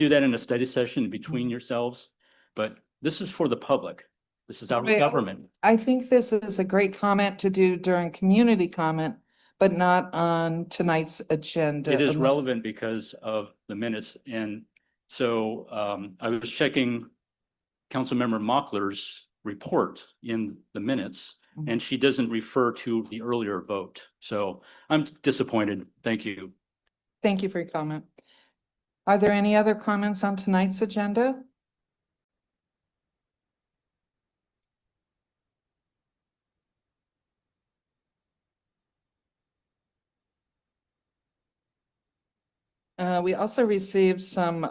do that in a study session between yourselves, but this is for the public. This is our Wait, government. I think this is a great comment to do during community comment, but not on tonight's agenda. It is unless- relevant because of the minutes. And so I was checking Councilmember Mockler's report in the minutes, and she doesn't refer to the earlier vote. So I'm disappointed. Thank you. Thank you for your comment. Are there any other comments on tonight's agenda? We also received some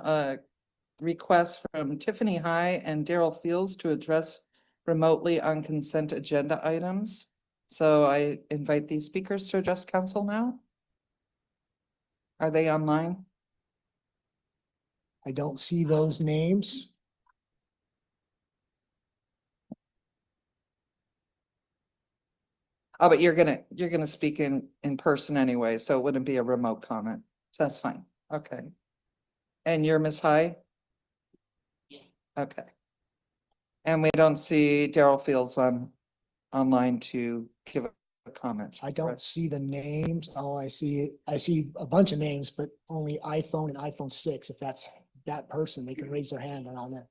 requests from Tiffany High and Daryl Fields to address remotely on consent agenda items. So I invite these speakers to address council now. Are they online? I don't see those names. Oh, but you're gonna speak in person anyway, so it wouldn't be a remote comment. So that's fine. Okay. And you're Ms. High? Yeah. Okay. And we don't see Daryl Fields online to give a comment. I don't correct? see the names. Oh, I see a bunch of names, but only iPhone and iPhone 6. If that's that person, they can raise their hand and on there.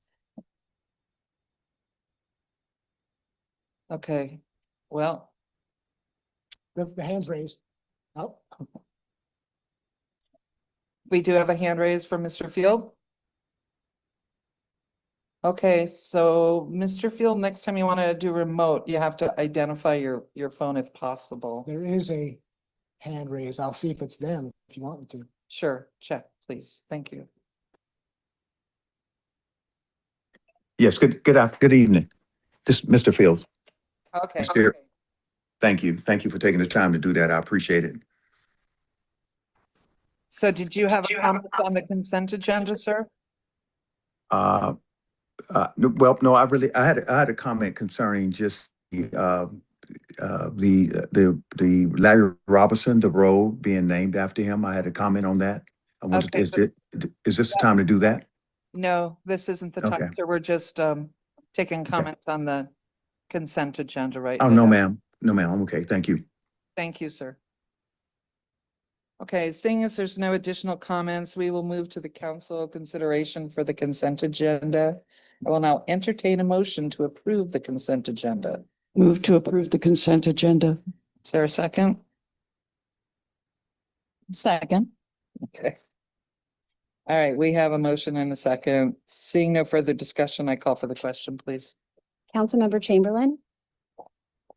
Okay, well, The hand's raised. Oh, we do have a hand raised from Mr. Field. Okay, so Mr. Field, next time you want to do remote, you have to identify your phone if possible. there is a hand raised. I'll see if it's them if you want me to. Sure, check, please. Thank you. Yes, good evening. This is Mr. Fields. Okay. Mr. Thank you. Thank you for taking the time to do that. I appreciate it. So did you have a comment on the consent agenda, sir? Well, no, I had a comment concerning just the Larry Robinson, the road being named after him. I had a comment on that. I wanted, Okay, is this the time to do that? No, this isn't the time, Okay. sir. We're just taking comments on the consent agenda right Oh, no, now. ma'am. No, ma'am. I'm okay. Thank you. Thank you, sir. Okay, seeing as there's no additional comments, we will move to the council consideration for the consent agenda. I will now entertain a motion to approve the consent agenda. Move to approve the consent agenda. Is there a second? Second. Okay. All right, we have a motion and a second. Seeing no further discussion, I call for the question, please. Councilmember Chamberlain,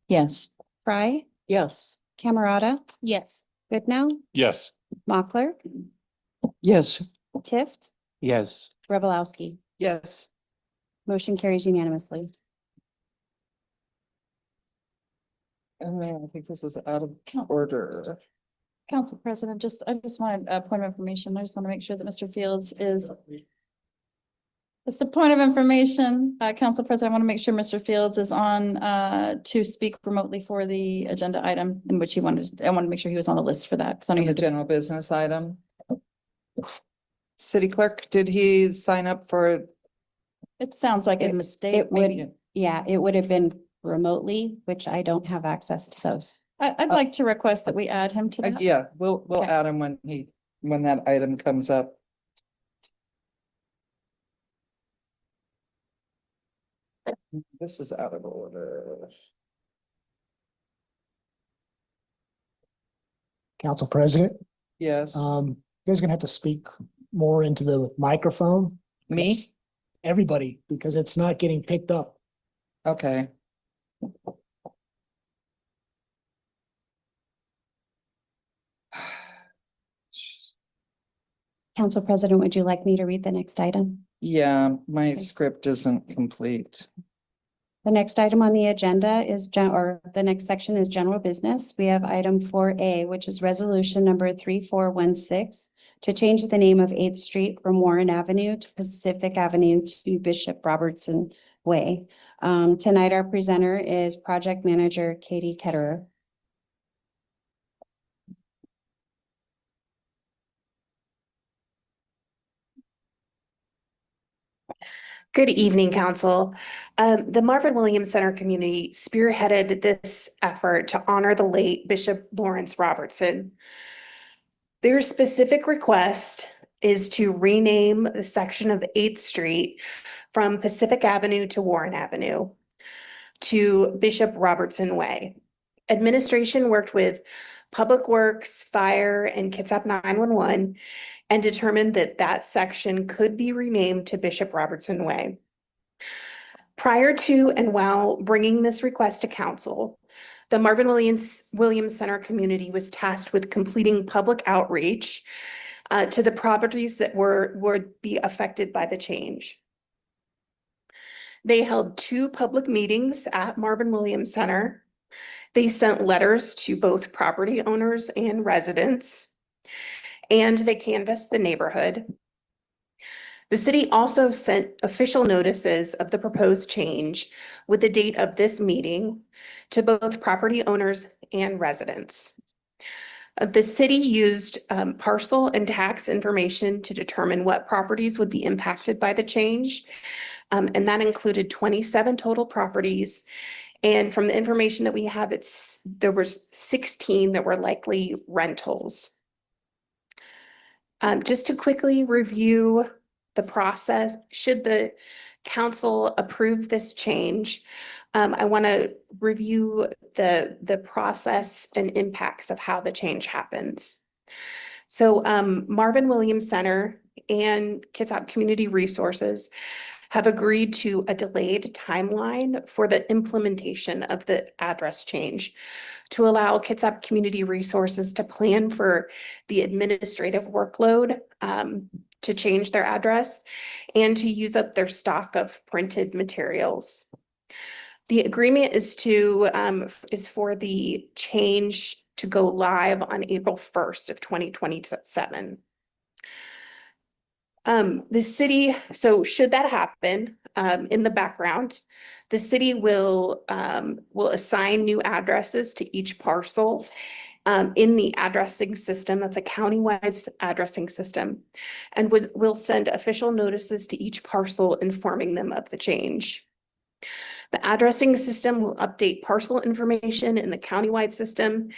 Yes. Fry, Yes. Camerata, Yes. Goodnow, Yes. Mochler, Yes. Tift, Yes. Revelowski. Yes. Motion carries unanimously. I think this is out of order. Council President, I just want a point of information. I just want to make sure that Mr. Fields is. It's a point of information, Council President, I want to make sure Mr. Fields is on to speak remotely for the agenda item in which I wanted to make sure he was on the list for that. Because I know On the he general business item. City clerk, did he sign up for? it sounds like a It- mistake. it would- Maybe. Yeah, it would have been remotely, which I don't have access to those. I'd like to request that we add him to that. Yeah, we'll Okay. add him when that item comes up. This is out of order. Council President, Yes, you guys are gonna have to speak more into the microphone. me? Everybody, because it's not getting picked up. Okay. Council President, would you like me to read the next item? Yeah, my script isn't complete. The next item on the agenda is the next section is general business. We have item 4A, which is resolution number 3416 to change the name of 8th Street from Warren Avenue to Pacific Avenue to Bishop Robertson Way. Tonight, our presenter is project manager Katie Ketterer. Good evening, Council. The Marvin Williams Center community spearheaded this effort to honor the late Bishop Lawrence Robertson. Their specific request is to rename the section of 8th Street from Pacific Avenue to Warren Avenue to Bishop Robertson Way. Administration worked with Public Works, Fire, and Kitsap 911 and determined that that section could be renamed to Bishop Robertson Way. Prior to and while bringing this request to council, the Marvin Williams Center community was tasked with completing public outreach to the properties that would be affected by the change. They held 2 public meetings at Marvin Williams Center. They sent letters to both property owners and residents, and they canvassed the neighborhood. The city also sent official notices of the proposed change with the date of this meeting to both property owners and residents. The city used parcel and tax information to determine what properties would be impacted by the change. And that included 27 total properties. And from the information that we have, there was 16 that were likely rentals. Just to quickly review the process, should the council approve this change, I want to review the process and impacts of how the change happens. So Marvin Williams Center and Kitsap Community Resources have agreed to a delayed timeline for the implementation of the address change to allow Kitsap Community Resources to plan for the administrative workload to change their address and to use up their stock of printed materials. The agreement is for the change to go live on April 1st of 2027. The city, so should that happen, in the background, the city will assign new addresses to each parcel in the addressing system. That's a countywide addressing system, and will send official notices to each parcel informing them of the change. The addressing system will update parcel information in the countywide system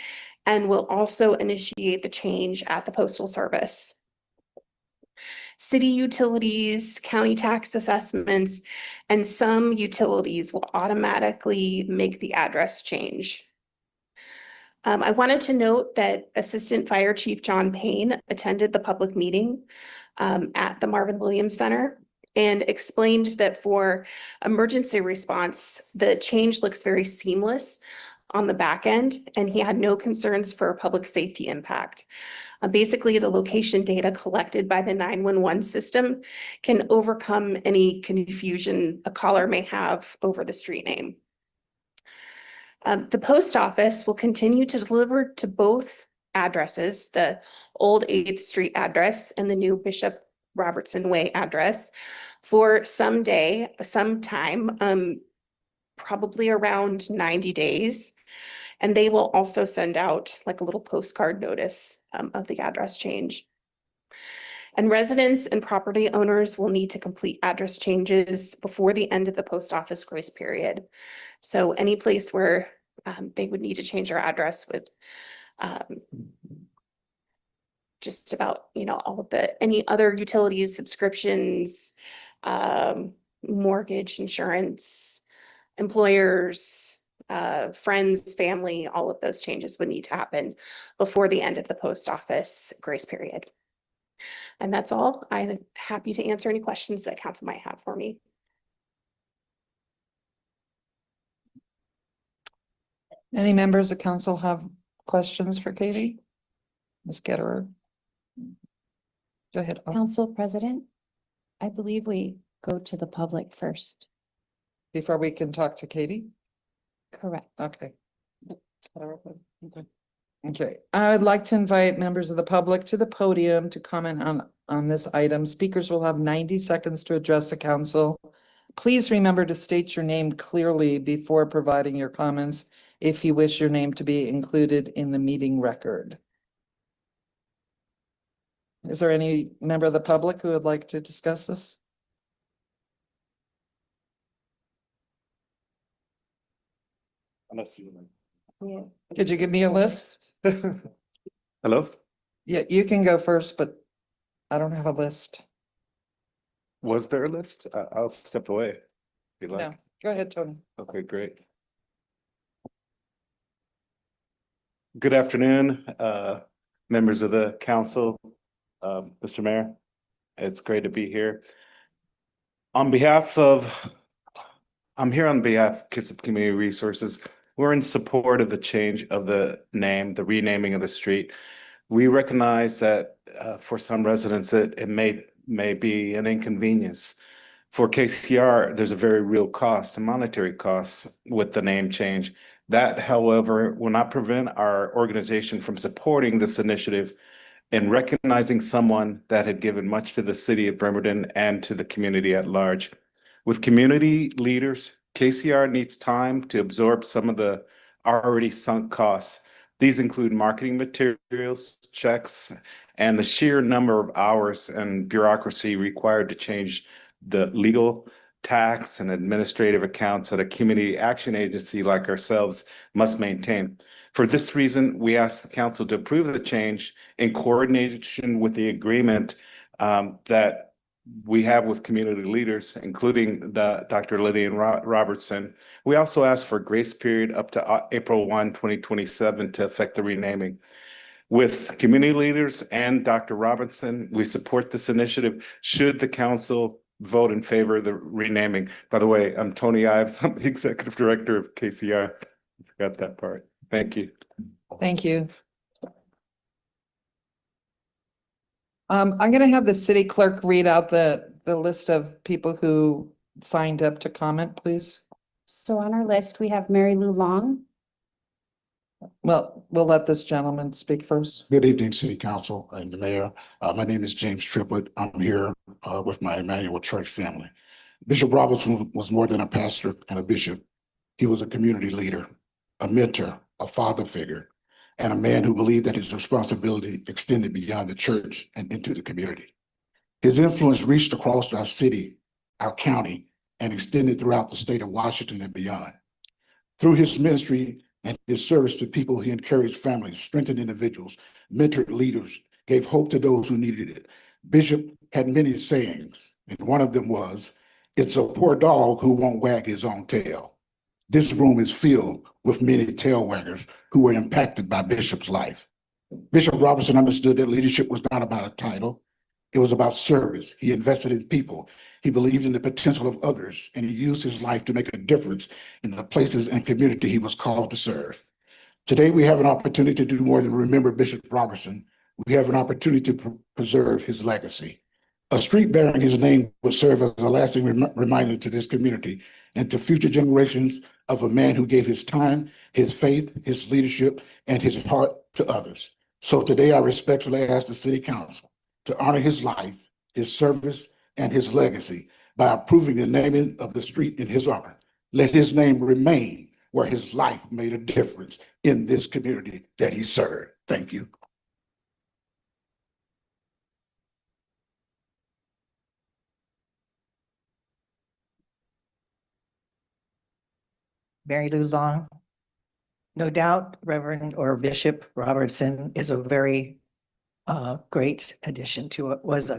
and will also initiate the change at the Postal Service. City utilities, county tax assessments, and some utilities will automatically make the address change. I wanted to note that Assistant Fire Chief John Payne attended the public meeting at the Marvin Williams Center and explained that for emergency response, the change looks very seamless on the back end, and he had no concerns for public safety impact. Basically, the location data collected by the 911 system can overcome any confusion a caller may have over the street name. The post office will continue to deliver to both addresses, the old 8th Street address and the new Bishop Robertson Way address, for some time, probably around 90 days. And they will also send out like a little postcard notice of the address change. And residents and property owners will need to complete address changes before the end of the post office grace period. So any place where they would need to change their address with just about, all of any other utilities, subscriptions, mortgage, insurance, employers, friends, family, all of those changes would need to happen before the end of the post office grace period. And that's all. I'm happy to answer any questions that council might have for me. Any members of council have questions for Katie? Ms. Ketterer? Go ahead. Council President, I believe we go to the public first. Before we can talk to Katie? Correct. Okay. Okay, I would like to invite members of the public to the podium to comment on this item. Speakers will have 90 seconds to address the council. Please remember to state your name clearly before providing your comments if you wish your name to be included in the meeting record. Is there any member of the public who would like to discuss this? Unless you. Could you give me a list? Hello? Yeah, you can go first, but I don't have a list. Was there a list? I'll step away. If you No, like. go ahead, Tony. Okay, great. Good afternoon, members of the council, Mr. Mayor. It's great to be here. On behalf of, I'm here on behalf of Kitsap Community Resources. We're in support of the change of the name, the renaming of the street. We recognize that for some residents, it may be an inconvenience. For KCR, there's a very real cost, a monetary cost with the name change. That, however, will not prevent our organization from supporting this initiative and recognizing someone that had given much to the city of Bremerton and to the community at large. With community leaders, KCR needs time to absorb some of the already sunk costs. These include marketing materials, checks, and the sheer number of hours and bureaucracy required to change the legal, tax, and administrative accounts that a community action agency like ourselves must maintain. For this reason, we ask the council to approve the change in coordination with the agreement that we have with community leaders, including Dr. Lydian Robertson. We also ask for a grace period up to April 1, 2027 to effect the renaming. With community leaders and Dr. Robinson, we support this initiative should the council vote in favor of the renaming. By the way, I'm Tony Ives. I'm the executive director of KCR. I forgot that part. Thank you. Thank you. I'm gonna have the city clerk read out the list of people who signed up to comment, please. So on our list, we have Mary Lou Long. Well, we'll let this gentleman speak first. Good evening, City Council and the Mayor. My name is James Triplett. I'm here with my Emmanuel Church family. Bishop Robertson was more than a pastor and a bishop. He was a community leader, a mentor, a father figure, and a man who believed that his responsibility extended beyond the church and into the community. His influence reached across our city, our county, and extended throughout the state of Washington and beyond. Through his ministry and his service to people, he encouraged families, strengthened individuals, mentored leaders, gave hope to those who needed it. Bishop had many sayings, and one of them was, "It's a poor dog who won't wag his own tail." This room is filled with many tail waggers who were impacted by Bishop's life. Bishop Robertson understood that leadership was not about a title. It was about service. He invested in people. He believed in the potential of others, and he used his life to make a difference in the places and community he was called to serve. Today, we have an opportunity to do more than remember Bishop Robertson. We have an opportunity to preserve his legacy. A street bearing his name will serve as a lasting reminder to this community and to future generations of a man who gave his time, his faith, his leadership, and his heart to others. So today, I respectfully ask the City Council to honor his life, his service, and his legacy by approving the naming of the street in his honor. Let his name remain where his life made a difference in this community that he served. Thank you. Mary Lou Long. No doubt Reverend or Bishop Robertson is a very great addition to it, was a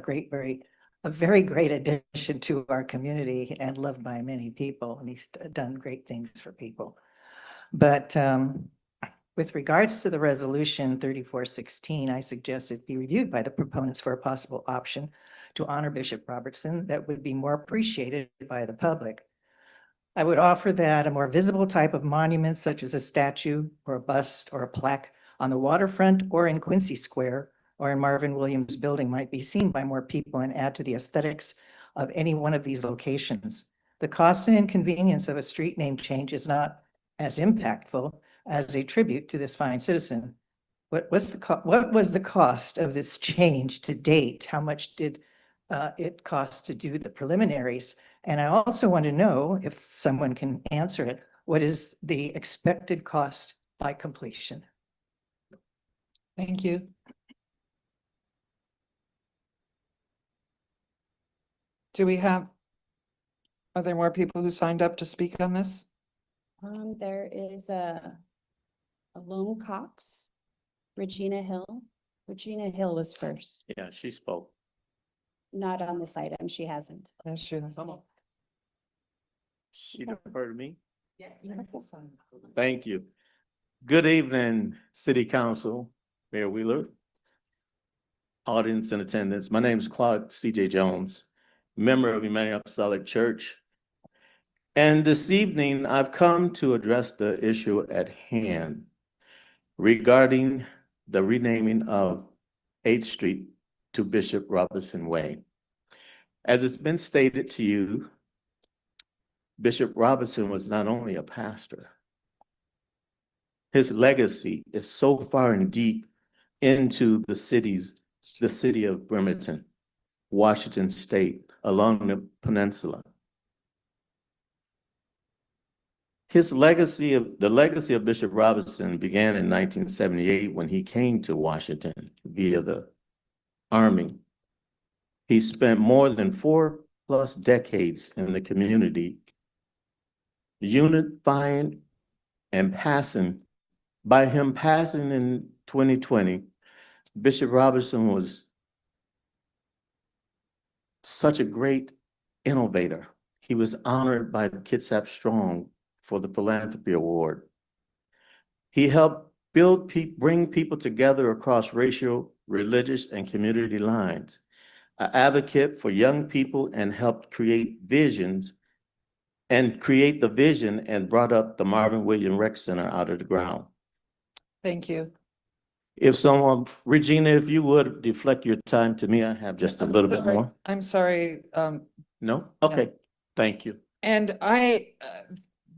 very great addition to our community and loved by many people, and he's done great things for people. But with regards to the resolution 3416, I suggest it be reviewed by the proponents for a possible option to honor Bishop Robertson that would be more appreciated by the public. I would offer that a more visible type of monument, such as a statue or a bust or a plaque on the waterfront or in Quincy Square or in Marvin Williams Building, might be seen by more people and add to the aesthetics of any one of these locations. The cost and inconvenience of a street name change is not as impactful as a tribute to this fine citizen. What was the cost of this change to date? How much did it cost to do the preliminaries? And I also want to know, if someone can answer it, what is the expected cost by completion? Thank you. Are there more people who signed up to speak on this? There is a Lone Cox, Regina Hill. Regina Hill was first, Yeah, she spoke. not on this item. She hasn't. Yes, sure. Come on. She deferred to me. Yes. Thank you. Good evening, City Council, Mayor Wheeler, audience in attendance. My name is Claude C.J. Jones, member of Emmanuel Apostolic Church. And this evening, I've come to address the issue at hand regarding the renaming of 8th Street to Bishop Robinson Way. As it's been stated to you, Bishop Robinson was not only a pastor, his legacy is so far and deep into the city of Bremerton, Washington State, along the peninsula. The legacy of Bishop Robinson began in 1978 when he came to Washington via the Army. He spent more than 4+ decades in the community, unifying and passing. By him passing in 2020, Bishop Robinson was such a great innovator. He was honored by Kitsap Strong for the Philanthropy Award. He helped bring people together across racial, religious, and community lines, an advocate for young people, and helped create the vision and brought up the Marvin Williams Rec Center out of the ground. Thank you. Regina, if you would deflect your time to me, I have just a little bit more. I'm sorry. No? Okay, thank you. And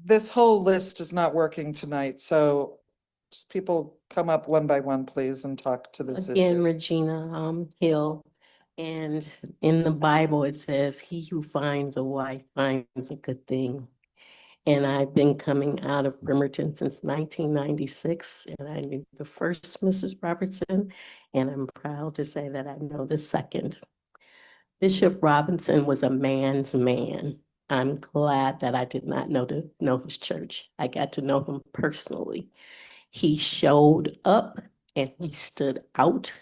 this whole list is not working tonight, so just people come up one by one, please, and talk to this Again, issue. Regina Hill, and in the Bible, it says, "He who finds a wife finds a good thing." And I've been coming out of Bremerton since 1996, and I knew the first Mrs. Robertson, and I'm proud to say that I know the second. Bishop Robinson was a man's man. I'm glad that I did not know his church. I got to know him personally. He showed up and he stood out.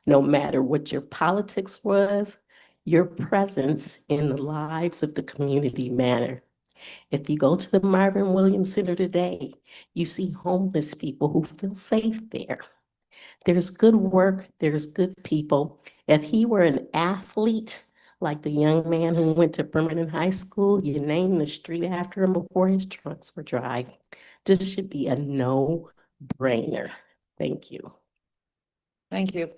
No matter what your politics was, your presence in the lives of the community mattered. If you go to the Marvin Williams Center today, you see homeless people who feel safe there. There's good work, there's good people. If he were an athlete, like the young man who went to Bremerton High School, you name the street after him before his trunks were dry. This should be a no-brainer. Thank you. Thank you.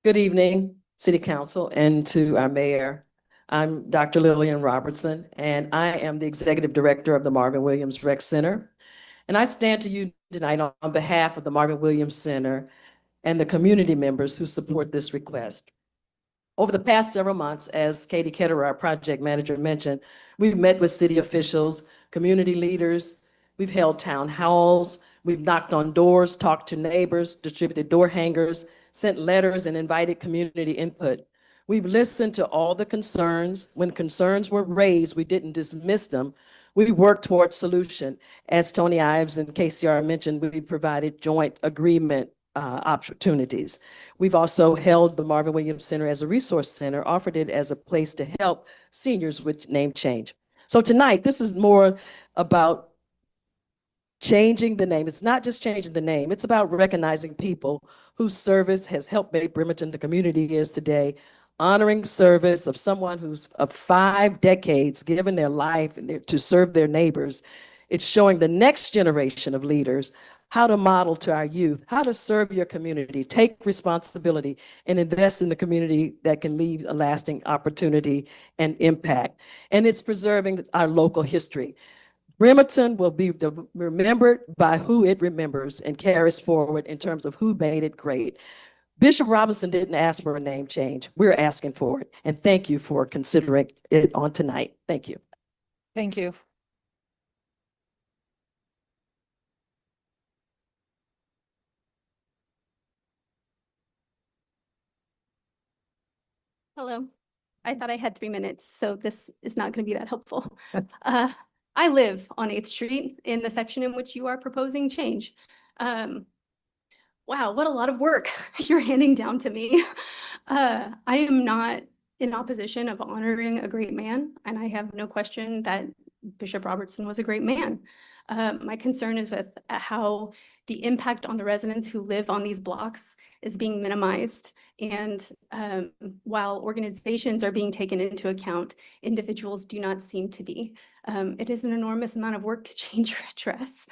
Good evening, City Council, and to our mayor. I'm Dr. Lillian Robertson, and I am the Executive Director of the Marvin Williams Rec Center. And I stand to you tonight on behalf of the Marvin Williams Center and the community members who support this request. Over the past several months, as Katie Ketterer, our project manager, mentioned, we've met with city officials, community leaders, we've held town halls, we've knocked on doors, talked to neighbors, distributed door hangers, sent letters, and invited community input. We've listened to all the concerns. When concerns were raised, we didn't dismiss them. We worked towards solution. As Tony Ives and KCR mentioned, we provided joint agreement opportunities. We've also held the Marvin Williams Center as a resource center, offered it as a place to help seniors with name change. So tonight, this is more about changing the name. It's not just changing the name. It's about recognizing people whose service has helped make Bremerton the community it is today, honoring service of someone who's of 5 decades given their life to serve their neighbors. It's showing the next generation of leaders how to model to our youth, how to serve your community, take responsibility, and invest in the community that can leave a lasting opportunity and impact. And it's preserving our local history. Bremerton will be remembered by who it remembers and carries forward in terms of who made it great. Bishop Robinson didn't ask for a name change. We're asking for it. And thank you for considering it on tonight. Thank you. Thank you. Hello, I thought I had 3 minutes, so this is not going to be that helpful. I live on 8th Street in the section in which you are proposing change. Wow, what a lot of work you're handing down to me. I am not in opposition of honoring a great man, and I have no question that Bishop Robertson was a great man. My concern is with how the impact on the residents who live on these blocks is being minimized. And while organizations are being taken into account, individuals do not seem to be. It is an enormous amount of work to change your address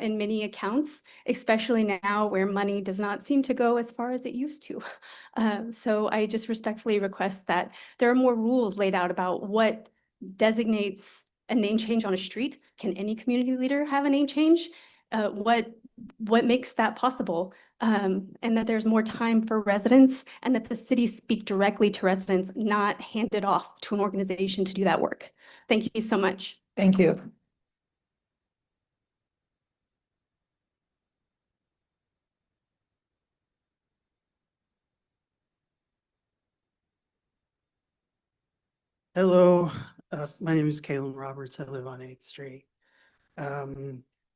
in many accounts, especially now where money does not seem to go as far as it used to. So I just respectfully request that there are more rules laid out about what designates a name change on a street. Can any community leader have a name change? What makes that possible? And that there's more time for residents and that the city speak directly to residents, not hand it off to an organization to do that work. Thank you so much. Thank you. Hello, my name is Kalen Roberts. I live on 8th Street.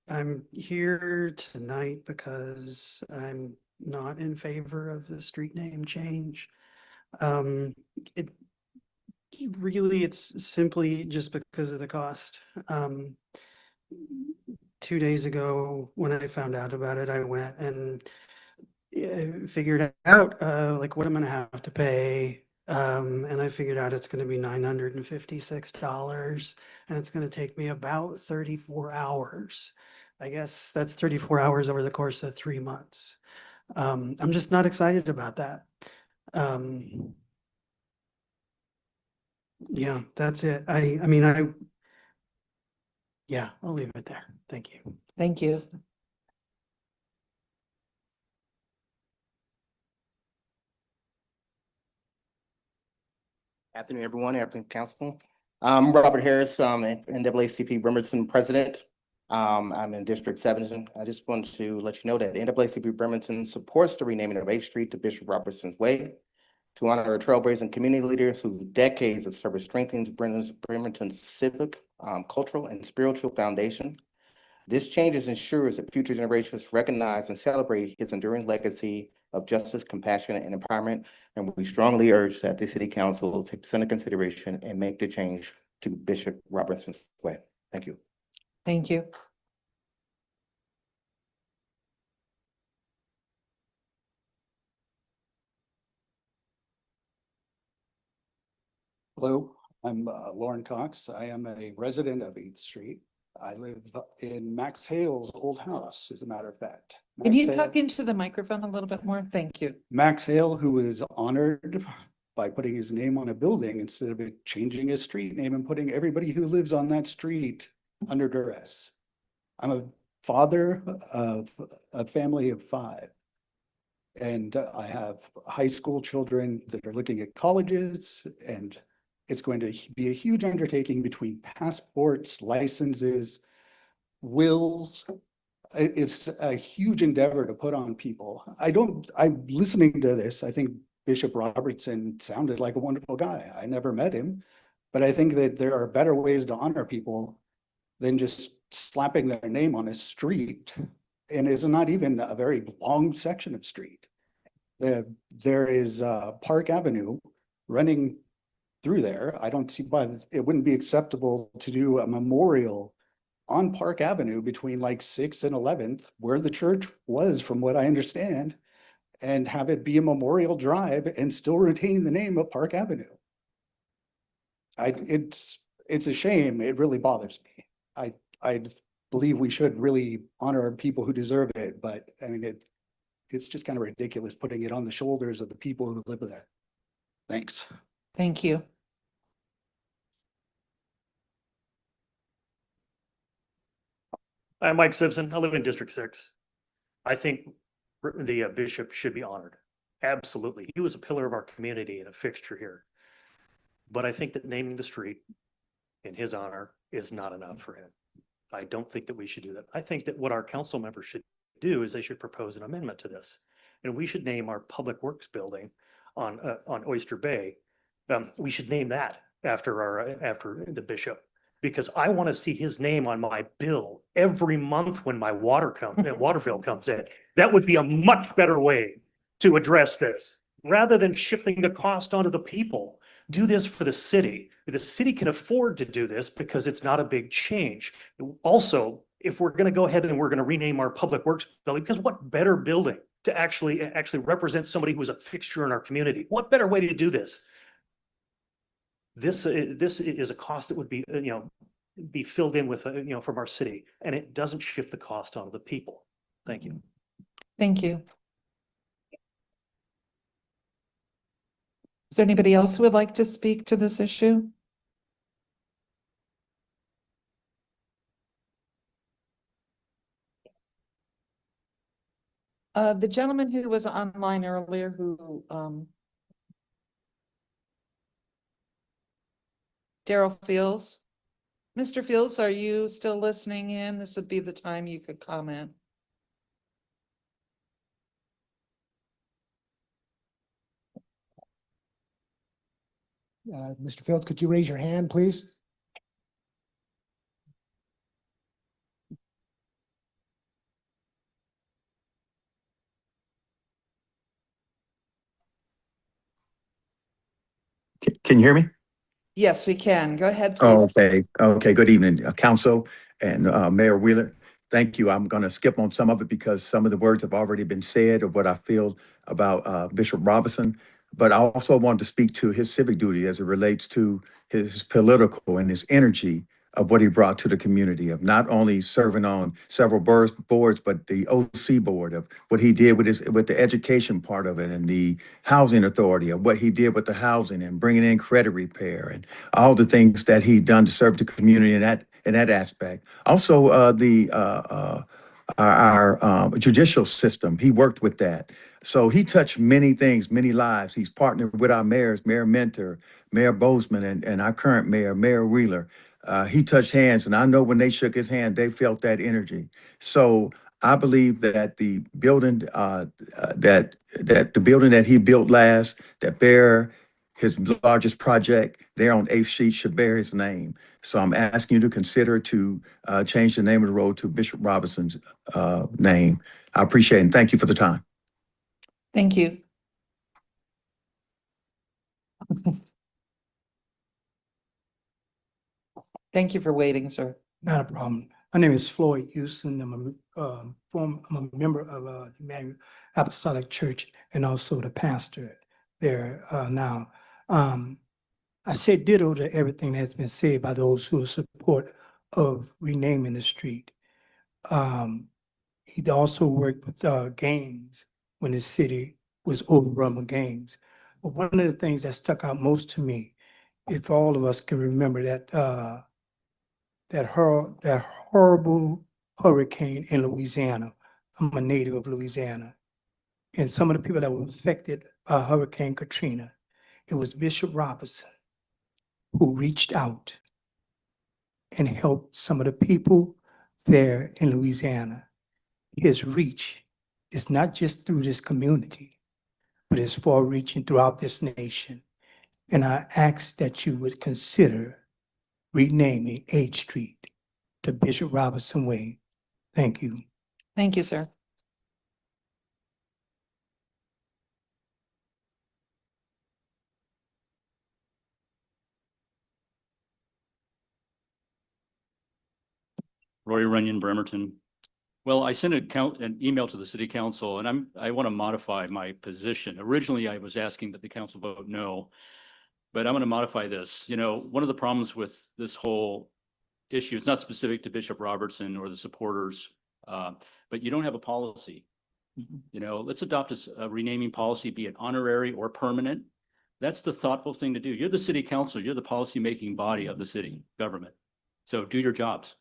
I'm here tonight because I'm not in favor of the street name change. It really, it's simply just because of the cost. 2 days ago, when I found out about it, I went and figured out like what I'm gonna have to pay. And I figured out it's gonna be $956 and it's gonna take me about 34 hours. I guess that's 34 hours over the course of 3 months. I'm just not excited about that. Yeah, that's it. Yeah, I'll leave it there. Thank you. Thank you. Afternoon, everyone. Afternoon, council. I'm Robert Harris, NAACP Bremerton president. I'm in District 7. I just wanted to let you know that NAACP Bremerton supports the renaming of 8th Street to Bishop Robertson's Way to honor our trailblazing community leaders whose decades of service strengthens Bremerton's civic, cultural, and spiritual foundation. This change ensures that future generations recognize and celebrate his enduring legacy of justice, compassion, and empowerment. And we strongly urge that the City Council take this into consideration and make the change to Bishop Robertson's Way. Thank you. Thank you. Hello, I'm Lauren Cox. I am a resident of 8th Street. I live in Max Hale's old house, as a matter of fact. Can Max you Hale- talk into the microphone a little bit more? Thank you. Max Hale, who was honored by putting his name on a building instead of it changing his street name and putting everybody who lives on that street under duress. I'm a father of a family of 5. And I have high school children that are looking at colleges, and it's going to be a huge undertaking between passports, licenses, wills. It's a huge endeavor to put on people. I'm listening to this. I think Bishop Robertson sounded like a wonderful guy. I never met him, but I think that there are better ways to honor people than just slapping their name on a street. And it's not even a very long section of street. There is Park Avenue running through there. I don't see why it wouldn't be acceptable to do a memorial on Park Avenue between like 6th and 11th, where the church was, from what I understand, and have it be a memorial drive and still retain the name of Park Avenue. It's a shame. It really bothers me. I believe we should really honor people who deserve it, but I mean, it's just kind of ridiculous putting it on the shoulders of the people who live there. Thanks. Thank you. I'm Mike Simpson. I live in District 6. I think the bishop should be honored. Absolutely. He was a pillar of our community and a fixture here. But I think that naming the street in his honor is not enough for him. I don't think that we should do that. I think that what our council members should do is they should propose an amendment to this. And we should name our public works building on Oyster Bay We should name that after the bishop. Because I want to see his name on my bill every month when my water bill comes in. That would be a much better way to address this, rather than shifting the cost onto the people. Do this for the city. The city can afford to do this because it's not a big change. Also, if we're going to go ahead and we're going to rename our public works building, because what better building to actually represent somebody who's a fixture in our community? What better way to do this? This is a cost that would be, be filled in with, from our city, and it doesn't shift the cost onto the people. Thank you. Thank you. Is there anybody else who would like to speak to this issue? The gentleman who was online earlier who, Daryl Fields. Mr. Fields, are you still listening in? This would be the time you could comment. Mr. Fields, could you raise your hand, please? Can you hear me? Yes, we can. Go ahead, Oh, please. okay. Okay. Good evening, council and Mayor Wheeler. Thank you. I'm going to skip on some of it because some of the words have already been said of what I feel about Bishop Robinson. But I also want to speak to his civic duty as it relates to his political and his energy of what he brought to the community, of not only serving on several boards, but the OC board, of what he did with the education part of it, and the housing authority, of what he did with the housing and bringing in credit repair and all the things that he done to serve the community in that aspect. Also, our judicial system, he worked with that. So he touched many things, many lives. He's partnered with our mayors, Mayor Mentor, Mayor Bozeman, and our current mayor, Mayor Wheeler. He touched hands, and I know when they shook his hand, they felt that energy. So I believe that the building that the building that he built last, that bear his largest project there on 8th Street, should bear his name. So I'm asking you to consider to change the name of the road to Bishop Robinson's name. I appreciate it, and thank you for the time. Thank you. Thank you for waiting, sir. Not a problem. My name is Floyd Houston. I'm a member of the Emmanuel Apostolic Church and also the pastor there now. I say ditto to everything that's been said by those who are support of renaming the street. He also worked with gangs when the city was overrun with gangs. But one of the things that stuck out most to me, if all of us can remember that horrible hurricane in Louisiana. I'm a native of Louisiana. And some of the people that were affected by Hurricane Katrina, it was Bishop Robinson who reached out and helped some of the people there in Louisiana. His reach is not just through this community, but it's far reaching throughout this nation. And I ask that you would consider renaming 8th Street to Bishop Robinson Way. Thank you. Thank you, sir. Roy Runyon, Bremerton. Well, I sent an email to the city council, and I want to modify my position. Originally, I was asking that the council vote no, but I'm going to modify this. One of the problems with this whole issue, it's not specific to Bishop Robertson or the supporters, but you don't have a policy. Let's adopt a renaming policy, be it honorary or permanent. That's the thoughtful thing to do. You're the city council, you're the policy-making body of the city government. So do your jobs.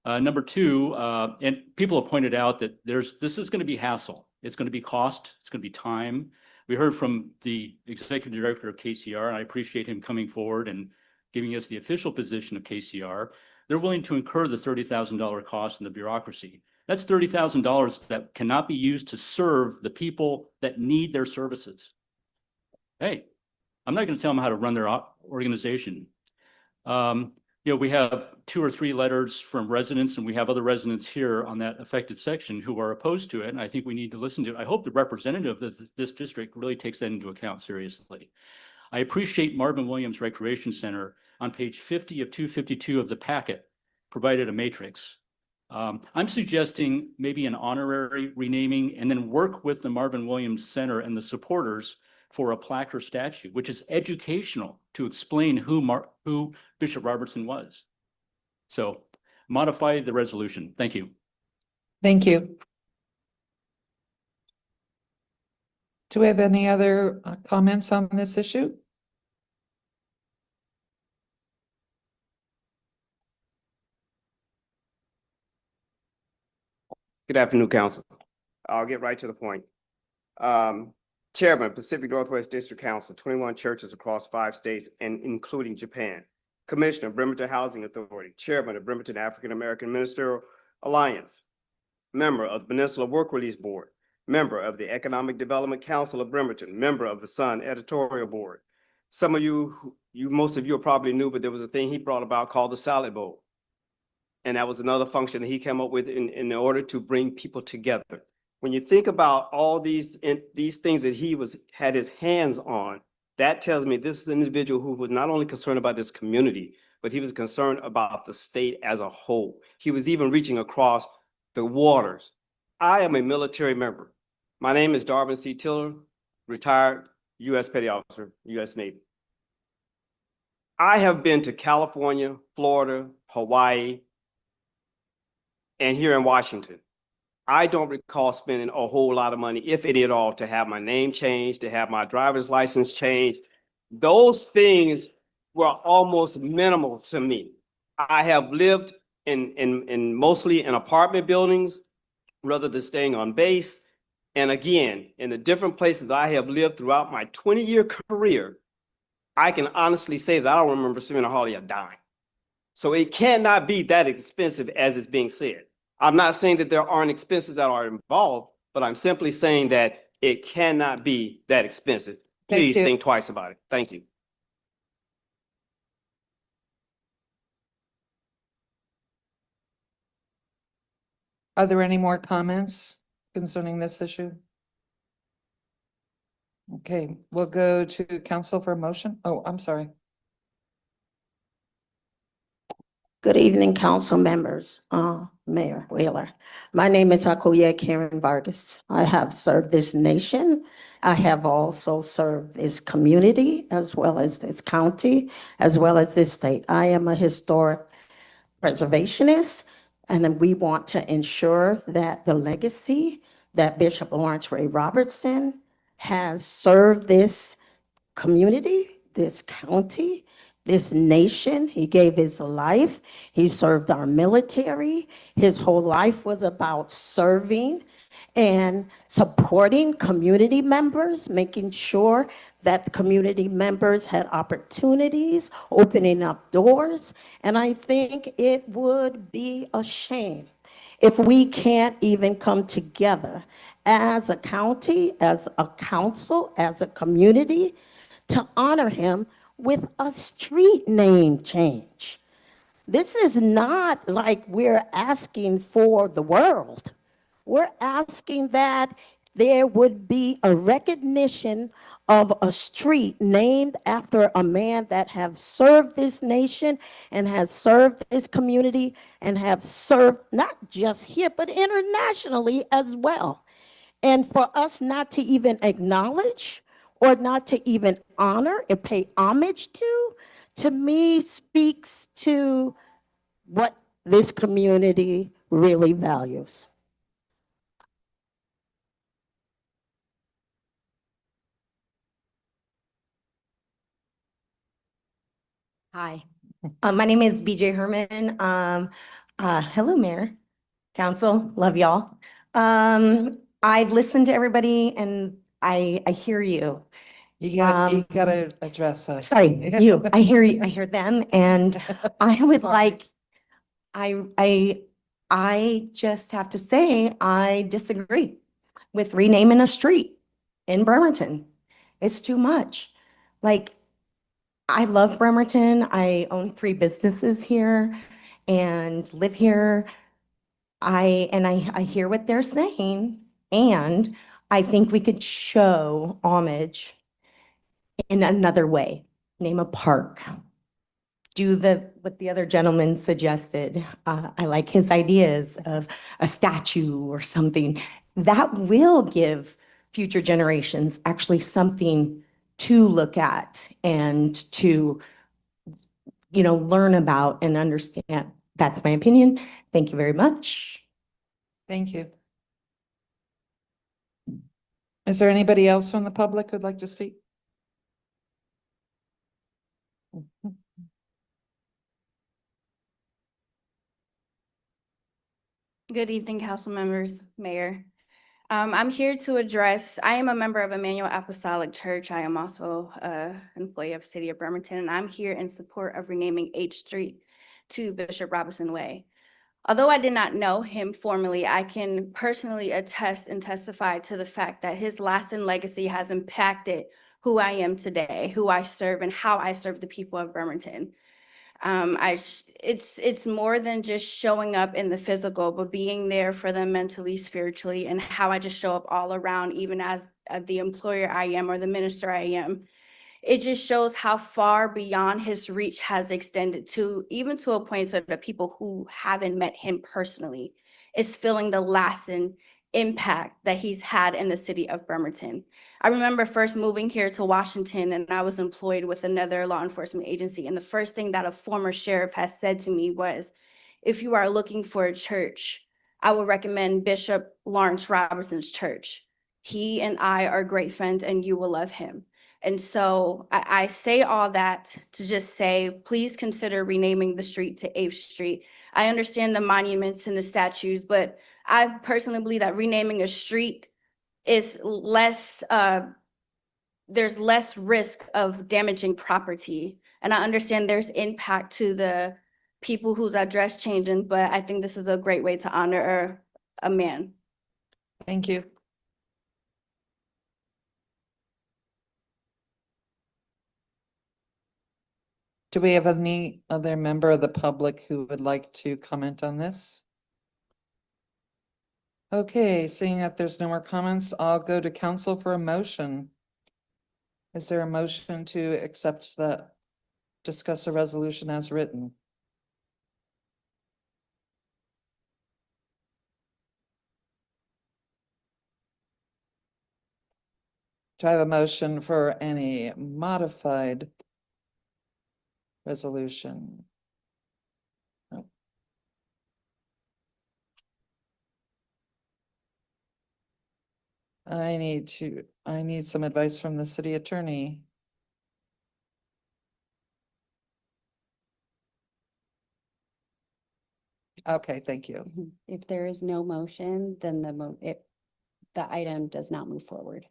Number two, and people have pointed out that this is going to be hassle. It's going to be cost. It's going to be time. We heard from the executive director of KCR, and I appreciate him coming forward and giving us the official position of KCR. They're willing to incur the $30,000 cost in the bureaucracy. That's $30,000 that cannot be used to serve the people that need their services. Hey, I'm not going to tell them how to run their organization. We have 2 or 3 letters from residents, and we have other residents here on that affected section who are opposed to it. And I think we need to listen to it. I hope the representative of this district really takes that into account seriously. I appreciate Marvin Williams Recreation Center on page 50 of 252 of the packet provided a matrix. I'm suggesting maybe an honorary renaming and then work with the Marvin Williams Center and the supporters for a plaque or statue, which is educational to explain who Bishop Robertson was. So modify the resolution. Thank you. Thank you. Do we have any other comments on this issue? Good afternoon, Council. I'll get right to the point. Chairman, Pacific Northwest District Council, 21 churches across 5 states and including Japan. Commissioner, Bremerton Housing Authority, Chairman of Bremerton African American Ministerial Alliance, member of the Peninsula Work Release Board, member of the Economic Development Council of Bremerton, member of the Sun Editorial Board. Some of most of you probably knew, but there was a thing he brought about called the Salad Bowl. And that was another function that he came up with in order to bring people together. When you think about all these things that he had his hands on, that tells me this is an individual who was not only concerned about this community, but he was concerned about the state as a whole. He was even reaching across the waters. I am a military member. My name is Darvin C. Tiller, retired U.S. Petty Officer, U.S. Navy. I have been to California, Florida, Hawaii, and here in Washington. I don't recall spending a whole lot of money, if any at all, to have my name changed, to have my driver's license changed. Those things were almost minimal to me. I have lived in mostly in apartment buildings rather than staying on base. And again, in the different places that I have lived throughout my 20-year career, I can honestly say that I don't remember spending hardly a dime. So it cannot be that expensive as it's being said. I'm not saying that there aren't expenses that are involved, but I'm simply saying that it cannot be that expensive. Please think twice about it. Thank you. Are there any more comments concerning this issue? Okay, we'll go to council for a motion. Oh, I'm sorry. Good evening, council members, Mayor Wheeler. My name is Hakuya Karen Vargas. I have served this nation. I have also served this community, as well as this county, as well as this state. I am a historic preservationist, and then we want to ensure that the legacy that Bishop Lawrence Ray Robertson has served this community, this county, this nation. He gave his life. He served our military. His whole life was about serving and supporting community members, making sure that the community members had opportunities, opening up doors. And I think it would be a shame if we can't even come together as a county, as a council, as a community to honor him with a street name change. This is not like we're asking for the world. We're asking that there would be a recognition of a street named after a man that have served this nation and has served this community and have served not just here, but internationally as well. And for us not to even acknowledge or not to even honor and pay homage to me speaks to what this community really values. Hi, my name is BJ Herman. Hello, Mayor, Council, love y'all. I've listened to everybody and I hear you. You gotta address us. Sorry, you. I hear you. I hear them, and I would like. I just have to say I disagree with renaming a street in Bremerton. It's too much. Like I love Bremerton. I own 3 businesses here and live here. I hear what they're saying, and I think we could show homage in another way. Name a park. Do what the other gentleman suggested. I like his ideas of a statue or something. That will give future generations actually something to look at and to, learn about and understand. That's my opinion. Thank you very much. Thank you. Is there anybody else from the public who'd like to speak? Good evening, council members, mayor. I'm here to address, I am a member of Emmanuel Apostolic Church. I am also an employee of the city of Bremerton, and I'm here in support of renaming H Street to Bishop Robinson Way. Although I did not know him formally, I can personally attest and testify to the fact that his lasting legacy has impacted who I am today, who I serve, and how I serve the people of Bremerton. It's more than just showing up in the physical, but being there for them mentally, spiritually, and how I just show up all around, even as the employer I am or the minister I am. It just shows how far beyond his reach has extended to, even to a point so that people who haven't met him personally is feeling the lasting impact that he's had in the city of Bremerton. I remember first moving here to Washington, and I was employed with another law enforcement agency. And the first thing that a former sheriff has said to me was, if you are looking for a church, I would recommend Bishop Lawrence Robertson's church. He and I are great friends, and you will love him. And so I say all that to just say, please consider renaming the street to 8th Street. I understand the monuments and the statues, but I personally believe that renaming a street is less, there's less risk of damaging property. And I understand there's impact to the people whose address changing, but I think this is a great way to honor a man. Thank you. Do we have any other member of the public who would like to comment on this? Okay, seeing that there's no more comments, I'll go to council for a motion. Is there a motion to accept discuss the resolution as written? Do I have a motion for any modified resolution? No. I need some advice from the city attorney. Okay, thank you. If there is no motion, then the item does not move forward.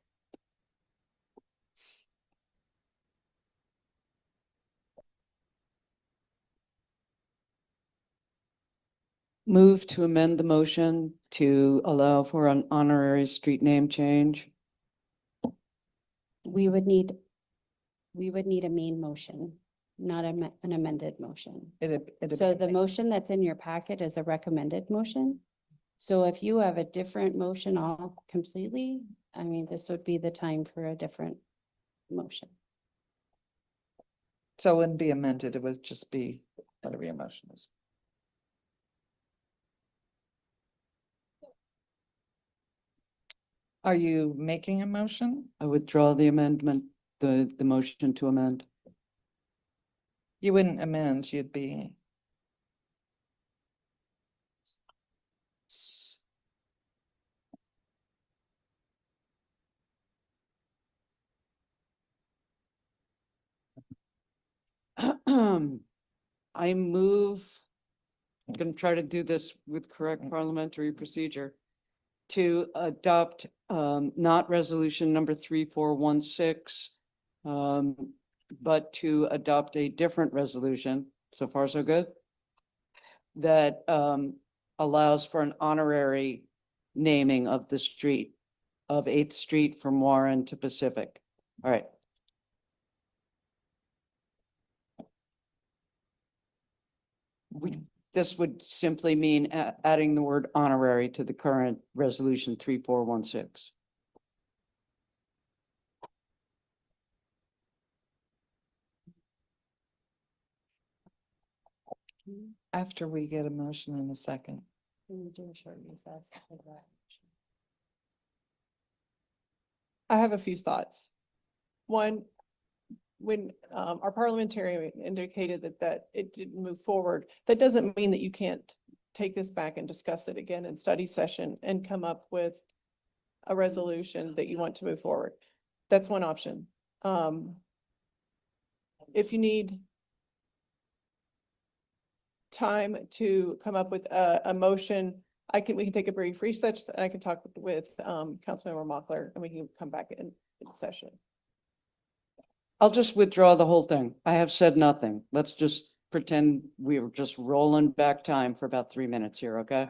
Move to amend the motion to allow for an honorary street name change. We would need a main motion, not an amended motion. So the motion that's in your packet is a recommended motion. So if you have a different motion all completely, I mean, this would be the time for a different motion. So it wouldn't be amended, it would just be whatever your motion is. Are you making a motion? I withdraw the amendment, the motion to amend. You wouldn't amend, you'd be. I move, I'm going to try to do this with correct parliamentary procedure, to adopt not resolution number 3416, but to adopt a different resolution. So far, so good. That allows for an honorary naming of the street, of 8th Street from Warren to Pacific. All right. This would simply mean adding the word honorary to the current resolution 3416. After we get a motion in a second. I have a few thoughts. One, when our parliamentarian indicated that it didn't move forward, that doesn't mean that you can't take this back and discuss it again in study session and come up with a resolution that you want to move forward. That's one option. If you need time to come up with a motion, we can take a brief recess and I can talk with Councilmember Mochler and we can come back in session. I'll just withdraw the whole thing. I have said nothing. Let's just pretend we were just rolling back time for about 3 minutes here, okay?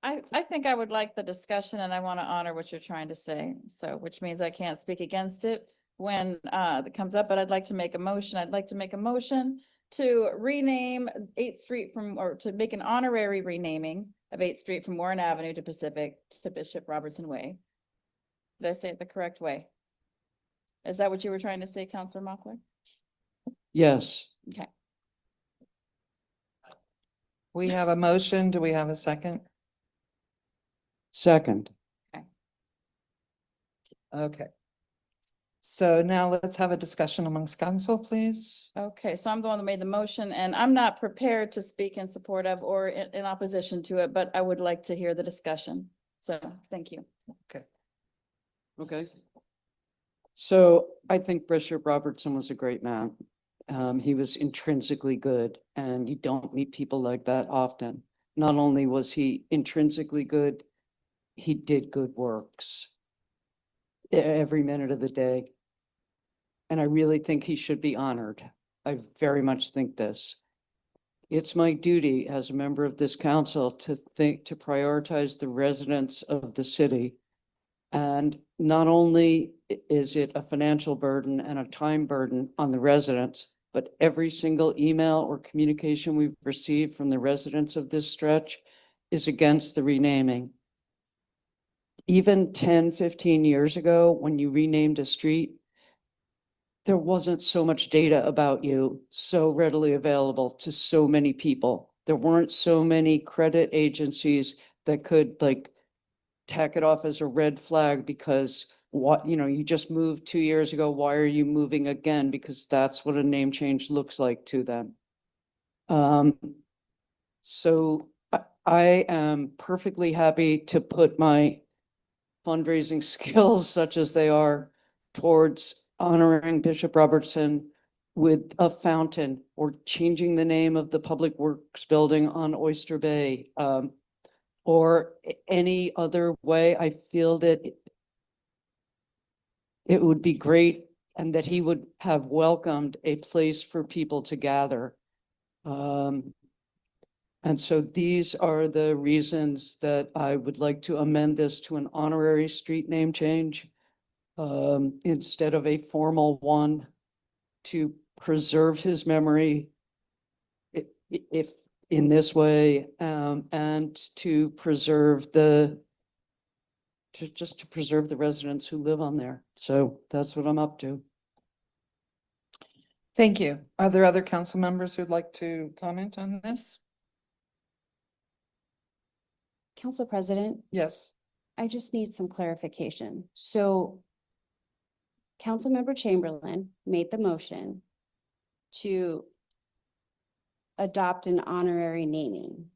I think I would like the discussion and I want to honor what you're trying to say. So, which means I can't speak against it when it comes up, but I'd like to make a motion. I'd like to make a motion to rename 8th Street or to make an honorary renaming of 8th Street from Warren Avenue to Pacific to Bishop Robertson Way. Did I say it the correct way? Is that what you were trying to say, Councilor Mochler? Yes. Okay. We have a motion. Do we have a second? Second. Okay. So now let's have a discussion amongst council, please. Okay, so I'm the one that made the motion and I'm not prepared to speak in support of or in opposition to it, but I would like to hear the discussion. So thank you. Okay. Okay. So I think Bishop Robertson was a great man. He was intrinsically good and you don't meet people like that often. Not only was he intrinsically good, he did good works every minute of the day. And I really think he should be honored. I very much think this. It's my duty as a member of this council to prioritize the residents of the city. And not only is it a financial burden and a time burden on the residents, but every single email or communication we've received from the residents of this stretch is against the renaming. Even 10, 15 years ago, when you renamed a street, there wasn't so much data about you so readily available to so many people. There weren't so many credit agencies that could tack it off as a red flag because you just moved 2 years ago. Why are you moving again? Because that's what a name change looks like to them. So I am perfectly happy to put my fundraising skills, such as they are, towards honoring Bishop Robertson with a fountain or changing the name of the Public Works Building on Oyster Bay, or any other way. I feel that it would be great and that he would have welcomed a place for people to gather. And so these are the reasons that I would like to amend this to an honorary street name change instead of a formal one, to preserve his memory if in this way, and to preserve just to preserve the residents who live on there. So that's what I'm up to. Thank you. Are there other council members who'd like to comment on this? Council President, Yes. I just need some clarification. So Councilmember Chamberlain made the motion to adopt an honorary naming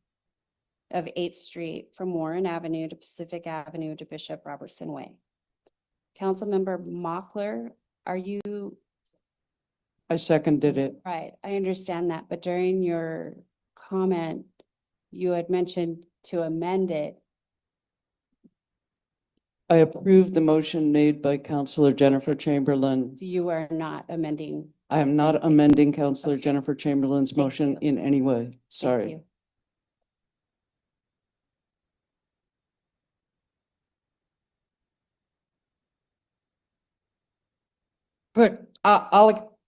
of 8th Street from Warren Avenue to Pacific Avenue to Bishop Robertson Way. Councilmember Mochler, are you? I seconded it. Right, I understand that, but during your comment, you had mentioned to amend it. I approve the motion made by Councilor Jennifer Chamberlain. So you are not amending. I am not amending Councilor Jennifer Chamberlain's Thank motion you. in any way. Thank Sorry. you. But I'll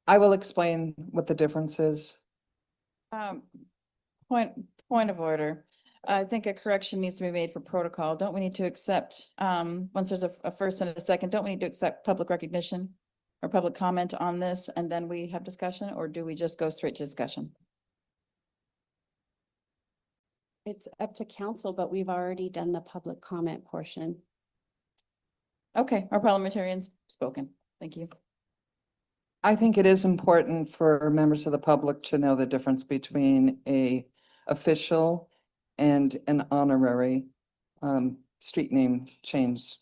I will explain what the difference is. Point of order. I think a correction needs to be made for protocol. Don't we need to accept, once there's a first and a second, don't we need to accept public recognition or public comment on this and then we have discussion, or do we just go straight to discussion? It's up to council, but we've already done the public comment portion. Okay, our parliamentarians spoken. Thank you. I think it is important for members of the public to know the difference between a official and an honorary street name change.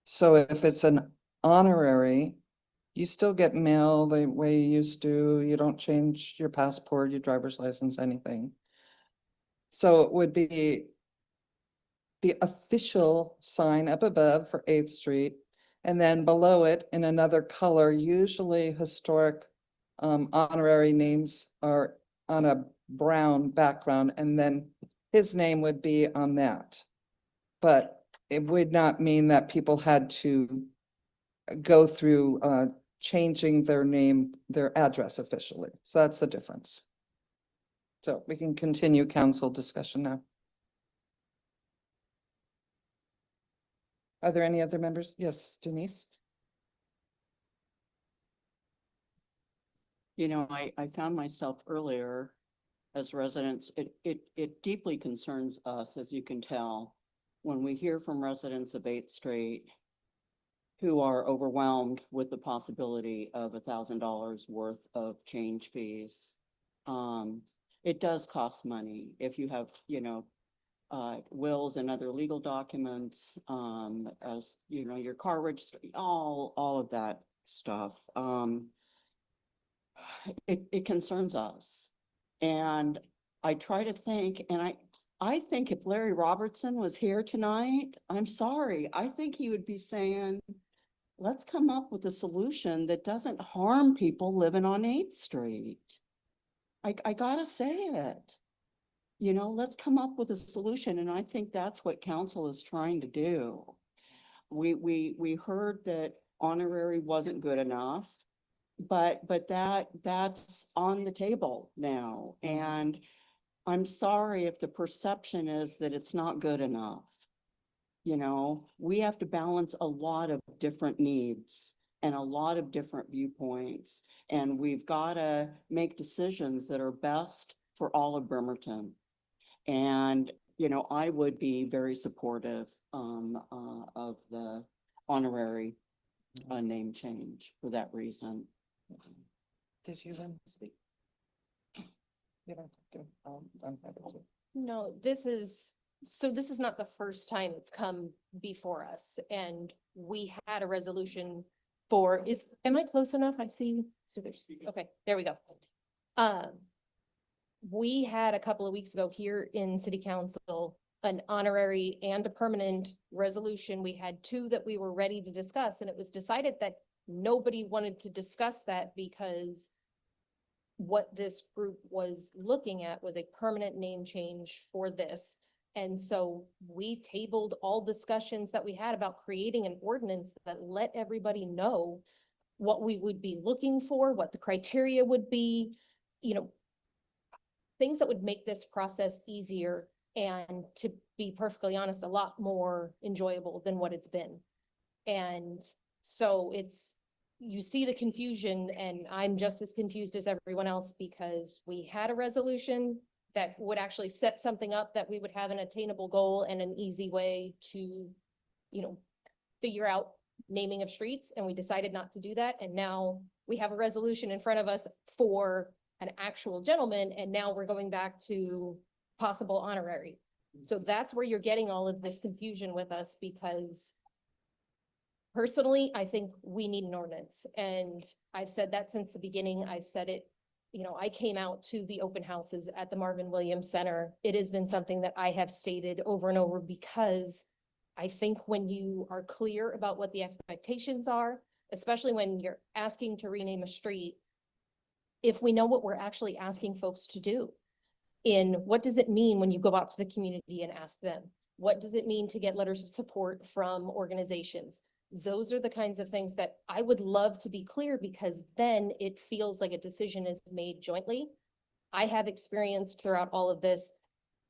So if it's an honorary, you still get mail the way you used to. You don't change your passport, your driver's license, anything. So it would be the official sign up above for 8th Street. And then below it in another color, usually historic honorary names are on a brown background, and then his name would be on that. But it would not mean that people had to go through changing their name, their address officially. So that's the difference. So we can continue council discussion now. Are there any other members? Yes, Denise? You know, I found myself earlier as residents, it deeply concerns us, as you can tell, when we hear from residents of 8th Street who are overwhelmed with the possibility of $1,000 worth of change fees. It does cost money if you have, you know, wills and other legal documents, as you know, your car registry, all of that stuff. It concerns us. And I try to think, and I think if Larry Robertson was here tonight, I'm sorry, I think he would be saying, let's come up with a solution that doesn't harm people living on 8th Street. I gotta say it. You know, let's come up with a solution. And I think that's what council is trying to do. We heard that honorary wasn't good enough, but that's on the table now. And I'm sorry if the perception is that it's not good enough. You know, we have to balance a lot of different needs and a lot of different viewpoints. And we've got to make decisions that are best for all of Bremerton. And, you know, I would be very supportive of the honorary name change for that reason. Did you want to speak? You don't have to. I'm happy to. No, this is not the first time it's come before us, and we had a resolution for, am I close enough? I see, so there's, okay, there we go. We had a couple of weeks ago here in city council, an honorary and a permanent resolution. We had two that we were ready to discuss, and it was decided that nobody wanted to discuss that because what this group was looking at was a permanent name change for this. And so we tabled all discussions that we had about creating an ordinance that let everybody know what we would be looking for, what the criteria would be, you know, things that would make this process easier and, to be perfectly honest, a lot more enjoyable than what it's been. And so you see the confusion, and I'm just as confused as everyone else because we had a resolution that would actually set something up that we would have an attainable goal and an easy way to, you know, figure out naming of streets, and we decided not to do that. And now we have a resolution in front of us for an actual gentleman, and now we're going back to possible honorary. So that's where you're getting all of this confusion with us, because personally, I think we need an ordinance, and I've said that since the beginning. I've said it, you know, I came out to the open houses at the Marvin Williams Center. It has been something that I have stated over and over, because I think when you are clear about what the expectations are, especially when you're asking to rename a street, if we know what we're actually asking folks to do, in what does it mean when you go out to the community and ask them? What does it mean to get letters of support from organizations? those are the kinds of things that I would love to be clear, because then it feels like a decision is made jointly. I have experienced throughout all of this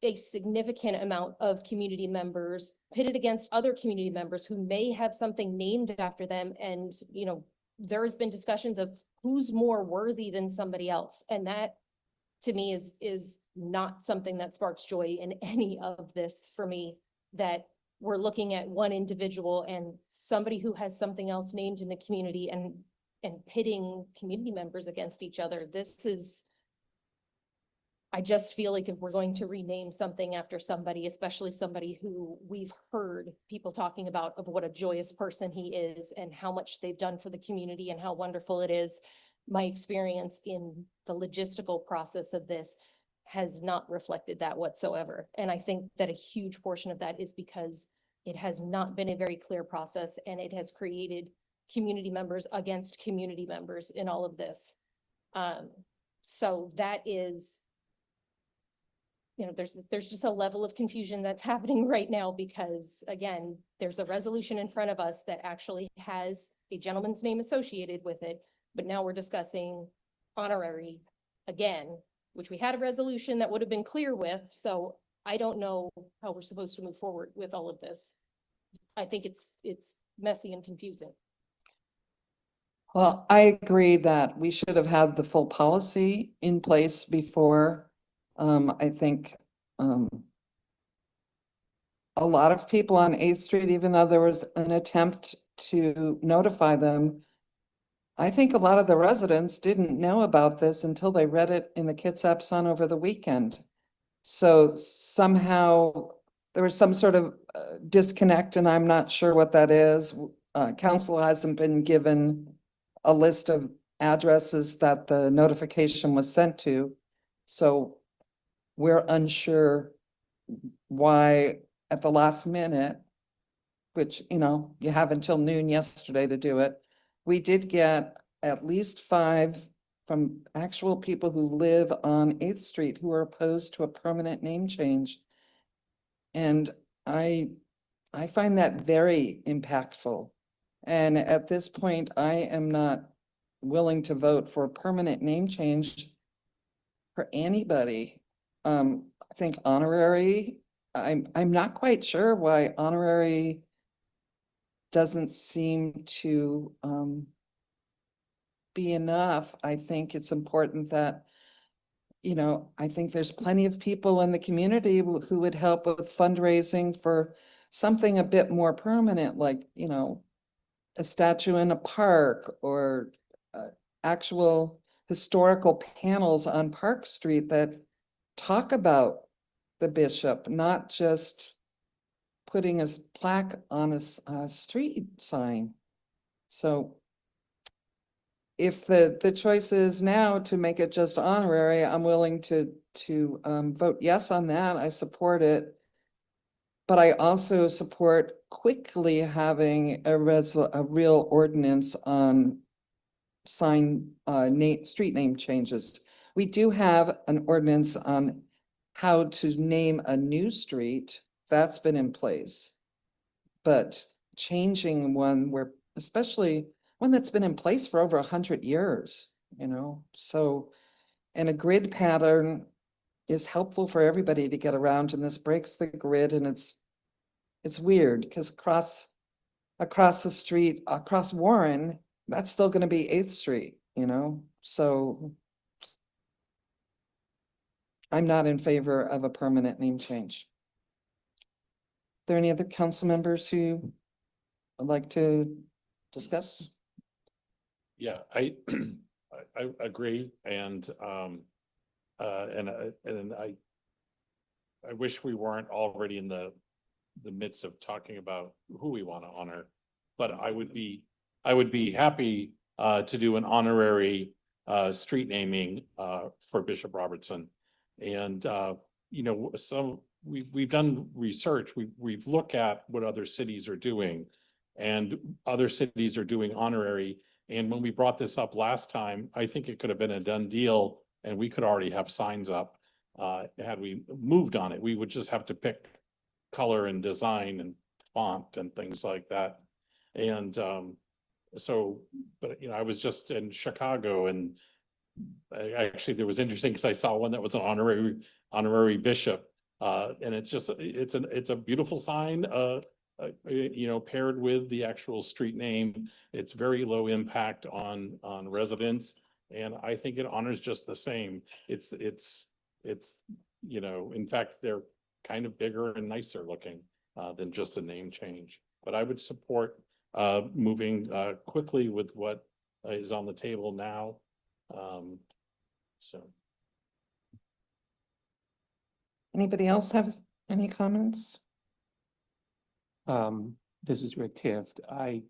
a significant amount of community members pitted against other community members who may have something named after them. And, you know, there's been discussions of who's more worthy than somebody else. And that to me is not something that sparks joy in any of this for me, that we're looking at one individual and somebody who has something else named in the community and pitting community members against each other. This is, I just feel like if we're going to rename something after somebody, especially somebody who we've heard people talking about of what a joyous person he is and how much they've done for the community and how wonderful it is, my experience in the logistical process of this has not reflected that whatsoever. And I think that a huge portion of that is because it has not been a very clear process, and it has created community members against community members in all of this. So that is, you know, there's just a level of confusion that's happening right now, because again, there's a resolution in front of us that actually has a gentleman's name associated with it, but now we're discussing honorary again, which we had a resolution that would have been clear with. So I don't know how we're supposed to move forward with all of this. I think it's messy and confusing. Well, I agree that we should have had the full policy in place before. I think a lot of people on 8th Street, even though there was an attempt to notify them, I think a lot of the residents didn't know about this until they read it in the Kitsap Sun over the weekend. So somehow there was some sort of disconnect, and I'm not sure what that is. Council hasn't been given a list of addresses that the notification was sent to. So we're unsure why at the last minute, which, you know, you have until noon yesterday to do it. We did get at least 5 from actual people who live on 8th Street who are opposed to a permanent name change. And I find that very impactful. And at this point, I am not willing to vote for a permanent name change for anybody. I think honorary, I'm not quite sure why honorary doesn't seem to be enough. I think it's important that, you know, I think there's plenty of people in the community who would help with fundraising for something a bit more permanent, like, you know, a statue in a park or actual historical panels on Park Street that talk about the bishop, not just putting a plaque on a street sign. So if the choice is now to make it just honorary, I'm willing to vote yes on that. I support it. But I also support quickly having a real ordinance on street name changes. We do have an ordinance on how to name a new street. That's been in place. But changing one where, especially one that's been in place for over 100 years, you know, so, and a grid pattern is helpful for everybody to get around, and this breaks the grid, and it's weird because across the street, across Warren, that's still going to be 8th Street, you know, so I'm not in favor of a permanent name change. Are there any other council members who would like to discuss? Yeah, I agree, and I wish we weren't already in the midst of talking about who we want to honor, but I would be happy to do an honorary street naming for Bishop Robertson. And you know, we've done research, we've looked at what other cities are doing, and other cities are doing honorary. And when we brought this up last time, I think it could have been a done deal, and we could already have signs up had we moved on it. We would just have to pick color and design and font and things like that. And so, but you know, I was just in Chicago and actually there was interesting because I saw one that was an honorary bishop. And it's just, it's a beautiful sign, you know, paired with the actual street name. It's very low impact on residents. And I think it honors just the same. It's, you know, in fact, they're kind of bigger and nicer looking than just a name change. But I would support moving quickly with what is on the table now. So. Anybody else have any comments? This is Rick Tift. I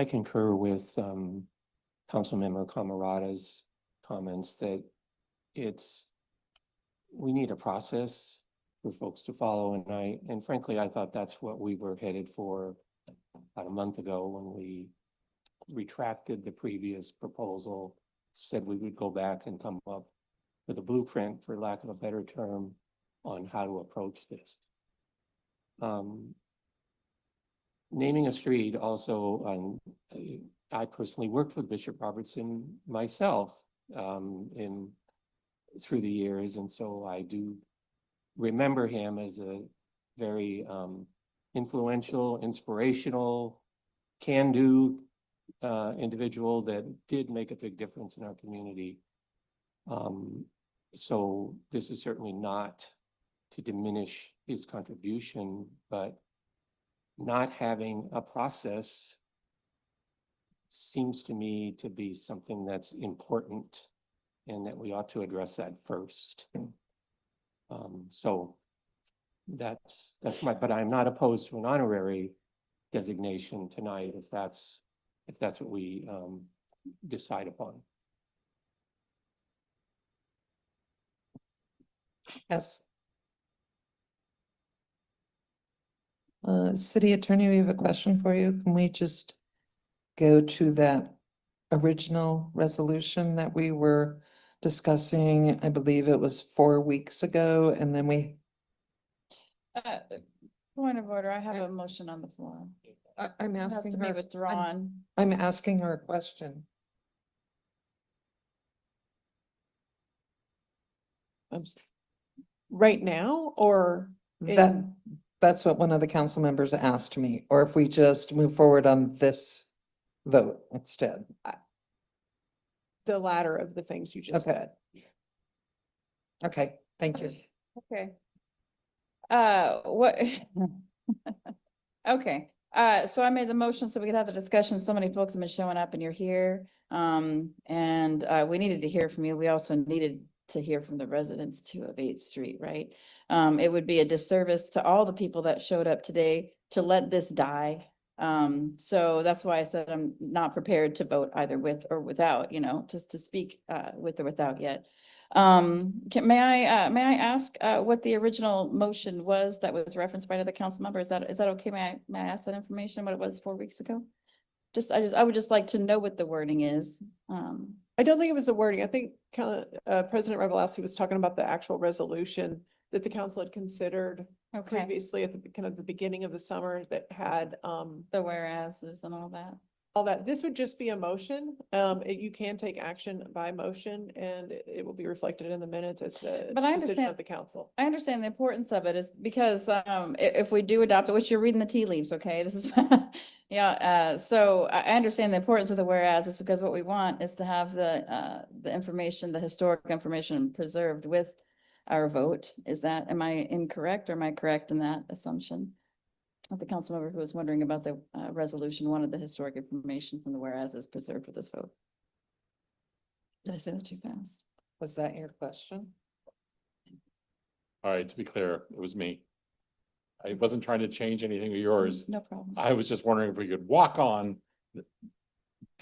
concur with Councilmember Camerata's comments that we need a process for folks to follow, and frankly, I thought that's what we were headed for about a month ago when we retracted the previous proposal, said we would go back and come up with a blueprint, for lack of a better term, on how to approach this. Naming a street also, I personally worked with Bishop Robertson myself through the years, and so I do remember him as a very influential, inspirational, can-do individual that did make a big difference in our community. So this is certainly not to diminish his contribution, but not having a process seems to me to be something that's important and that we ought to address that first. So that's but I'm not opposed to an honorary designation tonight if that's what we decide upon. Yes. City Attorney, we have a question for you. Can we just go to that original resolution that we were discussing? I believe it was 4 weeks ago, and then we. Point of order, I have a motion on the floor. I'm It has asking to be her. withdrawn. I'm asking her a question. Right now, or? That's what one of the council members asked me, or if we just move forward on this vote instead. The latter of the things you just Okay. said. Okay, thank you. Okay. What? Okay, so I made the motion so we could have the discussion. So many folks have been showing up and you're here. And we needed to hear from you. We also needed to hear from the residents too of 8th Street, right? It would be a disservice to all the people that showed up today to let this die. So that's why I said I'm not prepared to vote either with or without, you know, just to speak with or without yet. May I ask what the original motion was that was referenced by another council member? Is that okay? May I ask that information, what it was 4 weeks ago? I would just like to know what the wording is. I don't think it was the wording. I think President Revelowski was talking about the actual resolution that the council had considered previously at the kind of the beginning of the summer that had the whereases and all that. All that. This would just be a motion. You can take action by motion and it will be reflected in the minutes as the decision of the council. I understand the importance of it is because if we do adopt it, which you're reading the tea leaves, okay, this is yeah. So I understand the importance of the whereas. It's because what we want is to have the information, the historic information preserved with our vote. Am I incorrect or am I correct in that assumption? The council member who was wondering about the resolution wanted the historic information from the whereas is preserved for this vote. Did I say that too fast? Was that your question? All right, to be clear, it was me. I wasn't trying to change anything of yours. No problem. I was just wondering if we could walk on,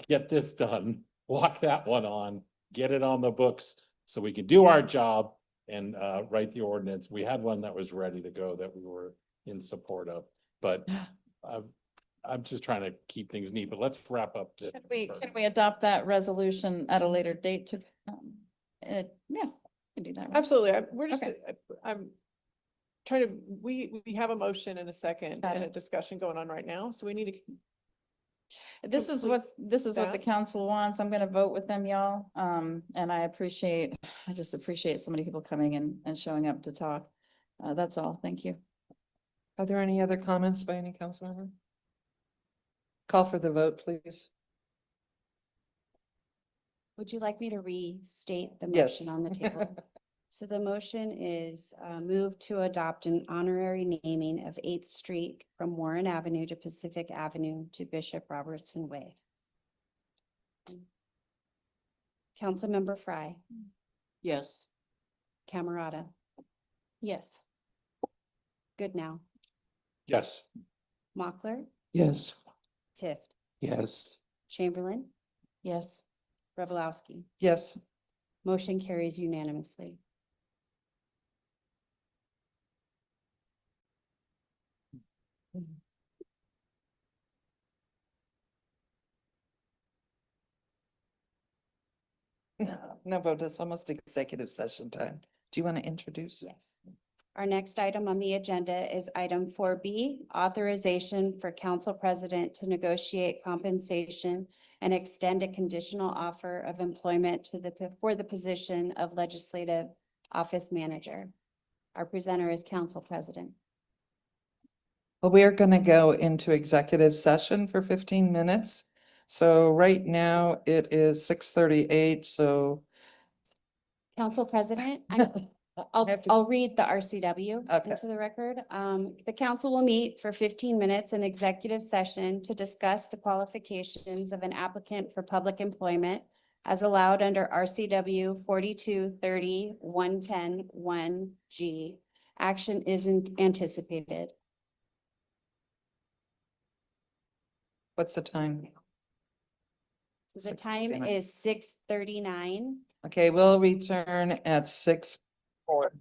get this done, walk that one on, get it on the books so we can do our job and write the ordinance. We had one that was ready to go that we were in support of. But I'm just trying to keep things neat, but let's wrap up. Can we adopt that resolution at a later date to, yeah, we can do that. Right? Absolutely. I'm trying to, we have a motion and a second and a discussion going on right now. So we need to This is what the that. council wants. I'm gonna vote with them, y'all. And I just appreciate so many people coming and showing up to talk. That's all. Thank you. Are there any other comments by any council member? Call for the vote, please. Would you like me to restate the Yes. motion on the table? So the motion is move to adopt an honorary naming of 8th Street from Warren Avenue to Pacific Avenue to Bishop Robertson Way. Councilmember Frye, Yes. Camerata, Yes. Goodnow, Yes. Mochler, Yes. Tift, Yes. Chamberlain, Yes. Revelowski. Yes. Motion carries unanimously. No, but it's almost executive session time. Do you want to introduce? Yes. Our next item on the agenda is item 4B, authorization for council president to negotiate compensation and extend a conditional offer of employment for the position of legislative office manager. Our presenter is council president. Well, we are going to go into executive session for 15 minutes. So right now it is 6:38, so Council president, I have to- I'll read the RCW Okay. into the record. The council will meet for 15 minutes in executive session to discuss the qualifications of an applicant for public employment as allowed under RCW 4230-110-1G. Action isn't anticipated. what's the time? So the time 6:39. is 6:39. Okay, we'll return at 6:04.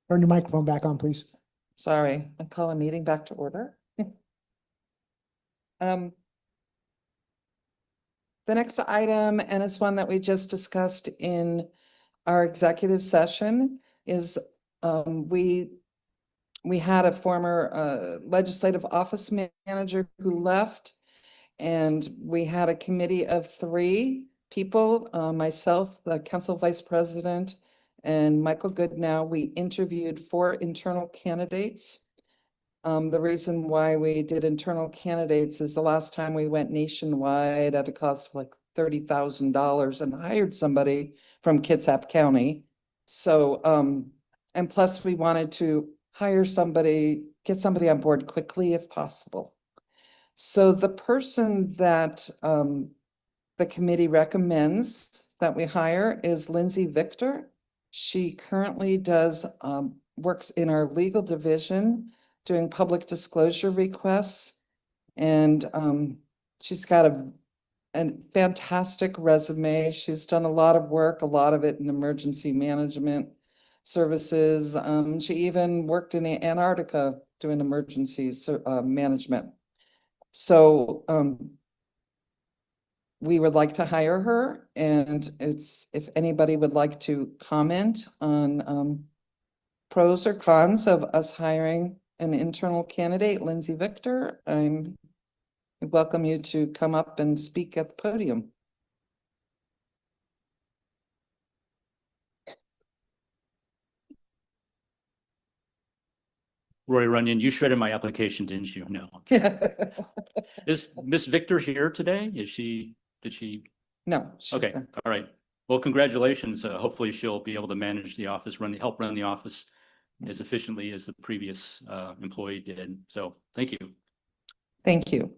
Turn your microphone back on, please. Sorry, I call a meeting back to order. Um, the next item, and it's one that we just discussed in our executive session, is we had a former legislative office manager who left, and we had a committee of 3 people, myself, the council vice president, and Michael Goodnow. We interviewed 4 internal candidates. The reason why we did internal candidates is the last time we went nationwide at a cost of like $30,000 and hired somebody from Kitsap County. So, and plus we wanted to hire somebody, get somebody on board quickly if possible. So the person that the committee recommends that we hire is Lindsay Victor. She currently does works in our legal division doing public disclosure requests. And she's got a fantastic resume. She's done a lot of work, a lot of it in emergency management services. She even worked in Antarctica doing emergency management. So we would like to hire her, and it's, if anybody would like to comment on pros or cons of us hiring an internal candidate, Lindsay Victor, I welcome you to come up and speak at the podium. Roy Runyon, you shredded my application, didn't you? No. Is Miss Victor here today? Did she? No. Okay, all right. Well, congratulations. Hopefully she'll be able to manage the office, help run the office as efficiently as the previous employee did. So thank you. Thank you.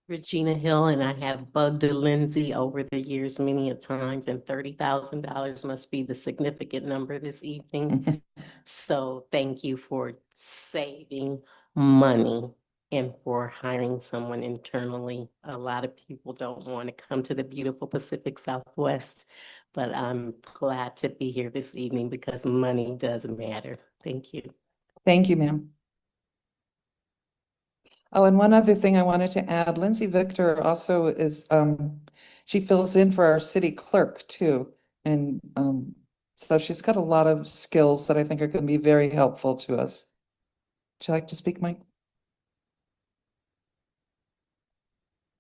Regina Hill, and I have bugged Lindsay over the years many a times, and $30,000 must be the significant number this evening. So thank you for saving money and for hiring someone internally. A lot of people don't want to come to the beautiful Pacific Southwest, but I'm glad to be here this evening because money does matter. Thank you. Thank you, ma'am. Oh, and one other thing I wanted to add, Lindsay Victor also is, she fills in for our city clerk too. And so she's got a lot of skills that I think are going to be very helpful to us. Would you like to speak, Mike?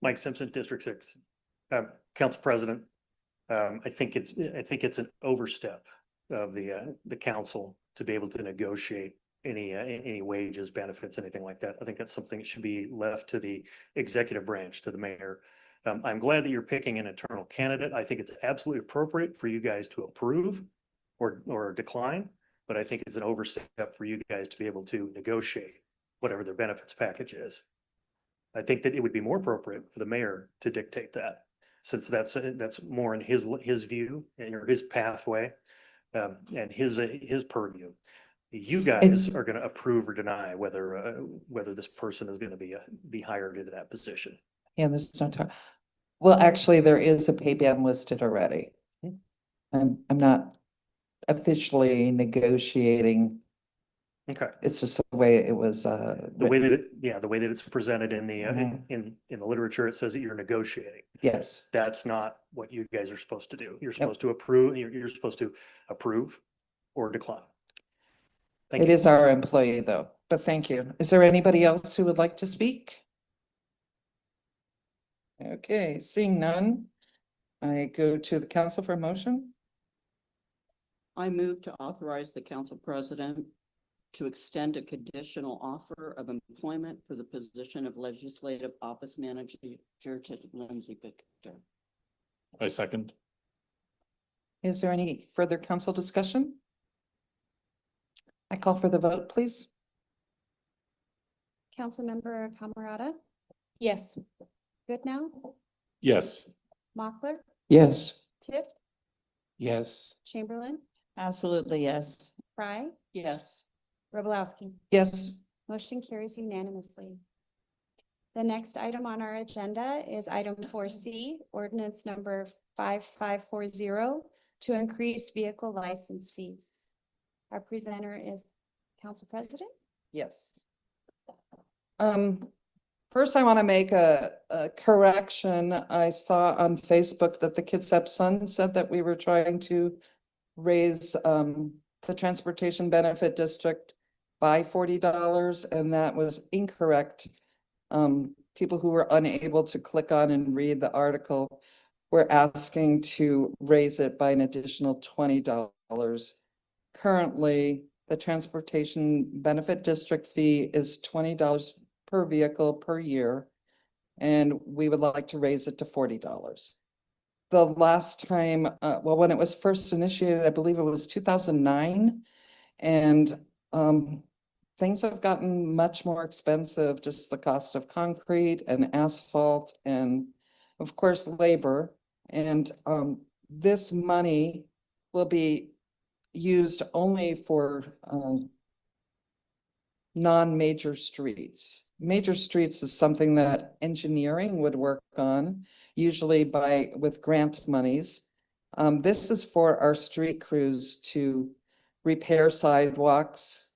Mike Simpson, District 6, Council President. I think it's an overstep of the council to be able to negotiate any wages, benefits, anything like that. I think that's something that should be left to the executive branch, to the mayor. I'm glad that you're picking an internal candidate. I think it's absolutely appropriate for you guys to approve or decline, but I think it's an overstep for you guys to be able to negotiate whatever their benefits package is. I think that it would be more appropriate for the mayor to dictate that, since that's more in his view and his pathway and his purview. You guys are going to approve or deny whether this person is going to be hired into that position. Yeah, there's no time. Well, actually, there is a pay band listed already. I'm not officially negotiating. Okay. It's just the way it was. The way that it's presented in the in the literature, it says that you're negotiating. Yes. That's not what you guys are supposed to do. You're supposed to approve. You're supposed to approve or decline. It is our employee though, but thank you. Is there anybody else who would like to speak? Okay, seeing none, I go to the council for a motion. I move to authorize the council president to extend a conditional offer of employment for the position of legislative office manager to Lindsay Victor. I second. Is there any further council discussion? I call for the vote, please. Councilmember Camerata, Yes. Goodnow, Yes. Mochler, Yes. Tiff, Yes. Chamberlain, Absolutely, yes. Fry, Yes. Robolowski. Yes. Motion carries unanimously. The next item on our agenda is item 4C, ordinance number 5540, to increase vehicle license fees. Our presenter is Council President. Yes. First I want to make a correction. I saw on Facebook that the Kitsap Sun said that we were trying to raise the Transportation Benefit District by $40, and that was incorrect. People who were unable to click on and read the article were asking to raise it by an additional $20. Currently, the Transportation Benefit District fee is $20 per vehicle per year, and we would like to raise it to $40. The last time, well, when it was first initiated, I believe it was 2009, and things have gotten much more expensive, just the cost of concrete and asphalt and, of course, labor. And this money will be used only for non-major streets. Major streets is something that engineering would work on, usually with grant monies. This is for our street crews to repair sidewalks,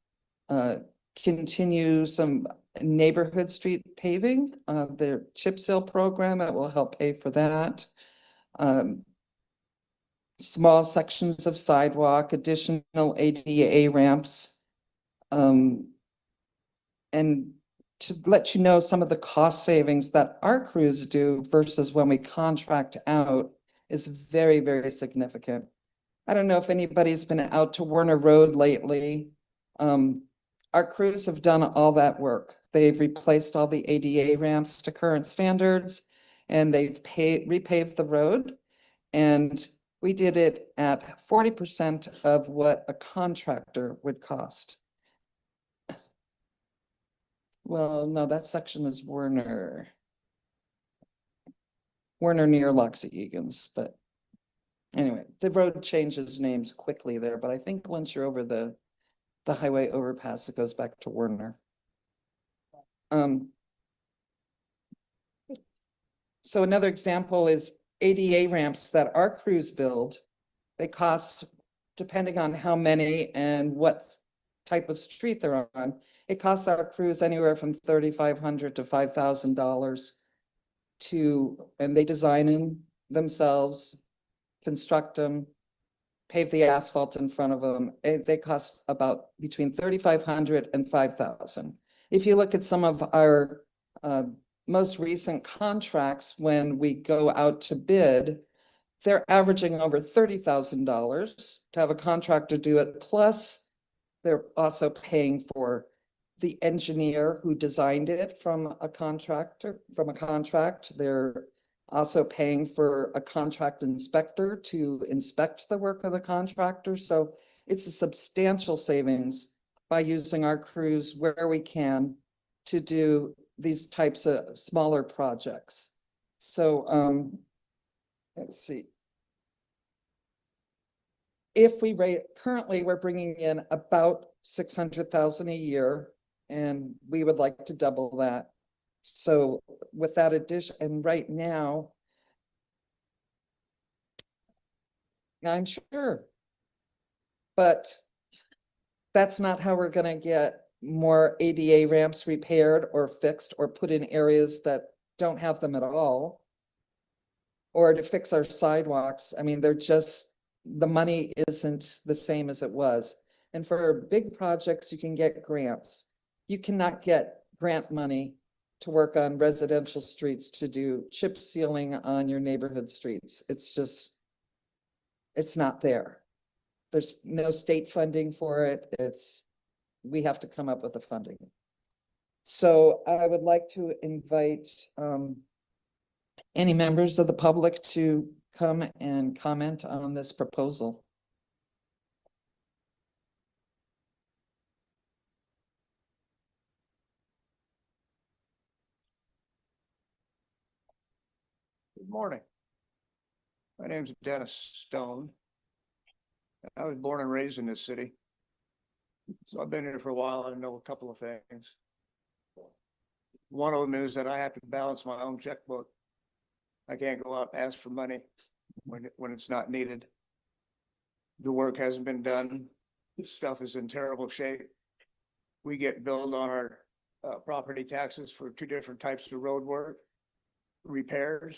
continue some neighborhood street paving, their chip seal program, it will help pay for that. Small sections of sidewalk, additional ADA ramps. And to let you know some of the cost savings that our crews do versus when we contract out is very, very significant. I don't know if anybody's been out to Werner Road lately. Our crews have done all that work. They've replaced all the ADA ramps to current standards, and they've repaved the road. And we did it at 40% of what a contractor would cost. Well, no, that section is Werner. Werner near Loxie-Egan's, but anyway, the road changes names quickly there, but I think once you're over the highway overpass, it goes back to Werner. So another example is ADA ramps that our crews build. They cost, depending on how many and what type of street they're on, it costs our crews anywhere from $3,500 to $5,000 and they design them themselves, construct them, pave the asphalt in front of them. They cost about between $3,500 and $5,000. If you look at some of our most recent contracts, when we go out to bid, they're averaging over $30,000 to have a contractor do it. Plus, they're also paying for the engineer who designed it from a contract. They're also paying for a contract inspector to inspect the work of the contractor. So it's a substantial savings by using our crews where we can to do these types of smaller projects. So let's see. If we currently we're bringing in about 600,000 a year, and we would like to double that. So with that addition, and right now, I'm sure, but that's not how we're going to get more ADA ramps repaired or fixed or put in areas that don't have them at all, or to fix our sidewalks. I mean, they're just, the money isn't the same as it was. And for big projects, you can get grants. You cannot get grant money to work on residential streets, to do chip sealing on your neighborhood streets. It's just, it's not there. There's no state funding for it. We have to come up with the funding. So I would like to invite any members of the public to come and comment on this proposal. Good morning. My name's Dennis Stone. I was born and raised in this city. So I've been here for a while. I know a couple of things. One of them is that I have to balance my own checkbook. I can't go out and ask for money when it's not needed. The work hasn't been done. Stuff is in terrible shape. We get billed on our property taxes for two different types of road work, repairs.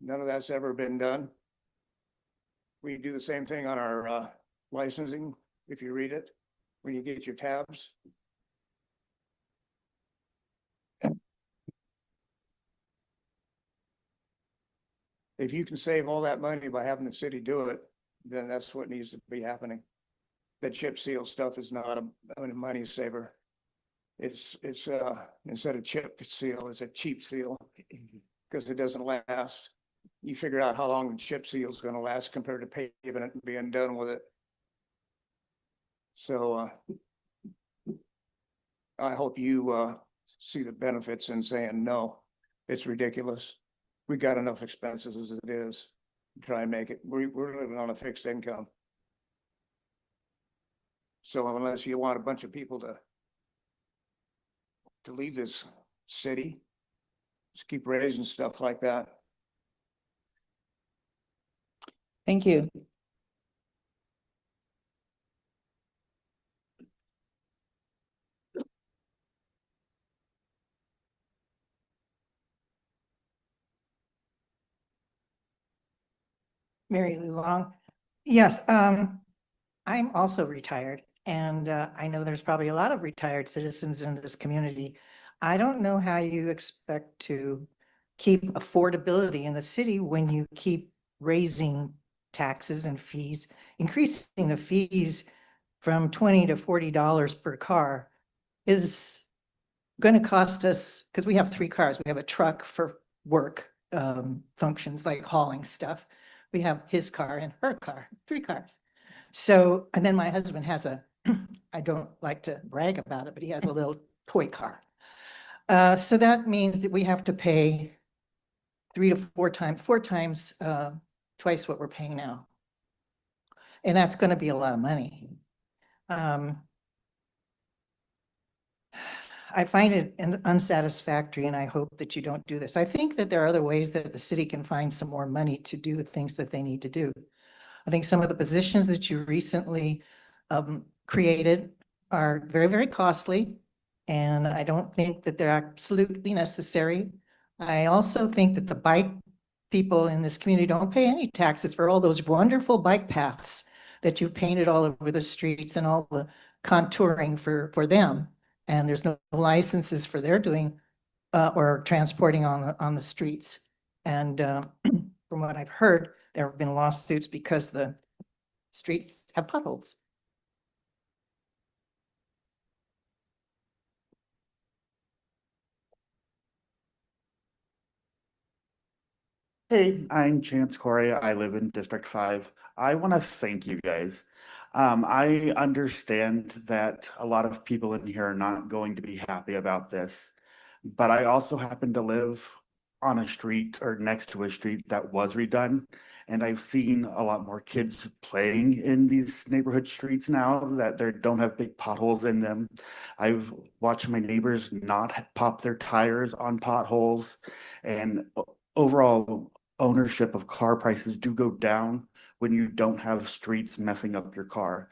None of that's ever been done. We do the same thing on our licensing, if you read it, when you get your tabs. If you can save all that money by having the city do it, then that's what needs to be happening. The chip seal stuff is not a money saver. It's instead of chip seal, it's a cheap seal because it doesn't last. You figure out how long the chip seal is going to last compared to paving it and being done with it. So I hope you see the benefits in saying no. It's ridiculous. We got enough expenses as it is. Try and make it. We're living on a fixed income. So unless you want a bunch of people to leave this city, just keep raising stuff like that. Thank you. Mary Lou Long. Yes, I'm also retired, and I know there's probably a lot of retired citizens in this community. I don't know how you expect to keep affordability in the city when you keep raising taxes and fees, increasing the fees from $20 to $40 per car is going to cost us, because we have 3 cars. We have a truck for work functions like hauling stuff. We have his car and her car, 3 cars. So, and then my husband has a, I don't like to brag about it, but he has a little toy car. So that means that we have to pay 3 to 4 times, twice what we're paying now. And that's going to be a lot of money. I find it unsatisfactory, and I hope that you don't do this. I think that there are other ways that the city can find some more money to do the things that they need to do. I think some of the positions that you recently created are very, very costly, and I don't think that they're absolutely necessary. I also think that the bike people in this community don't pay any taxes for all those wonderful bike paths that you've painted all over the streets and all the contouring for them. And there's no licenses for their doing or transporting on the streets. And from what I've heard, there have been lawsuits because the streets have potholes. Hey, I'm Chance Corey. I live in District 5. I want to thank you guys. I understand that a lot of people in here are not going to be happy about this, but I also happen to live on a street or next to a street that was redone. And I've seen a lot more kids playing in these neighborhood streets now that they don't have big potholes in them. I've watched my neighbors not pop their tires on potholes, and overall ownership of car prices do go down when you don't have streets messing up your car.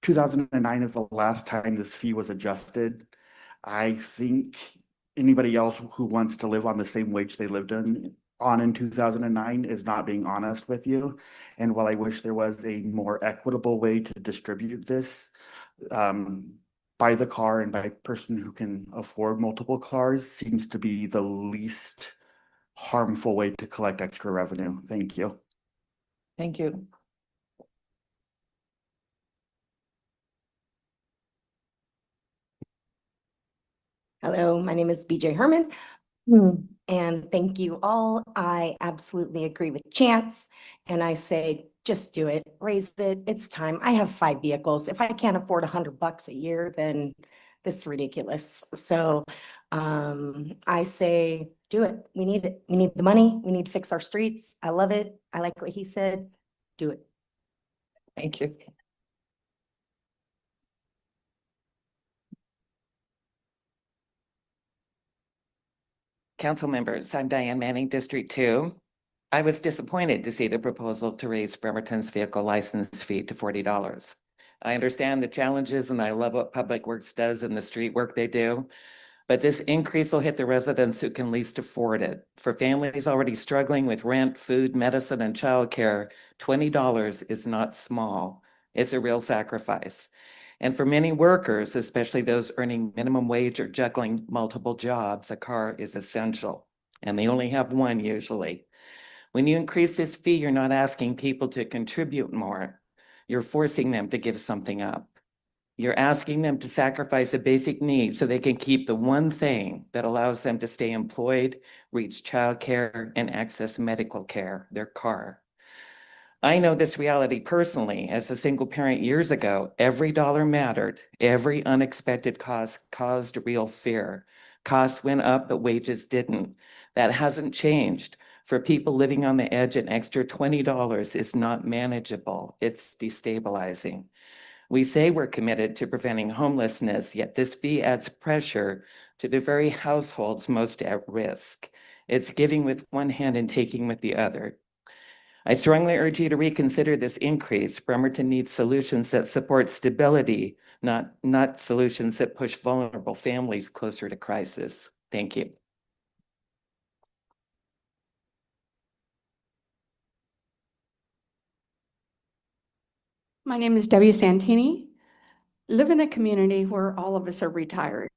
2009 is the last time this fee was adjusted. I think anybody else who wants to live on the same wage they lived in 2009 is not being honest with you. And while I wish there was a more equitable way to distribute this, by the car and by person who can afford multiple cars seems to be the least harmful way to collect extra revenue. Thank you. Thank you. Hello, my name is BJ Herman. And thank you all. I absolutely agree with Chance. And I say, just do it, raise it. It's time. I have 5 vehicles. If I can't afford $100 a year, then this is ridiculous. So I say, Do it. We need it. We need the money. We need to fix our streets. I love it. I like what he said. Do it. Thank you. Council members, I'm Diane Manning, District 2. I was disappointed to see the proposal to raise Bremerton's vehicle license fee to $40. I understand the challenges and I love what Public Works does and the street work they do, but this increase will hit the residents who can least afford it. For families already struggling with rent, food, medicine, and childcare, $20 is not small. It's a real sacrifice. And for many workers, especially those earning minimum wage or juggling multiple jobs, a car is essential, and they only have one usually. When you increase this fee, you're not asking people to contribute more. You're forcing them to give something up. You're asking them to sacrifice a basic need so they can keep the one thing that allows them to stay employed, reach childcare, and access medical care, their car. I know this reality personally. As a single parent years ago, every dollar mattered. Every unexpected cost caused real fear. Costs went up, but wages didn't. That hasn't changed. For people living on the edge, an extra $20 is not manageable. It's destabilizing. We say we're committed to preventing homelessness, yet this fee adds pressure to the very households most at risk. It's giving with one hand and taking with the other. I strongly urge you to reconsider this increase. Bremerton needs solutions that support stability, not solutions that push vulnerable families closer to crisis. Thank you. My name is Debbie Santini. Live in a community where all of us are retired.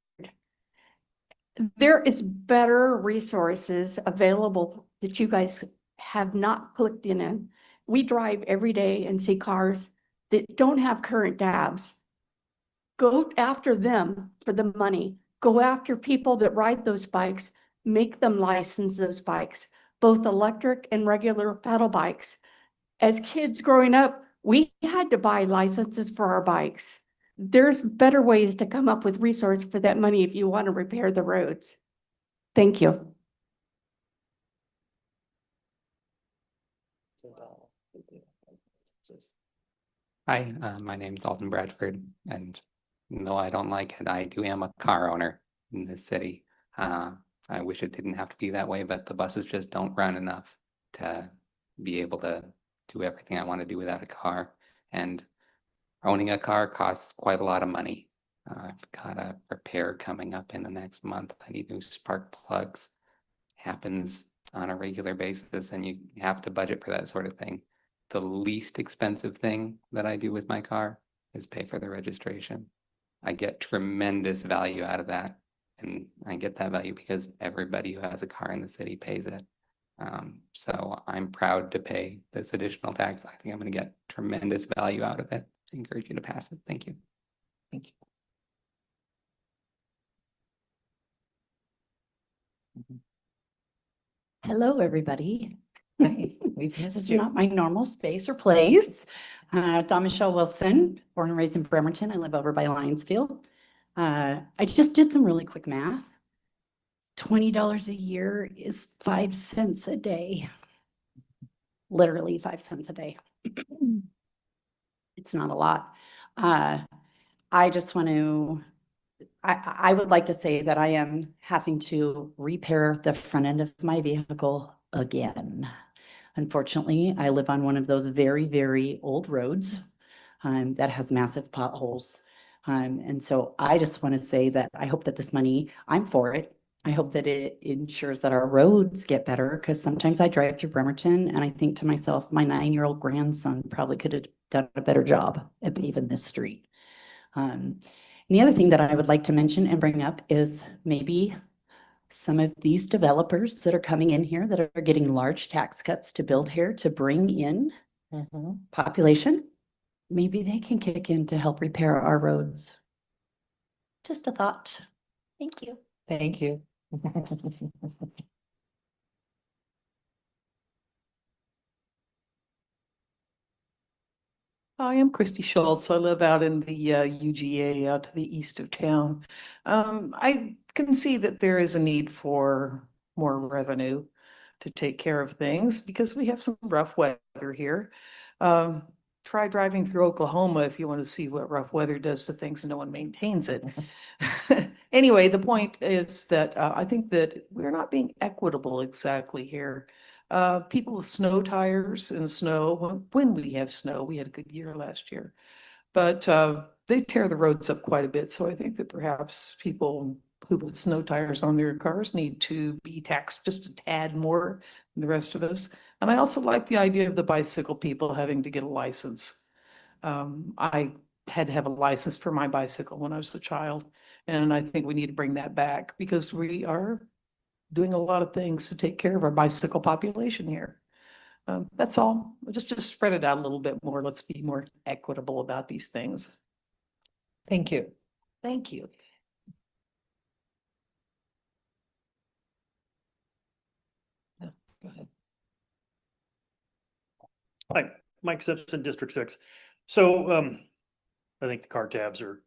There is better resources available that you guys have not clicked in. We drive every day and see cars that don't have current dabs. Go after them for the money. Go after people that ride those bikes, make them license those bikes, both electric and regular pedal bikes. As kids growing up, we had to buy licenses for our bikes. There's better ways to come up with resource for that money if you want to repair the roads. Thank you. Hi, my name's Alton Bradford, and though I don't like it, I am a car owner in this city. I wish it didn't have to be that way, but the buses just don't run enough to be able to do everything I want to do without a car. And owning a car costs quite a lot of money. I've got a repair coming up in the next month. I need new spark plugs. Happens on a regular basis, and you have to budget for that sort of thing. The least expensive thing that I do with my car is pay for the registration. I get tremendous value out of that. And I get that value because everybody who has a car in the city pays it. So I'm proud to pay this additional tax. I think I'm going to get tremendous value out of it. I encourage you to pass it. Thank you. Thank you. Hello, everybody. Hi, we've This missed is you. not my normal space or place. Dawn Michelle Wilson, born and raised in Bremerton. I live over by Lionsfield. I just did some really quick math. $20 a year is 5 cents a day. Literally 5 cents a day. It's not a lot. I just want to, I would like to say that I am having to repair the front end of my vehicle again. Unfortunately, I live on one of those very, very old roads that has massive potholes. And so I just want to say that I hope that this money, I'm for it. I hope that it ensures that our roads get better, because sometimes I drive through Bremerton and I think to myself, my 9-year-old grandson probably could have done a better job at paving this street. And the other thing that I would like to mention and bring up is maybe some of these developers that are coming in here that are getting large tax cuts to build here to bring in population, maybe they can kick in to help repair our roads. Just a thought. Thank you. Thank you. Hi, I'm Christy Schultz. I live out in the UGA out to the east of town. I can see that there is a need for more revenue to take care of things because we have some rough weather here. Try driving through Oklahoma if you want to see what rough weather does to things and no one maintains it. Anyway, the point is that I think that we're not being equitable exactly here. People with snow tires and snow, when we have snow, we had a good year last year, but they tear the roads up quite a bit. So I think that perhaps people who put snow tires on their cars need to be taxed just a tad more than the rest of us. And I also like the idea of the bicycle people having to get a license. I had to have a license for my bicycle when I was a child. And I think we need to bring that back because we are doing a lot of things to take care of our bicycle population here. That's all. Just spread it out a little bit more. Let's be more equitable about these things. Thank you. Thank you. Yeah, go ahead. Hi, Mike Simpson, District 6. So I think the car tabs are,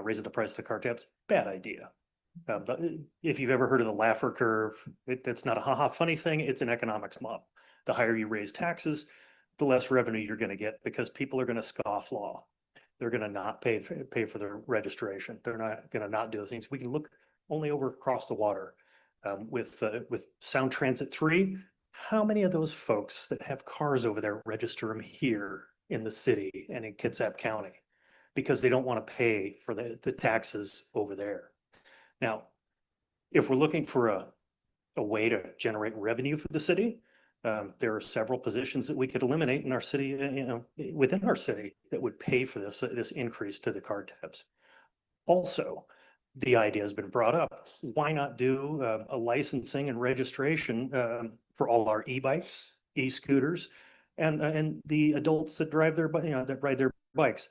raising the price of the car tabs, bad idea. But if you've ever heard of the Laffer curve, it's not a haha funny thing, it's an economics model. The higher you raise taxes, the less revenue you're going to get because people are going to scoff law. They're going to not pay for their registration. They're not going to not do the things. We can look only over across the water with Sound Transit 3. How many of those folks that have cars over there register them here in the city and in Kitsap County because they don't want to pay for the taxes over there? Now, if we're looking for a way to generate revenue for the city, there are several positions that we could eliminate in our city, within our city that would pay for this increase to the car tabs. Also, the idea has been brought up. Why not do a licensing and registration for all our e-bikes, e-scooters, and the adults that drive that ride their bikes?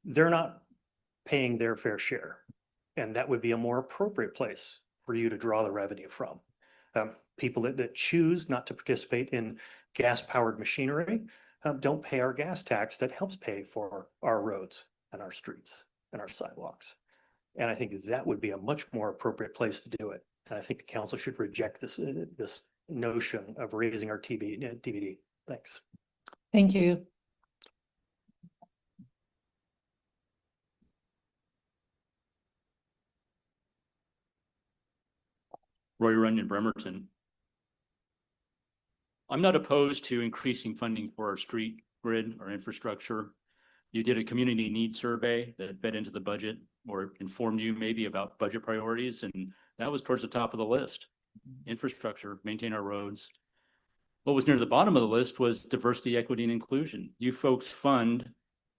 They're not paying their fair share, and that would be a more appropriate place for you to draw the revenue from. People that choose not to participate in gas-powered machinery don't pay our gas tax that helps pay for our roads and our streets and our sidewalks. And I think that would be a much more appropriate place to do it. And I think the council should reject this notion of raising our TBD. Thanks. Thank you. Roy Runyon, Bremerton. I'm not opposed to increasing funding for our street grid or infrastructure. You did a community needs survey that fed into the budget or informed you maybe about budget priorities, and that was towards the top of the list. Infrastructure, maintain our roads. What was near the bottom of the list was diversity, equity, and inclusion. You folks fund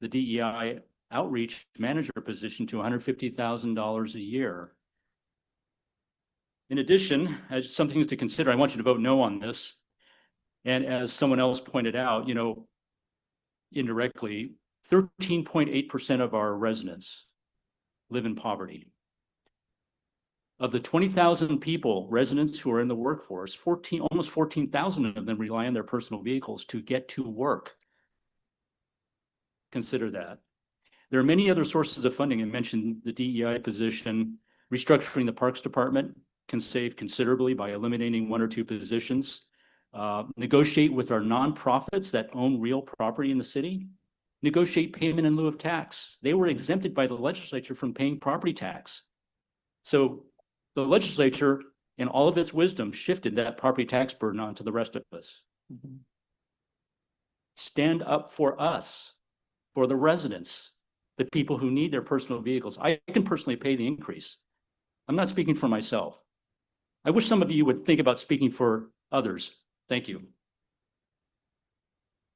the DEI outreach manager position to $150,000 a year. In addition, as some things to consider, I want you to vote no on this. And as someone else pointed out, indirectly, 13.8% of our residents live in poverty. Of the 20,000 people, residents who are in the workforce, almost 14,000 of them rely on their personal vehicles to get to work. Consider that. There are many other sources of funding. I mentioned the DEI position. Restructuring the Parks Department can save considerably by eliminating one or two positions. Negotiate with our nonprofits that own real property in the city. Negotiate payment in lieu of tax. They were exempted by the legislature from paying property tax. So the legislature, in all of its wisdom, shifted that property tax burden onto the rest of us. Stand up for us, for the residents, the people who need their personal vehicles. I can personally pay the increase. I'm not speaking for myself. I wish some of you would think about speaking for others. Thank you.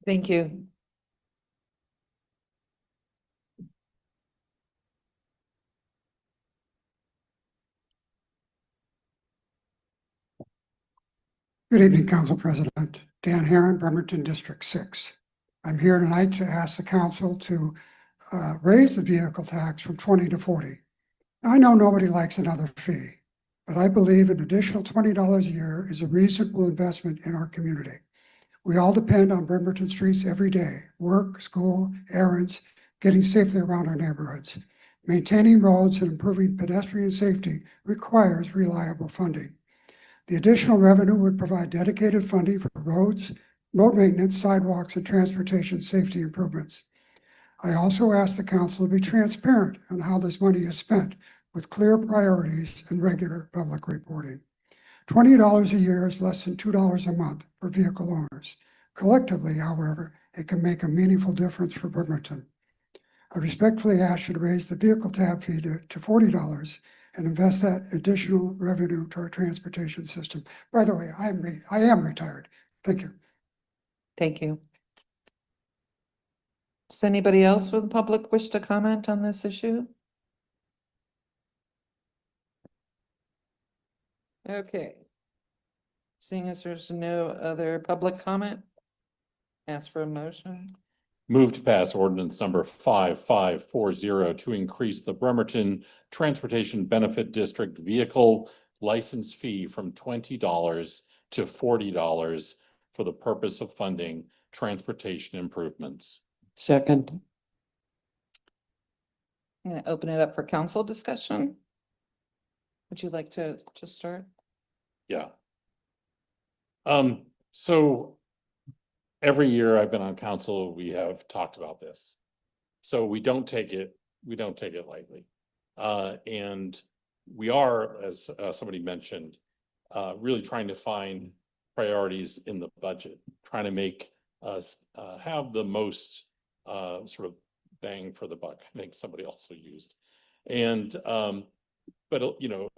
Thank you. Good evening, Council President. Dan Herron, Bremerton District 6. I'm here tonight to ask the council to raise the vehicle tax from 20 to 40. Now, I know nobody likes another fee, but I believe an additional $20 a year is a reasonable investment in our community. We all depend on Bremerton streets every day: work, school, errands, getting safely around our neighborhoods. Maintaining roads and improving pedestrian safety requires reliable funding. The additional revenue would provide dedicated funding for roads, road maintenance, sidewalks, and transportation safety improvements. I also ask the council to be transparent on how this money is spent with clear priorities and regular public reporting. $20 a year is less than $2 a month for vehicle owners. Collectively, however, it can make a meaningful difference for Bremerton. I respectfully ask you to raise the vehicle tab fee to $40 and invest that additional revenue to our transportation system. By the way, I am retired. Thank you. Thank you. Does anybody else from the public wish to comment on this issue? Okay. Seeing as there's no other public comment, ask for a motion. Move to pass ordinance number 5540 to increase the Bremerton Transportation Benefit District vehicle license fee from $20 to $40 for the purpose of funding transportation improvements. Second. I'm going to open it up for council discussion. Would you like to start? Yeah. So every year I've been on council, we have talked about this. So we don't take it lightly. And we are, as somebody mentioned, really trying to find priorities in the budget, trying to make us have the most sort of bang for the buck. I think somebody also used. And but you know,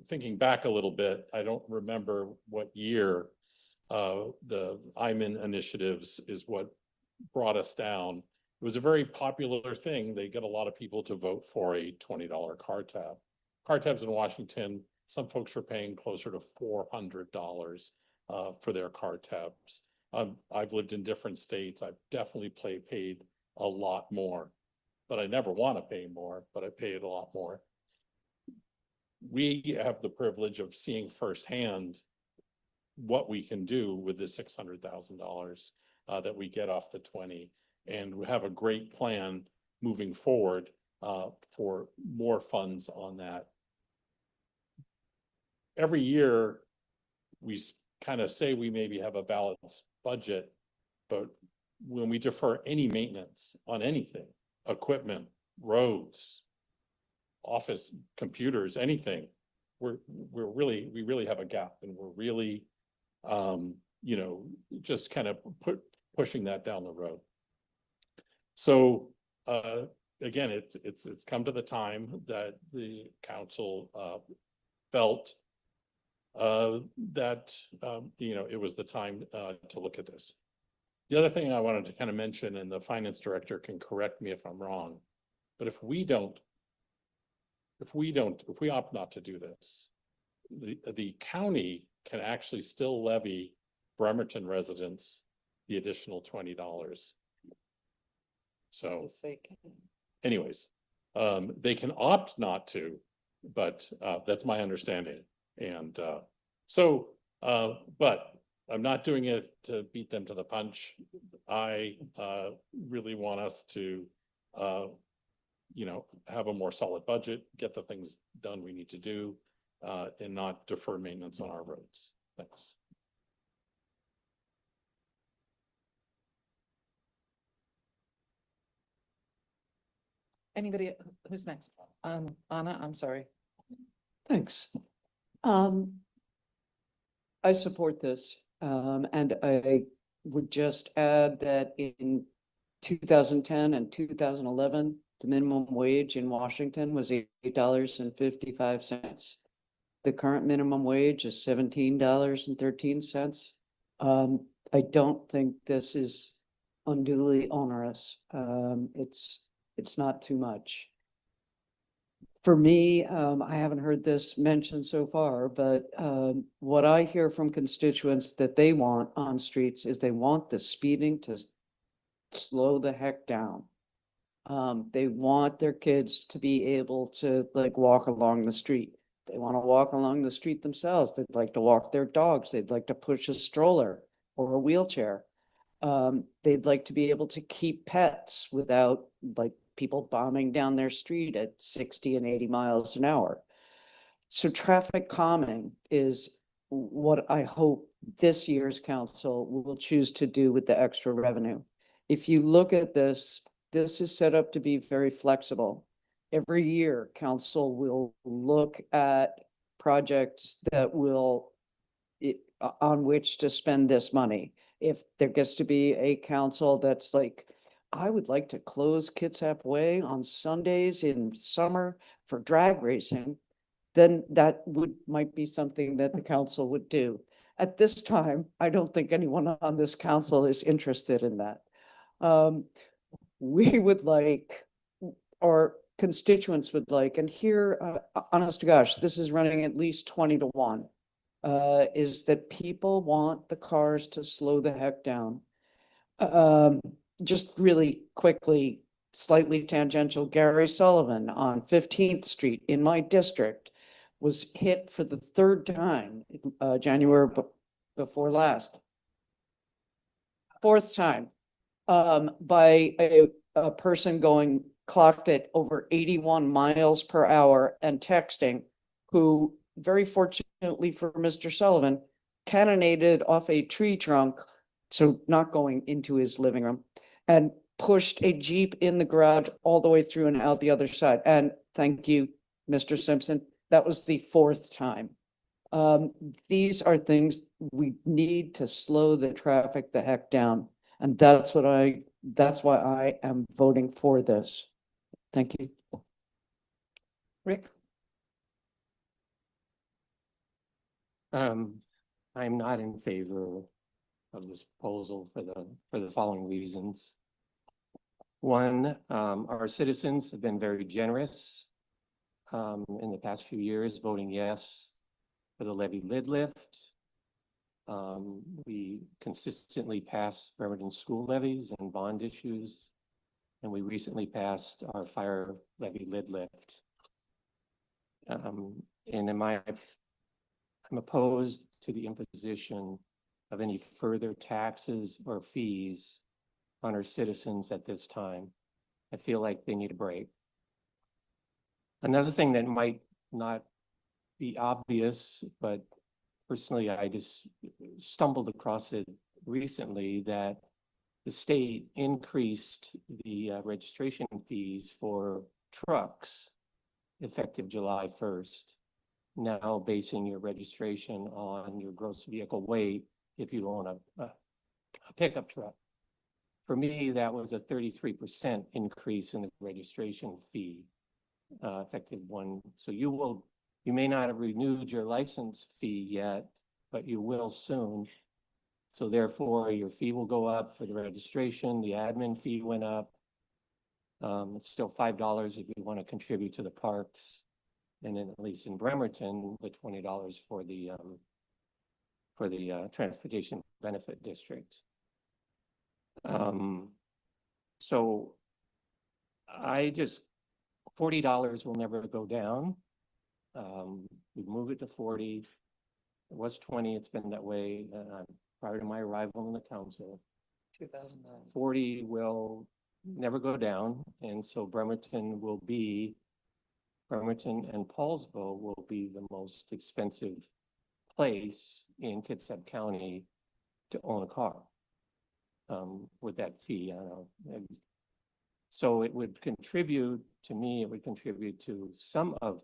thinking back a little bit, I don't remember what year the IMIN initiatives is what brought us down. It was a very popular thing. They get a lot of people to vote for a $20 car tab. Car tabs in Washington, some folks were paying closer to $400 for their car tabs. I've lived in different states. I've definitely paid a lot more, but I never want to pay more, but I paid a lot more. We have the privilege of seeing firsthand what we can do with the $600,000 that we get off the 20, and we have a great plan moving forward for more funds on that. Every year, we kind of say we maybe have a balanced budget, but when we defer any maintenance on anything, equipment, roads, office computers, anything, we really have a gap, and we're really you know, just kind of pushing that down the road. So again, it's come to the time that the council felt that you know, it was the time to look at this. The other thing I wanted to kind of mention, and the finance director can correct me if I'm wrong, but if we opt not to do this, the county can actually still levy Bremerton residents the additional $20. So anyways, they can opt not to, but that's my understanding. And but I'm not doing it to beat them to the punch. I really want us to you know, have a more solid budget, get the things done we need to do, and not defer maintenance on our roads. Thanks. Anybody who's next? Anna, I'm sorry. Thanks. I support this, and I would just add that in 2010 and 2011, the minimum wage in Washington was $8.55. The current minimum wage is $17.13. I don't think this is unduly onerous. It's not too much. For me, I haven't heard this mentioned so far, but what I hear from constituents that they want on streets is they want the speeding to slow the heck down. They want their kids to be able to like walk along the street. They want to walk along the street themselves. They'd like to walk their dogs. They'd like to push a stroller or a wheelchair. They'd like to be able to keep pets without like people bombing down their street at 60 and 80 miles an hour. So traffic calming is what I hope this year's council will choose to do with the extra revenue. If you look at this, this is set up to be very flexible. Every year, council will look at projects that will on which to spend this money. If there gets to be a council that's like, I would like to close Kitsap Way on Sundays in summer for drag racing, then that might be something that the council would do. At this time, I don't think anyone on this council is interested in that. We would like, or constituents would like, and here, honest to gosh, this is running at least 20-1, is that people want the cars to slow the heck down. Just really quickly, slightly tangential, Gary Sullivan on 15th Street in my district was hit for the third time, January before last. Fourth time, by a person clocked at over 81 miles per hour and texting, who very fortunately for Mr. Sullivan, cannonaded off a tree trunk, so not going into his living room, and pushed a Jeep in the garage all the way through and out the other side. And thank you, Mr. Simpson. That was the fourth time. These are things we need to slow the traffic the heck down. And that's why I am voting for this. Thank you. Rick? I'm not in favor of this proposal for the following reasons. One, our citizens have been very generous in the past few years, voting yes for the levy lid lift. We consistently pass Bremerton school levies and bond issues, and we recently passed our fire levy lid lift. And I'm opposed to the imposition of any further taxes or fees on our citizens at this time. I feel like they need a break. Another thing that might not be obvious, but personally, I just stumbled across it recently, that the state increased the registration fees for trucks effective July 1st. Now basing your registration on your gross vehicle weight if you own a pickup truck. For me, that was a 33% increase in the registration fee effective one. So you may not have renewed your license fee yet, but you will soon. So therefore, your fee will go up for the registration. The admin fee went up. It's still $5 if you want to contribute to the parks. And then at least in Bremerton, the $20 for the transportation benefit district. So $40 will never go down. We move it to 40. It was 20. It's been that way prior to my arrival in the council. 2009. 40 will never go down, and so Bremerton and Paulsville will be the most expensive place in Kitsap County to own a car with that fee. I don't know. So it would contribute, to me, it would contribute to some of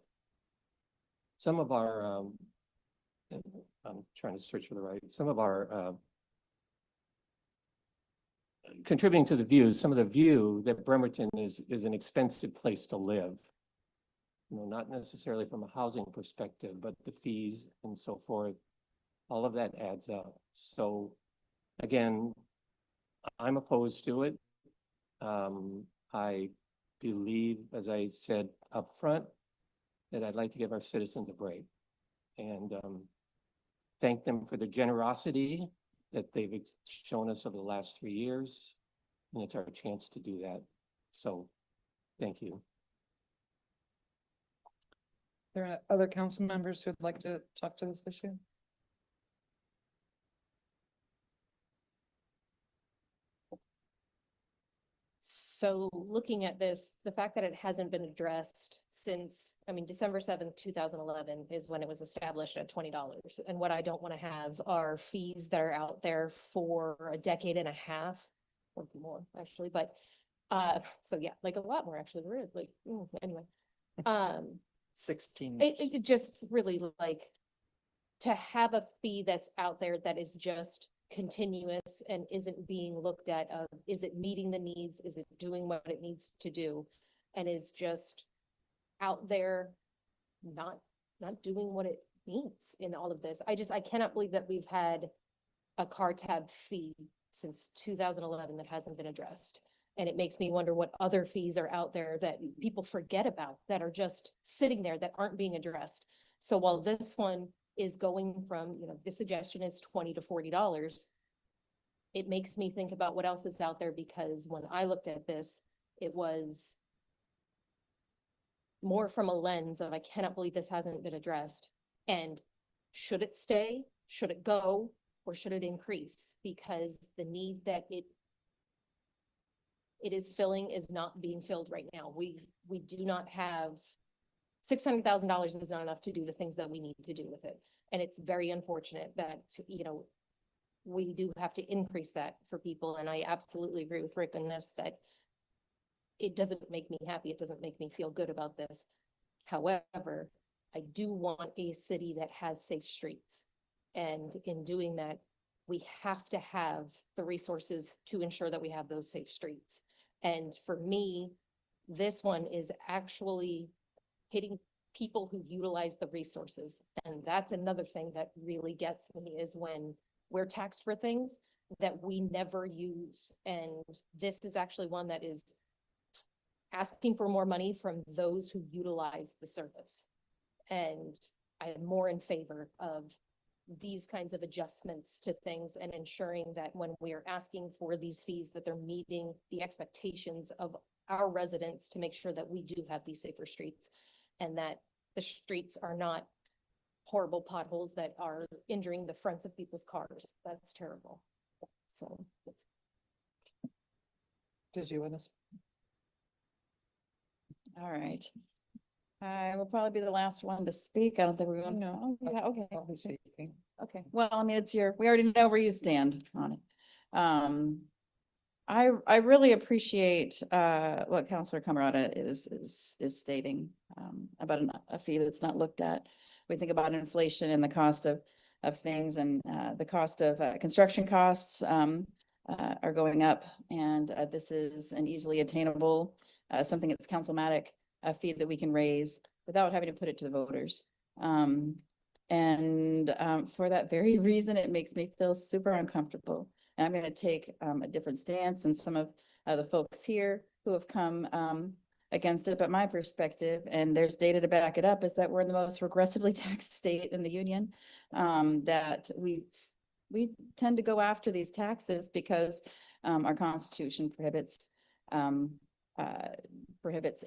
our, I'm trying to search for the right, some of our, contributing to the view, some of the view that Bremerton is an expensive place to live. You know, not necessarily from a housing perspective, but the fees and so forth, all of that adds up. So again, I'm opposed to it. I believe, as I said up front, that I'd like to give our citizens a break and thank them for the generosity that they've shown us over the last 3 years. And it's our chance to do that. So thank you. There are other council members who'd like to talk to this issue? So looking at this, the fact that it hasn't been addressed since, I mean, December 7th, 2011 is when it was established at $20. And what I don't want to have are fees that are out there for a decade and a half or more actually, but so yeah, like a lot more actually, we're at like, anyway. 16. It just really like to have a fee that's out there that is just continuous and isn't being looked at of, is it meeting the needs? Is it doing what it needs to do? And is just out there, not doing what it needs in all of this. I cannot believe that we've had a car tab fee since 2011 that hasn't been addressed. And it makes me wonder what other fees are out there that people forget about that are just sitting there that aren't being addressed. So while this one is going from, the suggestion is $20 to $40, it makes me think about what else is out there, because when I looked at this, it was more from a lens of, I cannot believe this hasn't been addressed. And should it stay? Should it go? Or should it increase? Because the need that it is filling is not being filled right now. We do not have $600,000 is not enough to do the things that we need to do with it. And it's very unfortunate that, we do have to increase that for people. And I absolutely agree with Rick in this, that it doesn't make me happy. It doesn't make me feel good about this. However, I do want a city that has safe streets. And in doing that, we have to have the resources to ensure that we have those safe streets. And for me, this one is actually hitting people who utilize the resources. And that's another thing that really gets me, is when we're taxed for things that we never use. And this is actually one that is asking for more money from those who utilize the service. And I am more in favor of these kinds of adjustments to things and ensuring that when we are asking for these fees, that they're meeting the expectations of our residents to make sure that we do have these safer streets, and that the streets are not horrible potholes that are injuring the fronts of people's cars. That's terrible. So. Did you want to? All right. I will probably be the last one to speak. I don't think we're going to. No. Yeah, okay. I'll be speaking. Okay, well, I mean, it's we already know where you stand on it. I really appreciate what Councilor Camarada is stating about a fee that's not looked at. We think about inflation and the cost of things, and the cost of construction costs are going up, and this is an easily attainable something that's councilmatic, a fee that we can raise without having to put it to the voters. And for that very reason, it makes me feel super uncomfortable. And I'm going to take a different stance than some of the folks here who have come against it. But my perspective, and there's data to back it up, is that we're in the most regressively taxed state in the union. That we tend to go after these taxes because our Constitution prohibits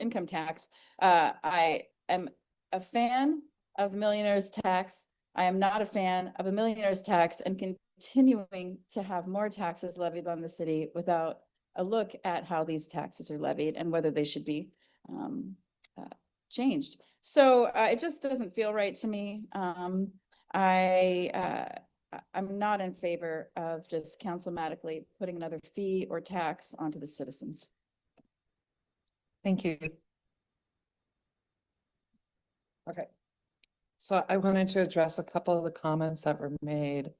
income tax. I am a fan of millionaire's tax. I am not a fan of a millionaire's tax and continuing to have more taxes levied on the city without a look at how these taxes are levied and whether they should be changed. So it just doesn't feel right to me. I'm not in favor of just councilmatically putting another fee or tax onto the citizens. Thank you. Okay. So I wanted to address a couple of the comments that were made.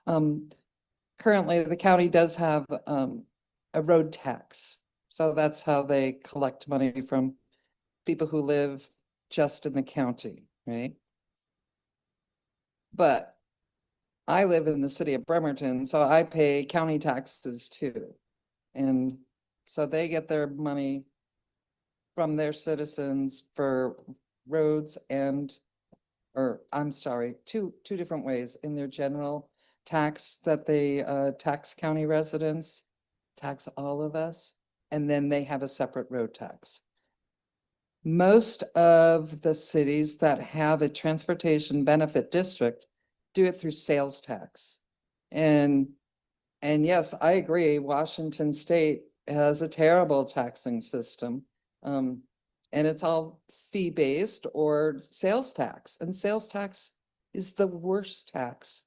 Currently, the county does have a road tax. So that's how they collect money from people who live just in the county, right? But I live in the city of Bremerton, so I pay county taxes too. And so they get their money from their citizens for roads and, or I'm sorry, two different ways. In their general tax that they tax county residents, tax all of us, and then they have a separate road tax. Most of the cities that have a transportation benefit district do it through sales tax. And yes, I agree, Washington State has a terrible taxing system. And it's all fee-based or sales tax, and sales tax is the worst tax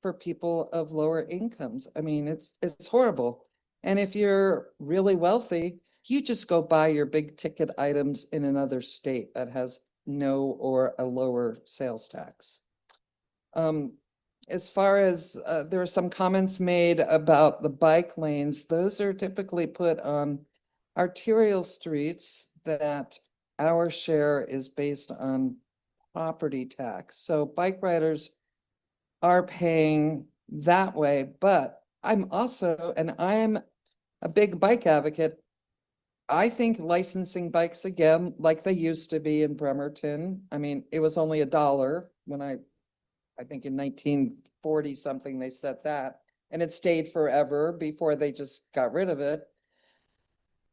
for people of lower incomes. I mean, it's horrible. And if you're really wealthy, you just go buy your big ticket items in another state that has no or a lower sales tax. As far as, there were some comments made about the bike lanes, those are typically put on arterial streets that our share is based on property tax. So bike riders are paying that way, but I'm also, and I'm a big bike advocate. I think licensing bikes again, like they used to be in Bremerton. I mean, it was only $1 when I think in 1940 something they said that, and it stayed forever before they just got rid of it.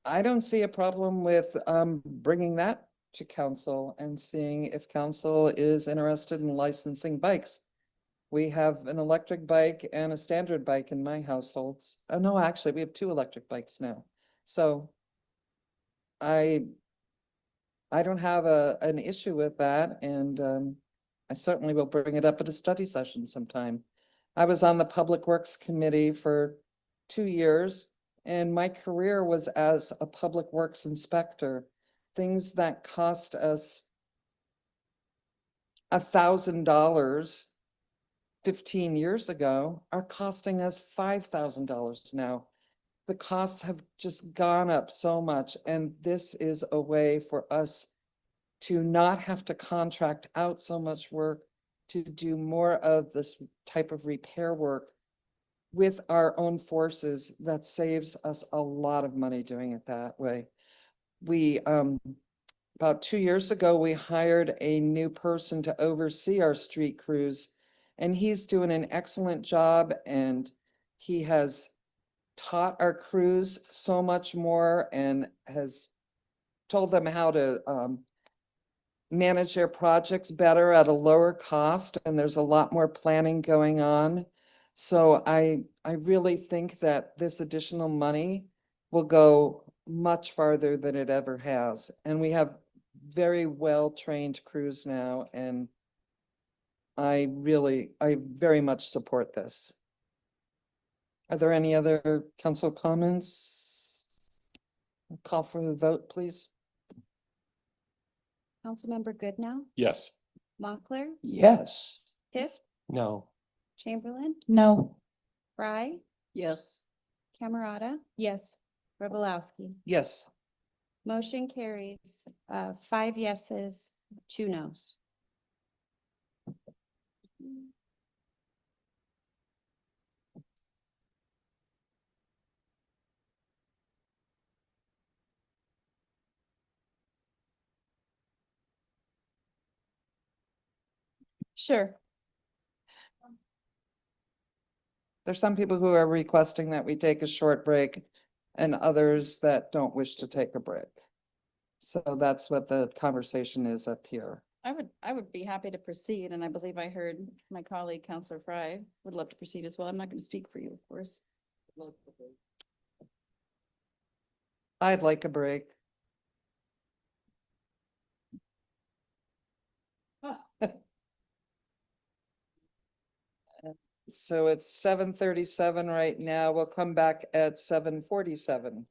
I don't see a problem with bringing that to council and seeing if council is interested in licensing bikes. We have an electric bike and a standard bike in my households. Oh, no, actually, we have 2 electric bikes now. So I don't have an issue with that, and I certainly will bring it up at a study session sometime. I was on the Public Works Committee for 2 years, and my career was as a public works inspector. Things that cost us $1,000 15 years ago are costing us $5,000 now. The costs have just gone up so much, and this is a way for us to not have to contract out so much work, to do more of this type of repair work with our own forces. That saves us a lot of money doing it that way. We, about 2 years ago, we hired a new person to oversee our street crews, and he's doing an excellent job, and he has taught our crews so much more and has told them how to manage their projects better at a lower cost, and there's a lot more planning going on. So I really think that this additional money will go much farther than it ever has. And we have very well-trained crews now, and I very much support this. Are there any other council comments? Call for the vote, please. Councilmember Goodnow, Yes. Mochler, Yes. Piff, No. Chamberlain, No. Fry, Yes. Camerata, Yes. Robolowski. Yes. Motion carries, 5 yeses, 2 nos. Sure. There's some people who are requesting that we take a short break and others that don't wish to take a break. So that's what the conversation is up here. I would be happy to proceed, and I believe I heard my colleague, Counselor Fry, would love to proceed as well. I'm not going to speak for you, of course. I'd like a break. So it's 7:37 right now. We'll come back at 7:47.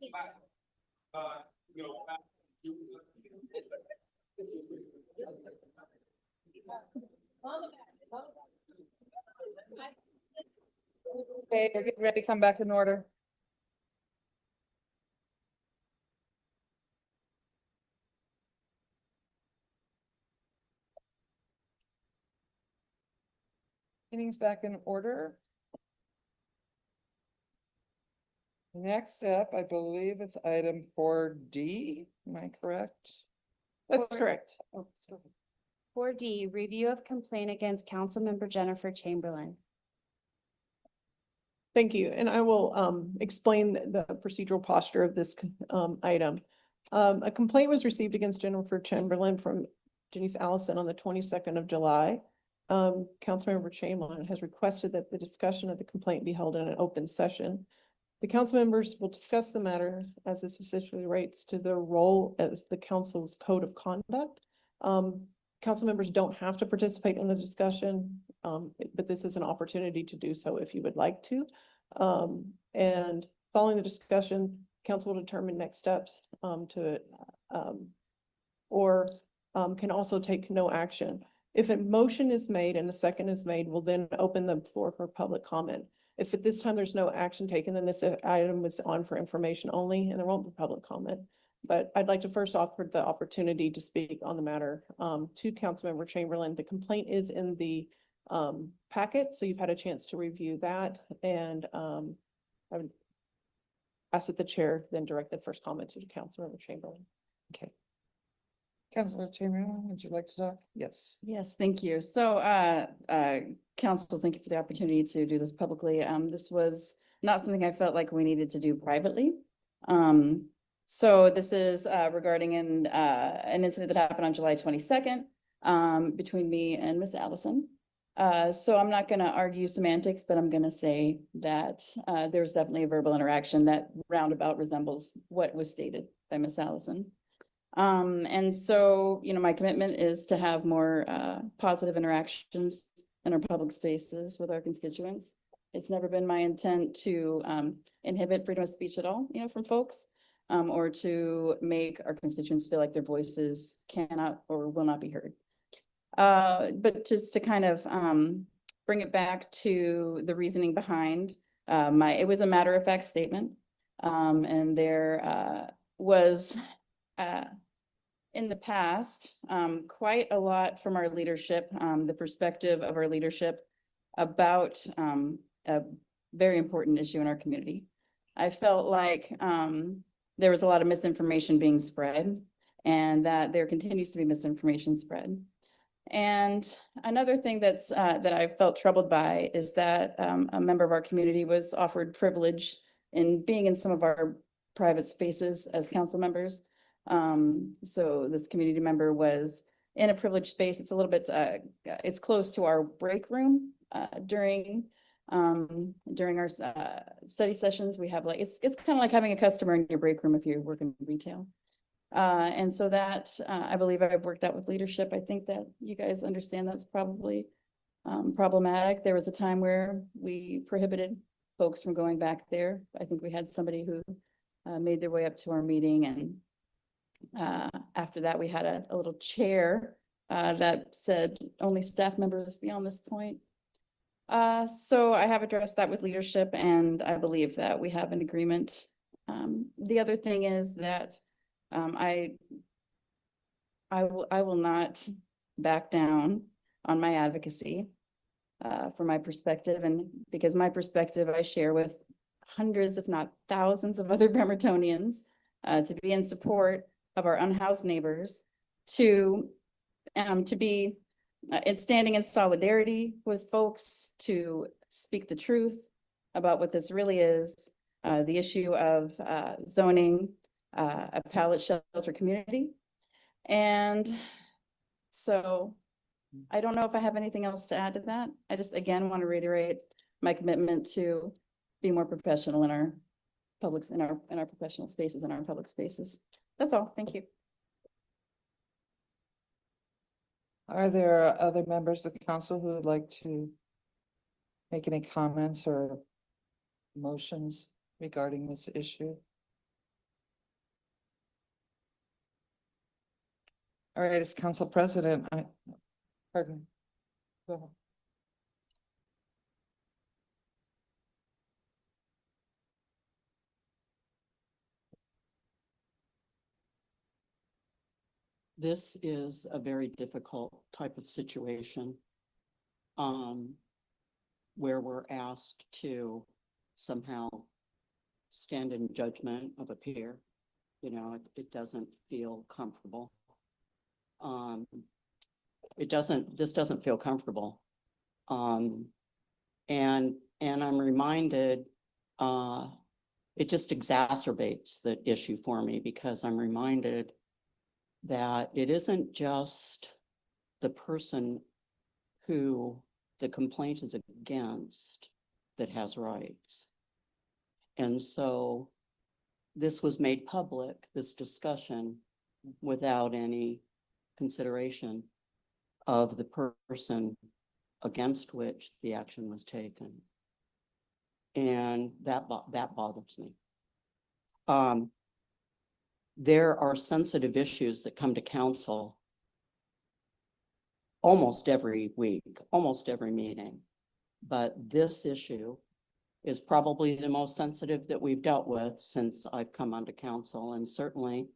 Okay, we're getting ready to come back in order. Meeting's back in order. Next up, I believe it's item 4D. Am I correct? That's correct. Oh, sorry. 4D, review of complaint against Councilmember Jennifer Chamberlain. Thank you, and I will explain the procedural posture of this item. A complaint was received against Jennifer Chamberlain from Denise Allison on the 22nd of July. Councilmember Chamberlain has requested that the discussion of the complaint be held in an open session. The council members will discuss the matter as this specifically relates to the role of the council's code of conduct. Council members don't have to participate in the discussion, but this is an opportunity to do so if you would like to. And following the discussion, council will determine next steps or can also take no action. If a motion is made and a second is made, we'll then open the floor for public comment. If at this time there's no action taken, then this item is on for information only and there won't be public comment. But I'd like to first offer the opportunity to speak on the matter to Councilmember Chamberlain. The complaint is in the packet, so you've had a chance to review that. And I would ask that the chair then direct the first comment to Councilmember Chamberlain. Okay. Councilor Chamberlain, would you like to talk? Yes. Yes, thank you. So, council, thank you for the opportunity to do this publicly. This was not something I felt like we needed to do privately. So this is regarding an incident that happened on July 22nd between me and Miss Allison. So I'm not going to argue semantics, but I'm going to say that there's definitely a verbal interaction that roundabout resembles what was stated by Miss Allison. And so, you know, my commitment is to have more positive interactions in our public spaces with our constituents. It's never been my intent to inhibit freedom of speech at all, you know, from folks, or to make our constituents feel like their voices cannot or will not be heard. But just to kind of bring it back to the reasoning behind it was a matter of fact statement. And there was in the past, quite a lot from our leadership, the perspective of our leadership about a very important issue in our community. I felt like there was a lot of misinformation being spread and that there continues to be misinformation spread. And another thing that's that I felt troubled by is that a member of our community was offered privilege in being in some of our private spaces as council members. So this community member was in a privileged space. It's a little bit, it's close to our break room during our study sessions. We have like, it's kind of like having a customer in your break room if you work in retail. And so that I believe I've worked out with leadership. I think that you guys understand that's probably problematic. There was a time where we prohibited folks from going back there. I think we had somebody who made their way up to our meeting, and after that we had a little chair that said only staff members beyond this point. So I have addressed that with leadership, and I believe that we have an agreement. The other thing is that I will not back down on my advocacy for my perspective, and because my perspective I share with hundreds, if not thousands of other Bremertonians, to be in support of our unhoused neighbors, to be standing in solidarity with folks, to speak the truth about what this really is, the issue of zoning a pallet shelter community. And so I don't know if I have anything else to add to that. I just, again, want to reiterate my commitment to be more professional in our publics, in our professional spaces, in our public spaces. That's all. Thank you. Are there other members of the council who would like to make any comments or motions regarding this issue? All right, as council president, pardon. Go ahead. This is a very difficult type of situation. Where we're asked to somehow stand in judgment of a peer. You know, it doesn't feel comfortable. This doesn't feel comfortable. And I'm reminded, it just exacerbates the issue for me because I'm reminded that it isn't just the person who the complaint is against that has rights. And so this was made public, this discussion, without any consideration of the person against which the action was taken. And that bothers me. There are sensitive issues that come to council almost every week, almost every meeting. But this issue is probably the most sensitive that we've dealt with since I've come onto council, and certainly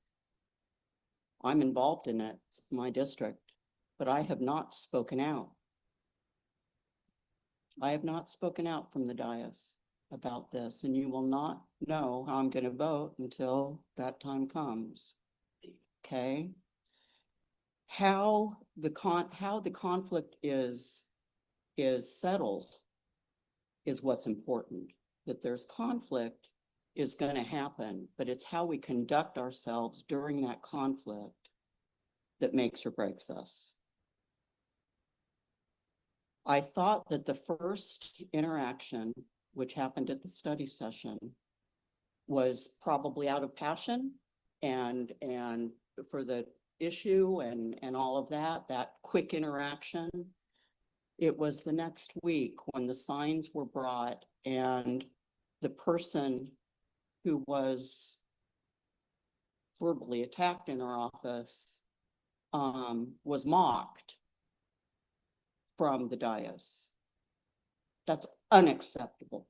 I'm involved in it, it's my district, but I have not spoken out. I have not spoken out from the dais about this, and you will not know how I'm going to vote until that time comes. Okay? How the conflict is settled is what's important. That there's conflict is going to happen, but it's how we conduct ourselves during that conflict that makes or breaks us. I thought that the first interaction, which happened at the study session, was probably out of passion and for the issue and all of that quick interaction. It was the next week when the signs were brought and the person who was verbally attacked in our office was mocked from the dais. That's unacceptable.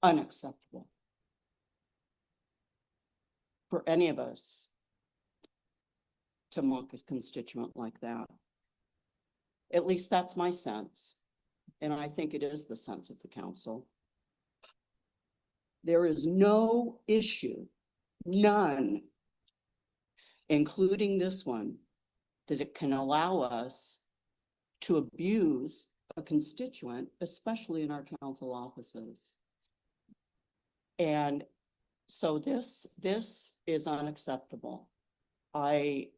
Unacceptable for any of us to mock a constituent like that. At least that's my sense. And I think it is the sense of the council. There is no issue, none, including this one, that it can allow us to abuse a constituent, especially in our council offices. And so this is unacceptable. I'm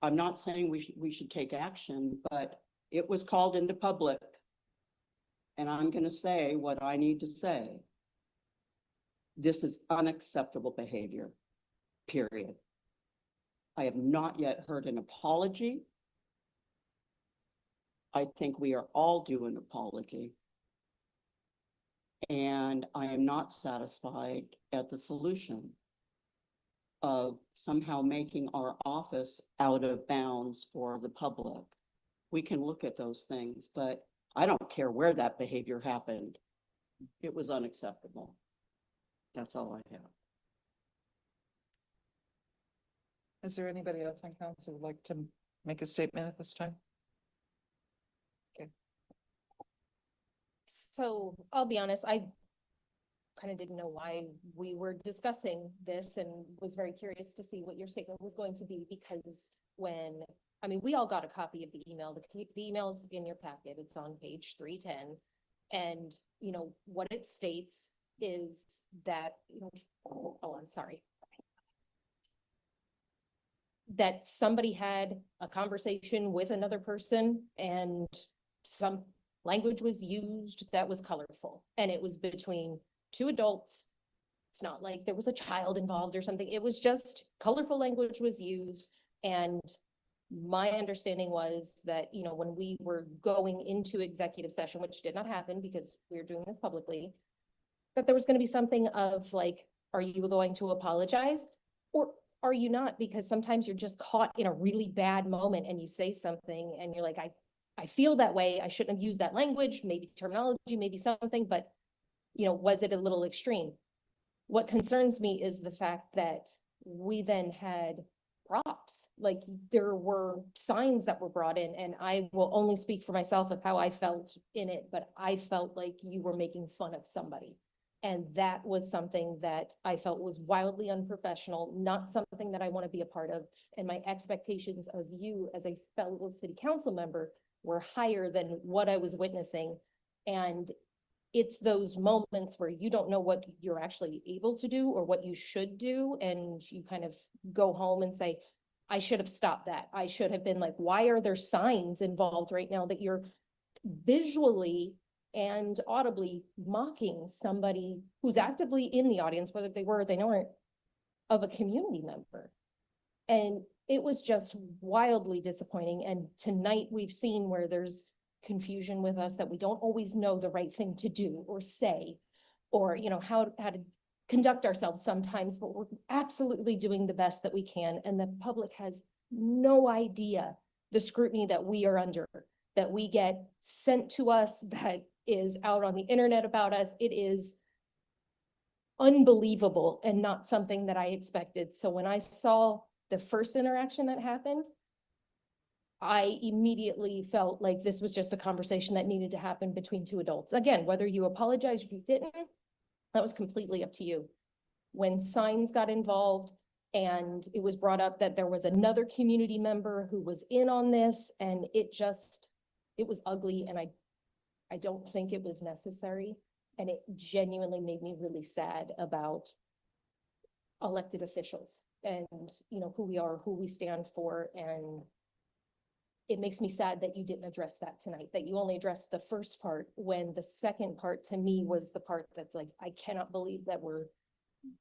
not saying we should take action, but it was called into public. And I'm going to say what I need to say. This is unacceptable behavior, period. I have not yet heard an apology. I think we are all due an apology. And I am not satisfied at the solution of somehow making our office out of bounds for the public. We can look at those things, but I don't care where that behavior happened. It was unacceptable. That's all I have. Is there anybody else on council who would like to make a statement at this time? Okay. So I'll be honest, I kind of didn't know why we were discussing this and was very curious to see what your statement was going to be, because we all got a copy of the email. The email's in your packet. It's on page 310. And, what it states is that, I'm sorry. That somebody had a conversation with another person and some language was used that was colorful, and it was between two adults. It's not like there was a child involved or something. It was just colorful language was used. And my understanding was that, when we were going into executive session, which did not happen because we were doing this publicly, that there was going to be something of like, are you going to apologize? Or are you not? Because sometimes you're just caught in a really bad moment and you say something and you're like, I feel that way. I shouldn't have used that language, maybe terminology, maybe something, but was it a little extreme? What concerns me is the fact that we then had props, like there were signs that were brought in, and I will only speak for myself of how I felt in it, but I felt like you were making fun of somebody. And that was something that I felt was wildly unprofessional, not something that I want to be a part of. And my expectations of you as a fellow city council member were higher than what I was witnessing. And it's those moments where you don't know what you're actually able to do or what you should do. And you kind of go home and say, I should have stopped that. I should have been like, why are there signs involved right now that you're visually and audibly mocking somebody who's actively in the audience, whether they were or they weren't, of a community member? And it was just wildly disappointing. And tonight we've seen where there's confusion with us, that we don't always know the right thing to do or say, or how to conduct ourselves sometimes, but we're absolutely doing the best that we can. And the public has no idea the scrutiny that we are under, that we get sent to us, that is out on the internet about us. It is unbelievable and not something that I expected. So when I saw the first interaction that happened, I immediately felt like this was just a conversation that needed to happen between two adults. Again, whether you apologize or you didn't, that was completely up to you. When signs got involved and it was brought up that there was another community member who was in on this, and it was ugly, and I don't think it was necessary. And it genuinely made me really sad about elected officials and who we are, who we stand for. And it makes me sad that you didn't address that tonight, that you only addressed the first part, when the second part to me was the part that's like, I cannot believe that we're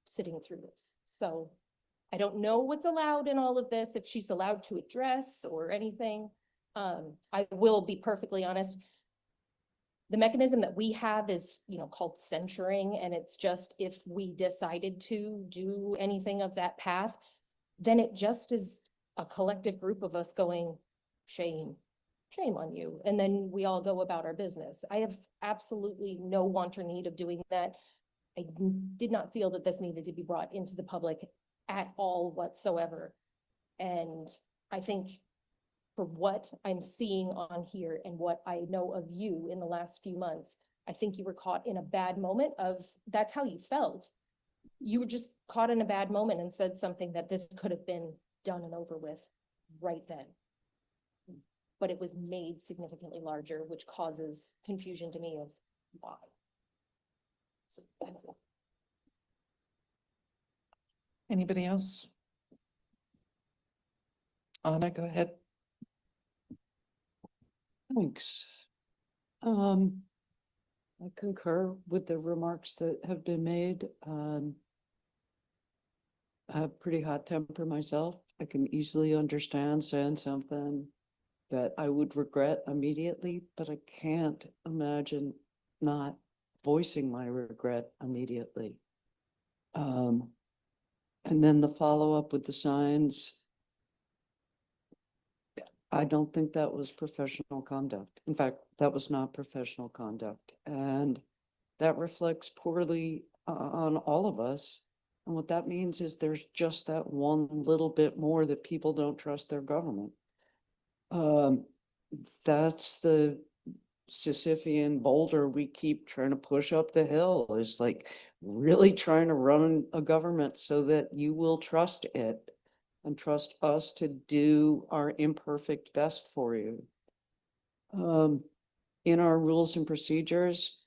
sitting through this. So I don't know what's allowed in all of this, if she's allowed to address or anything. I will be perfectly honest. The mechanism that we have is, called censuring. And it's just, if we decided to do anything of that path, then it just is a collective group of us going, shame on you. And then we all go about our business. I have absolutely no want or need of doing that. I did not feel that this needed to be brought into the public at all whatsoever. And I think for what I'm seeing on here and what I know of you in the last few months, I think you were caught in a bad moment of, that's how you felt. You were just caught in a bad moment and said something that this could have been done and over with right then. But it was made significantly larger, which causes confusion to me of why. So that's it. Anybody else? Anna, go ahead. Thanks. I concur with the remarks that have been made. I have pretty hot temper myself. I can easily understand saying something that I would regret immediately, but I can't imagine not voicing my regret immediately. And then the follow-up with the signs, I don't think that was professional conduct. In fact, that was not professional conduct. And that reflects poorly on all of us. And what that means is there's just that one little bit more that people don't trust their government. That's the Sisyphean boulder we keep trying to push up the hill, is like really trying to run a government so that you will trust it and trust us to do our imperfect best for you. In our rules and procedures,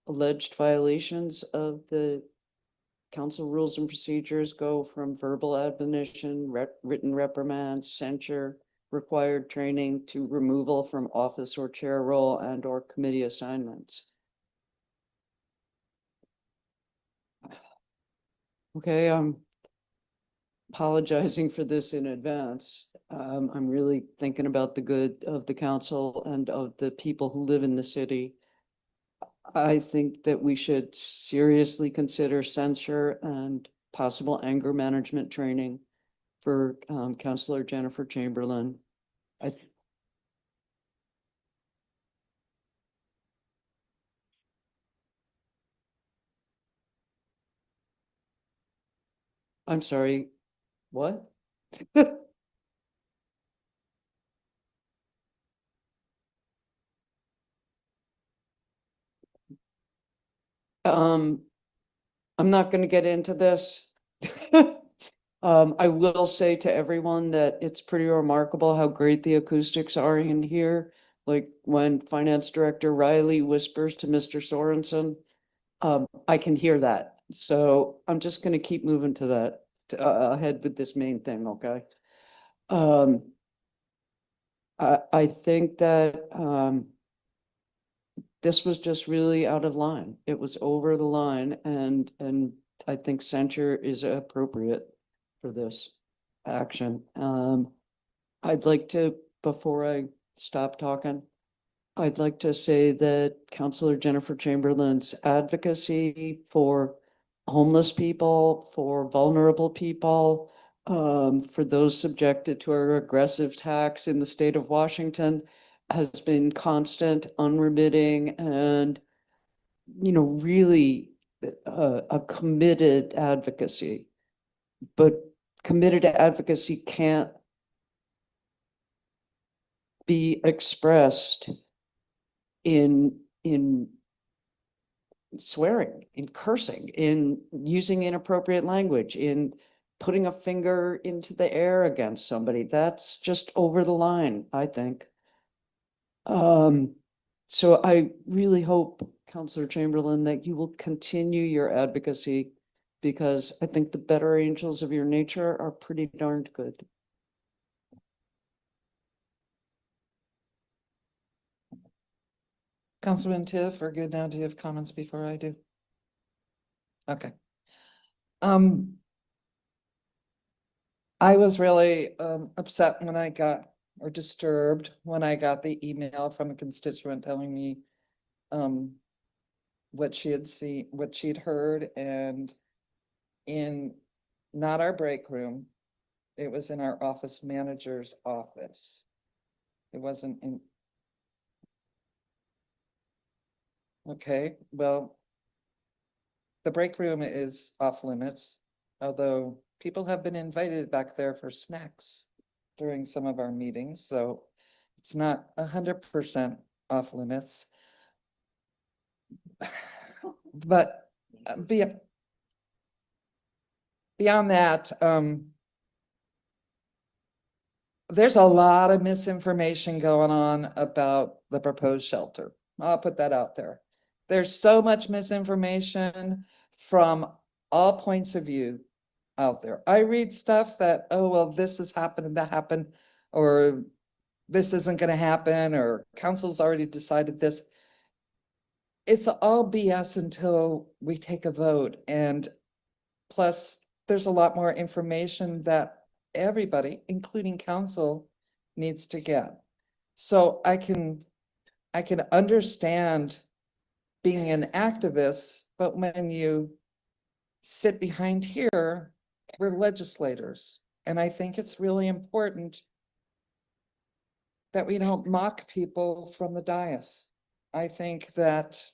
alleged violations of the council rules and procedures go from verbal admonition, written reprimand, censure, required training, to removal from office or chair role and or committee assignments. Okay, I'm apologizing for this in advance. I'm really thinking about the good of the council and of the people who live in the city. I think that we should seriously consider censure and possible anger management training for Counselor Jennifer Chamberlain. I'm sorry, what? I'm not gonna get into this. I will say to everyone that it's pretty remarkable how great the acoustics are in here. Like when Finance Director Riley whispers to Mr. Sorensen, I can hear that. So I'm just gonna keep moving to that, ahead with this main thing, okay? I think that, this was just really out of line. It was over the line and I think censure is appropriate for this action. I'd like to, before I stop talking, I'd like to say that Counselor Jennifer Chamberlain's advocacy for homeless people, for vulnerable people, for those subjected to a regressive tax in the state of Washington has been constant, unremitting, and, you know, really a committed advocacy. But committed advocacy can't be expressed in swearing, in cursing, in using inappropriate language, in putting a finger into the air against somebody. That's just over the line, I think. So I really hope, Counselor Chamberlain, that you will continue your advocacy because I think the better angels of your nature are pretty darned good. Councilman Tiff, are good now? Do you have comments before I do? Okay. I was really upset when I got, or disturbed when I got the email from a constituent telling me what she had seen, what she'd heard, and in not our break room, it was in our office manager's office. It wasn't in. Okay, well, the break room is off limits, although people have been invited back there for snacks during some of our meetings, so it's not 100% off limits. But beyond that, there's a lot of misinformation going on about the proposed shelter. I'll put that out there. There's so much misinformation from all points of view out there. I read stuff that, oh, well, this has happened and that happened, or this isn't going to happen, or council's already decided this. It's all BS until we take a vote. And plus, there's a lot more information that everybody, including council, needs to get. So I can understand being an activist, but when you sit behind here, we're legislators. And I think it's really important that we don't mock people from the dais. I think that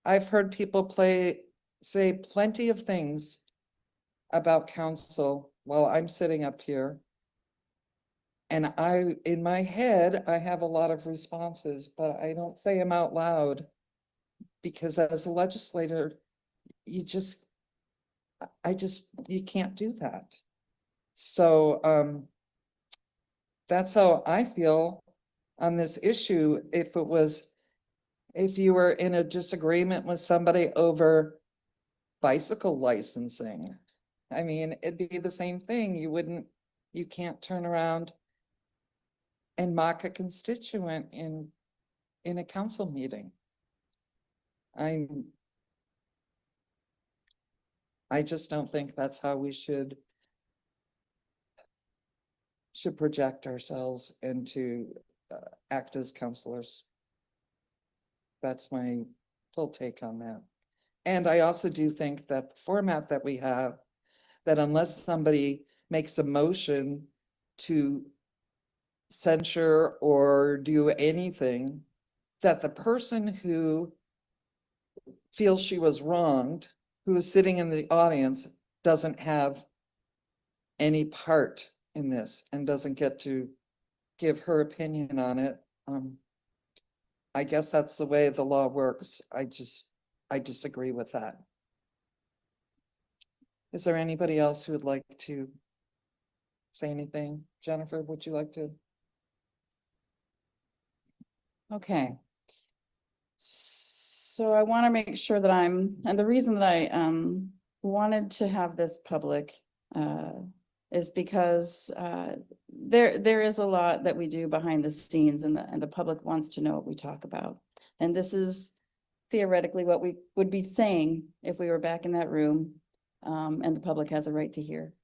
I've heard people say plenty of things about council while I'm sitting up here. And in my head, I have a lot of responses, but I don't say them out loud because as a legislator, you can't do that. So, that's how I feel on this issue. If you were in a disagreement with somebody over bicycle licensing, I mean, it'd be the same thing. You can't turn around and mock a constituent in a council meeting. I just don't think that's how we should project ourselves and to act as counselors. That's my full take on that. And I also do think that the format that we have, that unless somebody makes a motion to censure or do anything, that the person who feels she was wronged, who is sitting in the audience, doesn't have any part in this and doesn't get to give her opinion on it. I guess that's the way the law works. I disagree with that. Is there anybody else who would like to say anything? Jennifer, would you like to? Okay. So I want to make sure that and the reason that I wanted to have this public is because there is a lot that we do behind the scenes, and the public wants to know what we talk about. And this is theoretically what we would be saying if we were back in that room, and the public has a right to hear.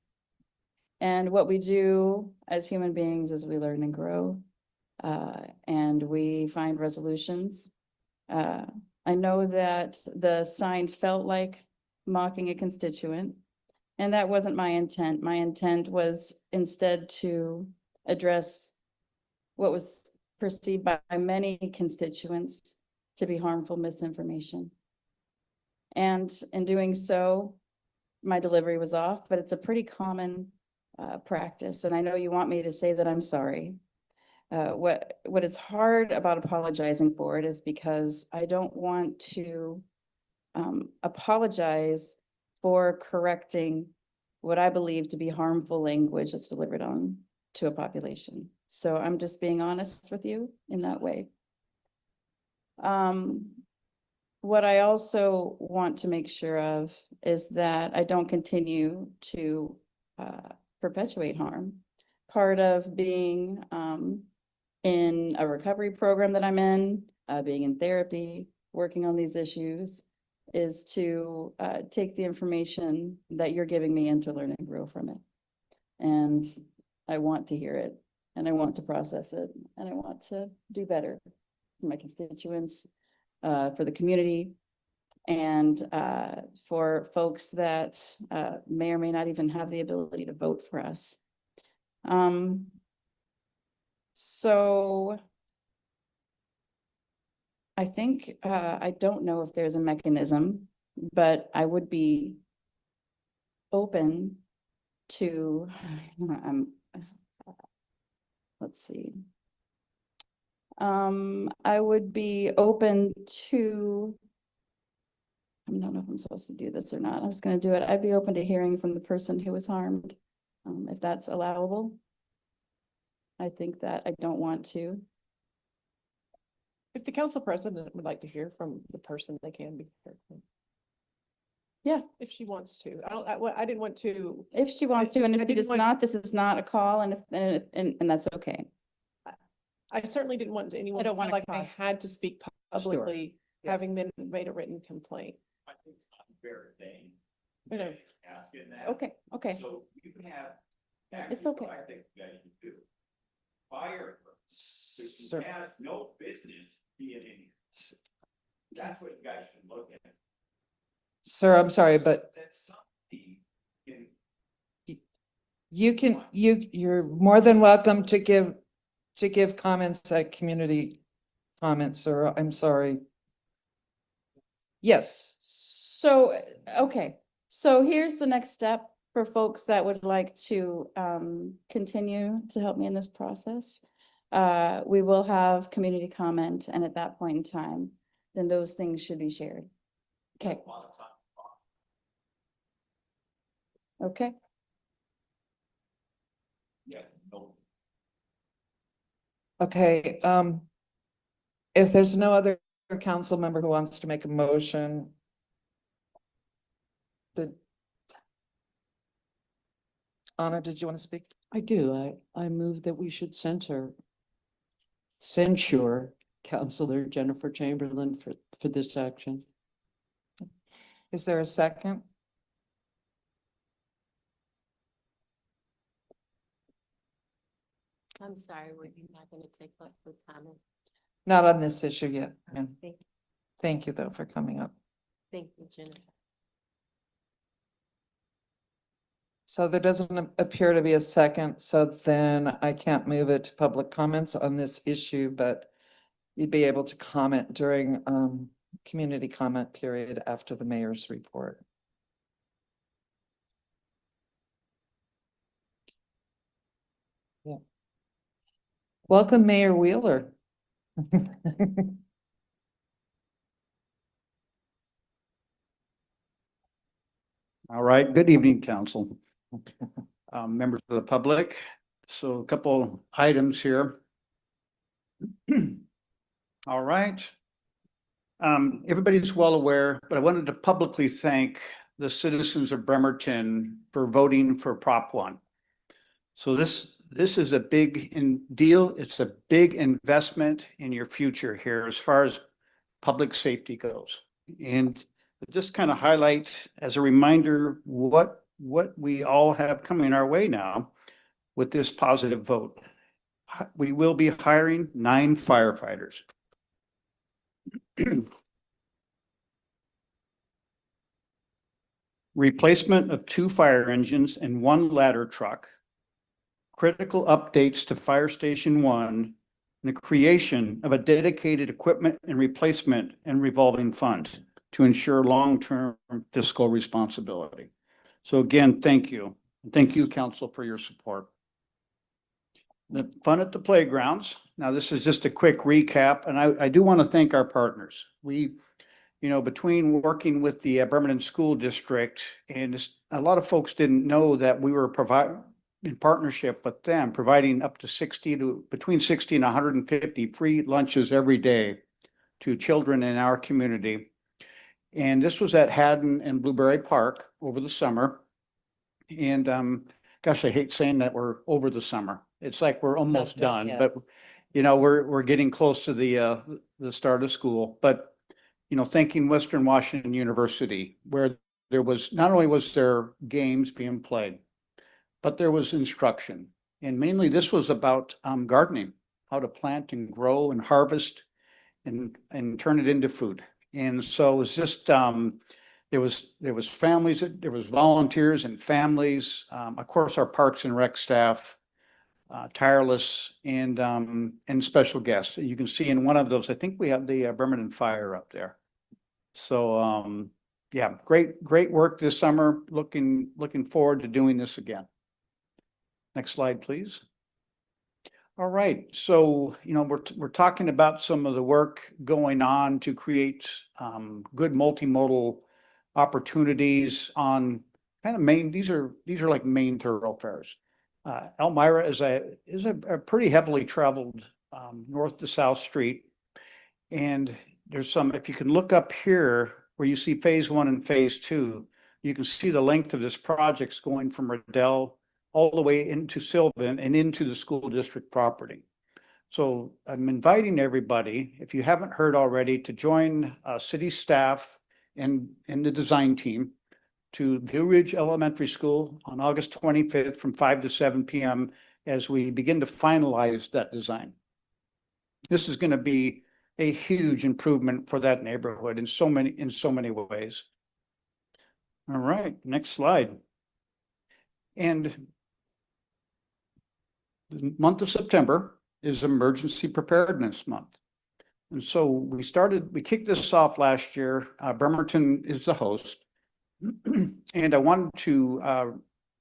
And what we do as human beings is we learn and grow, and we find resolutions. I know that the sign felt like mocking a constituent, and that wasn't my intent. My intent was instead to address what was perceived by many constituents to be harmful misinformation. And in doing so, my delivery was off, but it's a pretty common practice. And I know you want me to say that I'm sorry. What is hard about apologizing for it is because I don't want to apologize for correcting what I believe to be harmful language that's delivered on to a population. So I'm just being honest with you in that way. What I also want to make sure of is that I don't continue to perpetuate harm. Part of being in a recovery program that I'm in, being in therapy, working on these issues, is to take the information that you're giving me and to learn and grow from it. And I want to hear it, and I want to process it, and I want to do better for my constituents, for the community, and for folks that may or may not even have the ability to vote for us. So I think, I don't know if there's a mechanism, but I would be open to, let's see. I would be open to, I don't know if I'm supposed to do this or not. I'm just going to do it. I'd be open to hearing from the person who was harmed, if that's allowable. I think that I don't want to. If the council president would like to hear from the person, they can be heard from. Yeah. If she wants to. I didn't want to. If she wants to, and I if it didn't is want- not, this is not a call, and that's okay. I certainly didn't want anyone to don't feel wanna like I cause- had to speak publicly, having been made a written complaint. I think it's not a fair thing. You know. Asking that. Okay. So you can have. It's okay. I think you guys can do. Fire her. She Sir. has no business being in here. That's what you guys should look at. Sir, I'm sorry, but That's something in. you're more than welcome to give comments at community comments, sir. I'm sorry. Yes. So, okay, so here's the next step for folks that would like to continue to help me in this process. We will have community comment, and at that point in time, then those things should be shared. Okay. Okay. Yeah, no. Okay, if there's no other council member who wants to make a motion. Anna, did you want to speak? I do. I move that we should censure Counselor Jennifer Chamberlain for this action. Is there a second? I'm sorry, were you not going to take public comment? Not on this issue yet. ma'am. Thank Thank you, though, for coming up. Thank you, Jennifer. So there doesn't appear to be a second, so then I can't move it to public comments on this issue, but you'd be able to comment during community comment period after the mayor's report. Yeah. Welcome, Mayor Wheeler. All right, good evening, council. Members of the public. So a couple items here. All right. Everybody's well aware, but I wanted to publicly thank the citizens of Bremerton for voting for Prop 1. So this is a big deal. It's a big investment in your future here as far as public safety goes. And just kind of highlight as a reminder what we all have coming our way now with this positive vote. We will be hiring 9 firefighters. Replacement of 2 fire engines and 1 ladder truck. Critical updates to Fire Station 1, and the creation of a dedicated equipment and replacement and revolving fund to ensure long-term fiscal responsibility. So again, thank you. Thank you, council, for your support. The fun at the playgrounds. Now, this is just a quick recap, and I do want to thank our partners. We, between working with the Bremerton School District, and a lot of folks didn't know that we were in partnership with them, providing up to between 60 and 150 free lunches every day to children in our community. And this was at Haddon and Blueberry Park over the summer. And gosh, I hate saying that we're over the summer. It's like we're almost done, but we're getting close to the start of school. But thanking Western Washington University, where there was not only was there games being played, but there was instruction. And mainly this was about gardening, how to plant and grow and harvest and turn it into food. And so it was just there was families, there was volunteers and families, of course, our Parks and Rec staff, tireless, and special guests. You can see in one of those, I think we have the Bremerton Fire up there. So yeah, great work this summer. Looking forward to doing this again. Next slide, please. All right, so we're talking about some of the work going on to create good multimodal opportunities on kind of main. These are like main thoroughfares. Elmira is a pretty heavily traveled north to south street, and there's some. If you can look up here where you see phase 1 and phase 2, you can see the length of this project's going from Riddell all the way into Sylvan and into the school district property. So I'm inviting everybody, if you haven't heard already, to join city staff and the design team to Blue Ridge Elementary School on August 25th from 5 to 7 p.m. as we begin to finalize that design. This is going to be a huge improvement for that neighborhood in so many ways. All right, next slide. And the month of September is Emergency Preparedness Month. And so we kicked this off last year. Bremerton is the host. And I wanted to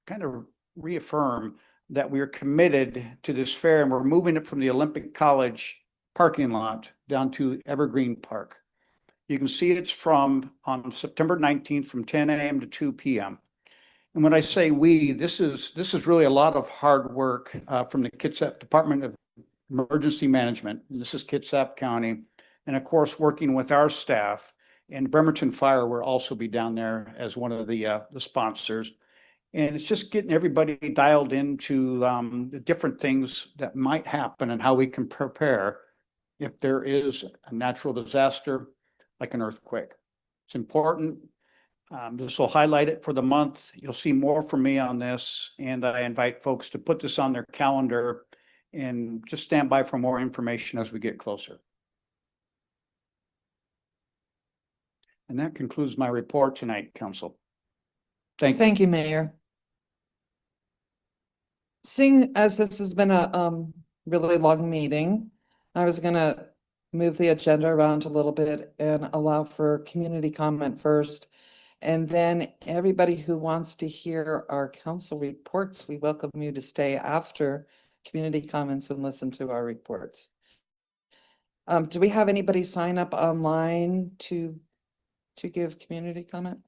kind of reaffirm that we are committed to this fair, and we're moving it from the Olympic College parking lot down to Evergreen Park. You can see it's on September 19th from 10 a.m. to 2 p.m. And when I say we, this is really a lot of hard work from the Kitsap Department of Emergency Management. And this is Kitsap County, and of course, working with our staff. And Bremerton Fire will also be down there as one of the sponsors. And it's just getting everybody dialed into the different things that might happen and how we can prepare if there is a natural disaster like an earthquake. It's important. This will highlight it for the month. You'll see more from me on this, and I invite folks to put this on their calendar and just stand by for more information as we get closer. And that concludes my report tonight, Council. Thank you. Thank you, Mayor. Seeing as this has been a really long meeting, I was gonna move the agenda around a little bit and allow for community comment first. And then everybody who wants to hear our council reports, we welcome you to stay after community comments and listen to our reports. Do we have anybody sign up online to give community comment?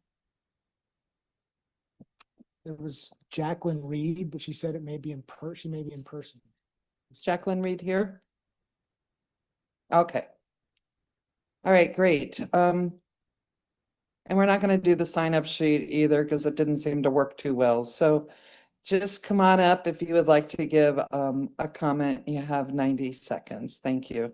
It was Jacqueline Reed, but she said it may be in person, maybe in person. Is Jacqueline Reed here? Okay. All right, great. And we're not gonna do the sign up sheet either because it didn't seem to work too well. So just come on up if you would like to give a comment. You have 90 seconds. Thank you.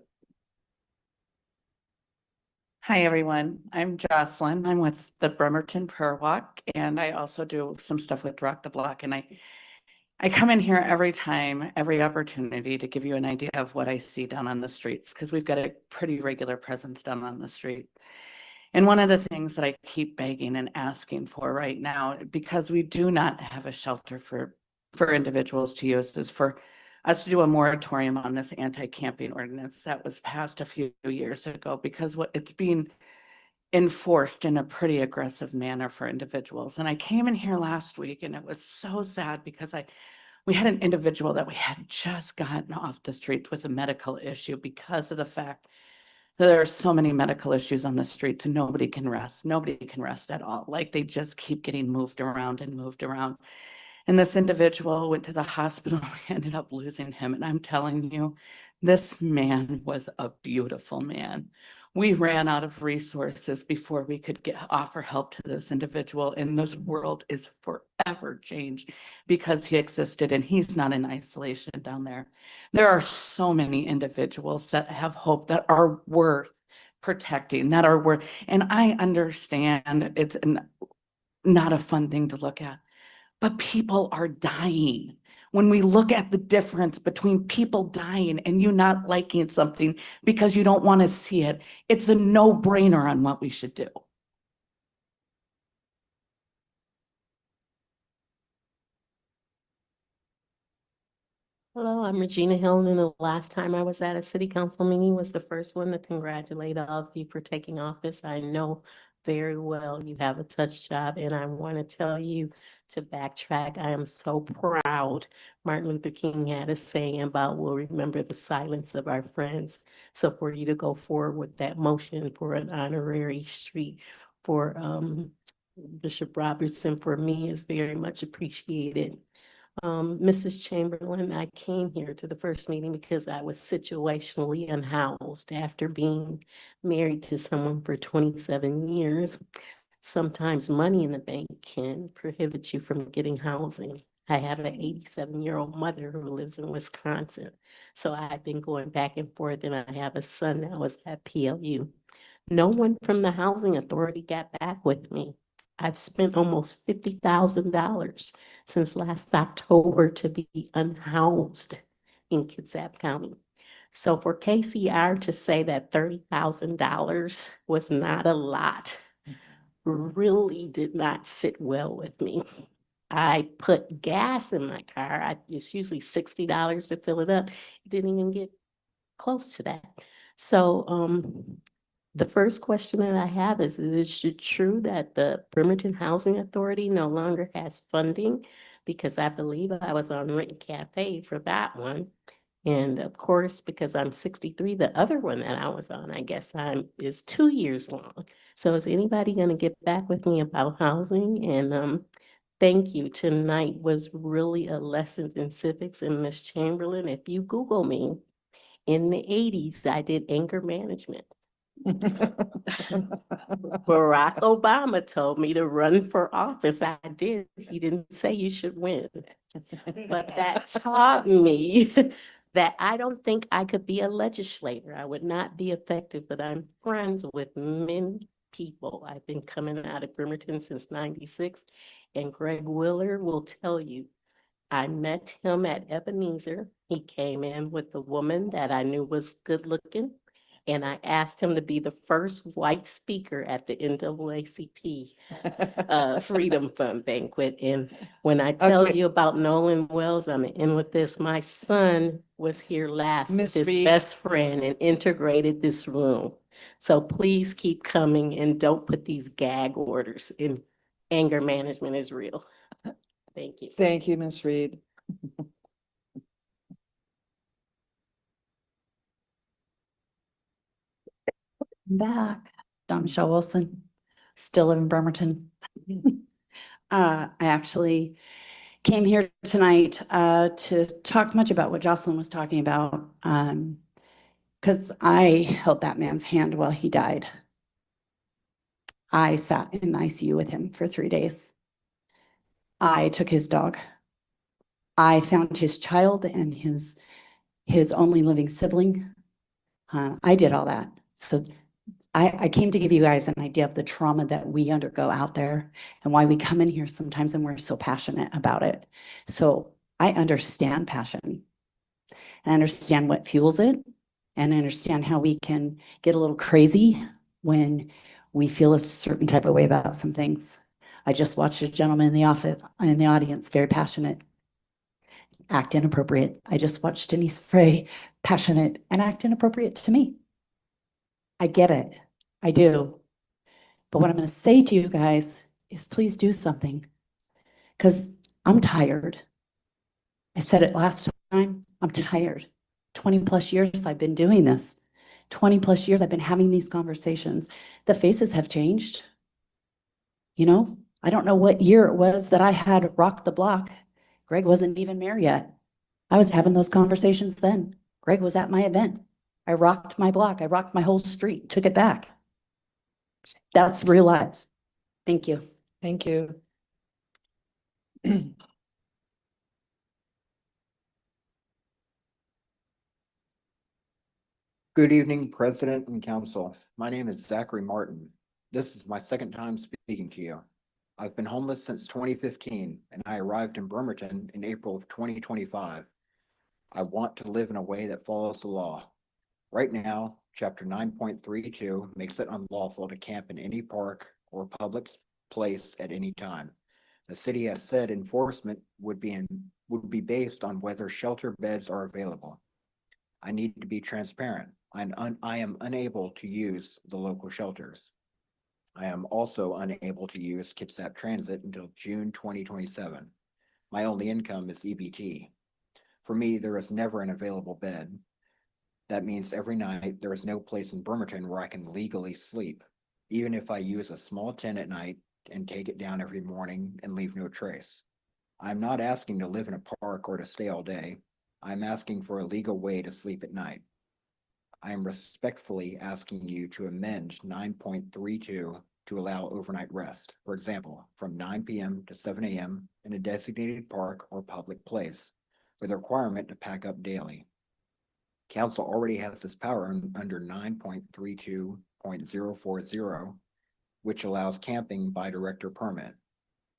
Hi, everyone. I'm Jocelyn. I'm with the Bremerton Prayer Walk, and I also do some stuff with Rock the Block. And I come in here every time, every opportunity to give you an idea of what I see down on the streets, because we've got a pretty regular presence down on the street. And one of the things that I keep begging and asking for right now, because we do not have a shelter for individuals to use, is for us to do a moratorium on this anti-camping ordinance that was passed a few years ago, because what it's being enforced in a pretty aggressive manner for individuals. And I came in here last week and it was so sad because we had an individual that we had just gotten off the streets with a medical issue because of the fact that there are so many medical issues on the streets and nobody can rest. Nobody can rest at all. Like they just keep getting moved around and moved around. And this individual went to the hospital. We ended up losing him. And I'm telling you, this man was a beautiful man. We ran out of resources before we could offer help to this individual. And this world is forever changed because he existed and he's not in isolation down there. There are so many individuals that have hope, that are worth protecting, that are worth, and I understand it's not a fun thing to look at. But people are dying. When we look at the difference between people dying and you not liking something because you don't want to see it, it's a no-brainer on what we should do. Hello, I'm Regina Hill, and the last time I was at a city council meeting was the first one to congratulate all of you for taking office. I know very well you have a touch job, and I want to tell you to backtrack. I am so proud. Martin Luther King had a saying about we'll remember the silence of our friends. So for you to go forward with that motion for an honorary street for Bishop Robertson, for me, is very much appreciated. Mrs. Chamberlain, I came here to the first meeting because I was situationally unhoused after being married to someone for 27 years. Sometimes money in the bank can prohibit you from getting housing. I have an 87-year-old mother who lives in Wisconsin. So I've been going back and forth, and I have a son that was at PLU. No one from the housing authority got back with me. I've spent almost $50,000 since last October to be unhoused in Kitsap County. So for KCR to say that $30,000 was not a lot really did not sit well with me. I put gas in my car. It's usually $60 to fill it up. It didn't even get close to that. So the first question that I have is it true that the Bremerton Housing Authority no longer has funding? Because I believe I was on Rent Cafe for that one. And of course, because I'm 63, the other one that I was on, I guess is 2 years long. So is anybody going to get back with me about housing? And thank you. Tonight was really a lesson in civics. And Ms. Chamberlain, if you Google me, in the 80s, I did anger management. Barack Obama told me to run for office. I did. He didn't say you should win. But that taught me that I don't think I could be a legislator. I would not be effective, but I'm friends with many people. I've been coming out of Bremerton since '96, and Greg Willer will tell you, I met him at Ebenezer. He came in with a woman that I knew was good looking. And I asked him to be the first white speaker at the NAACP Freedom Fund banquet. And when I tell Okay. you about Nolan Wells, I'm gonna end with this. My son was here last with Miss his Reed. best friend and integrated this room. So please keep coming and don't put these gag orders in. Anger management is real. Thank you. Thank you, Ms. Reed. I'm back. Don Michelle Wilson, still live in Bremerton. I actually came here tonight to talk much about what Jocelyn was talking about, because I held that man's hand while he died. I sat in the ICU with him for 3 days. I took his dog. I found his child and his only living sibling. I did all that. So I came to give you guys an idea of the trauma that we undergo out there and why we come in here sometimes and we're so passionate about it. So I understand passion. I understand what fuels it, and I understand how we can get a little crazy when we feel a certain type of way about some things. I just watched a gentleman in the audience, very passionate, act inappropriate. I just watched Denise Frey, passionate and act inappropriate to me. I get it. I do. But what I'm going to say to you guys is please do something, because I'm tired. I said it last time. I'm tired. 20 plus years I've been doing this. 20 plus years I've been having these conversations. The faces have changed. You know, I don't know what year it was that I had Rock the Block. Greg wasn't even mayor yet. I was having those conversations then. Greg was at my event. I rocked my block. I rocked my whole street, took it back. That's real life. Thank you. Thank you. Good evening, President and Council. My name is Zachary Martin. This is my second time speaking to you. I've been homeless since 2015, and I arrived in Bremerton in April of 2025. I want to live in a way that follows the law. Right now, Chapter 9.32 makes it unlawful to camp in any park or public place at any time. The city has said enforcement would be based on whether shelter beds are available. I need to be transparent. I am unable to use the local shelters. I am also unable to use Kitsap Transit until June 2027. My only income is EBT. For me, there is never an available bed. That means every night there is no place in Bremerton where I can legally sleep, even if I use a small tent at night and take it down every morning and leave no trace. I'm not asking to live in a park or to stay all day. I'm asking for a legal way to sleep at night. I am respectfully asking you to amend 9.32 to allow overnight rest. For example, from 9 p.m. to 7 a.m. in a designated park or public place, with a requirement to pack up daily. Council already has this power under 9.32.040, which allows camping by director permit.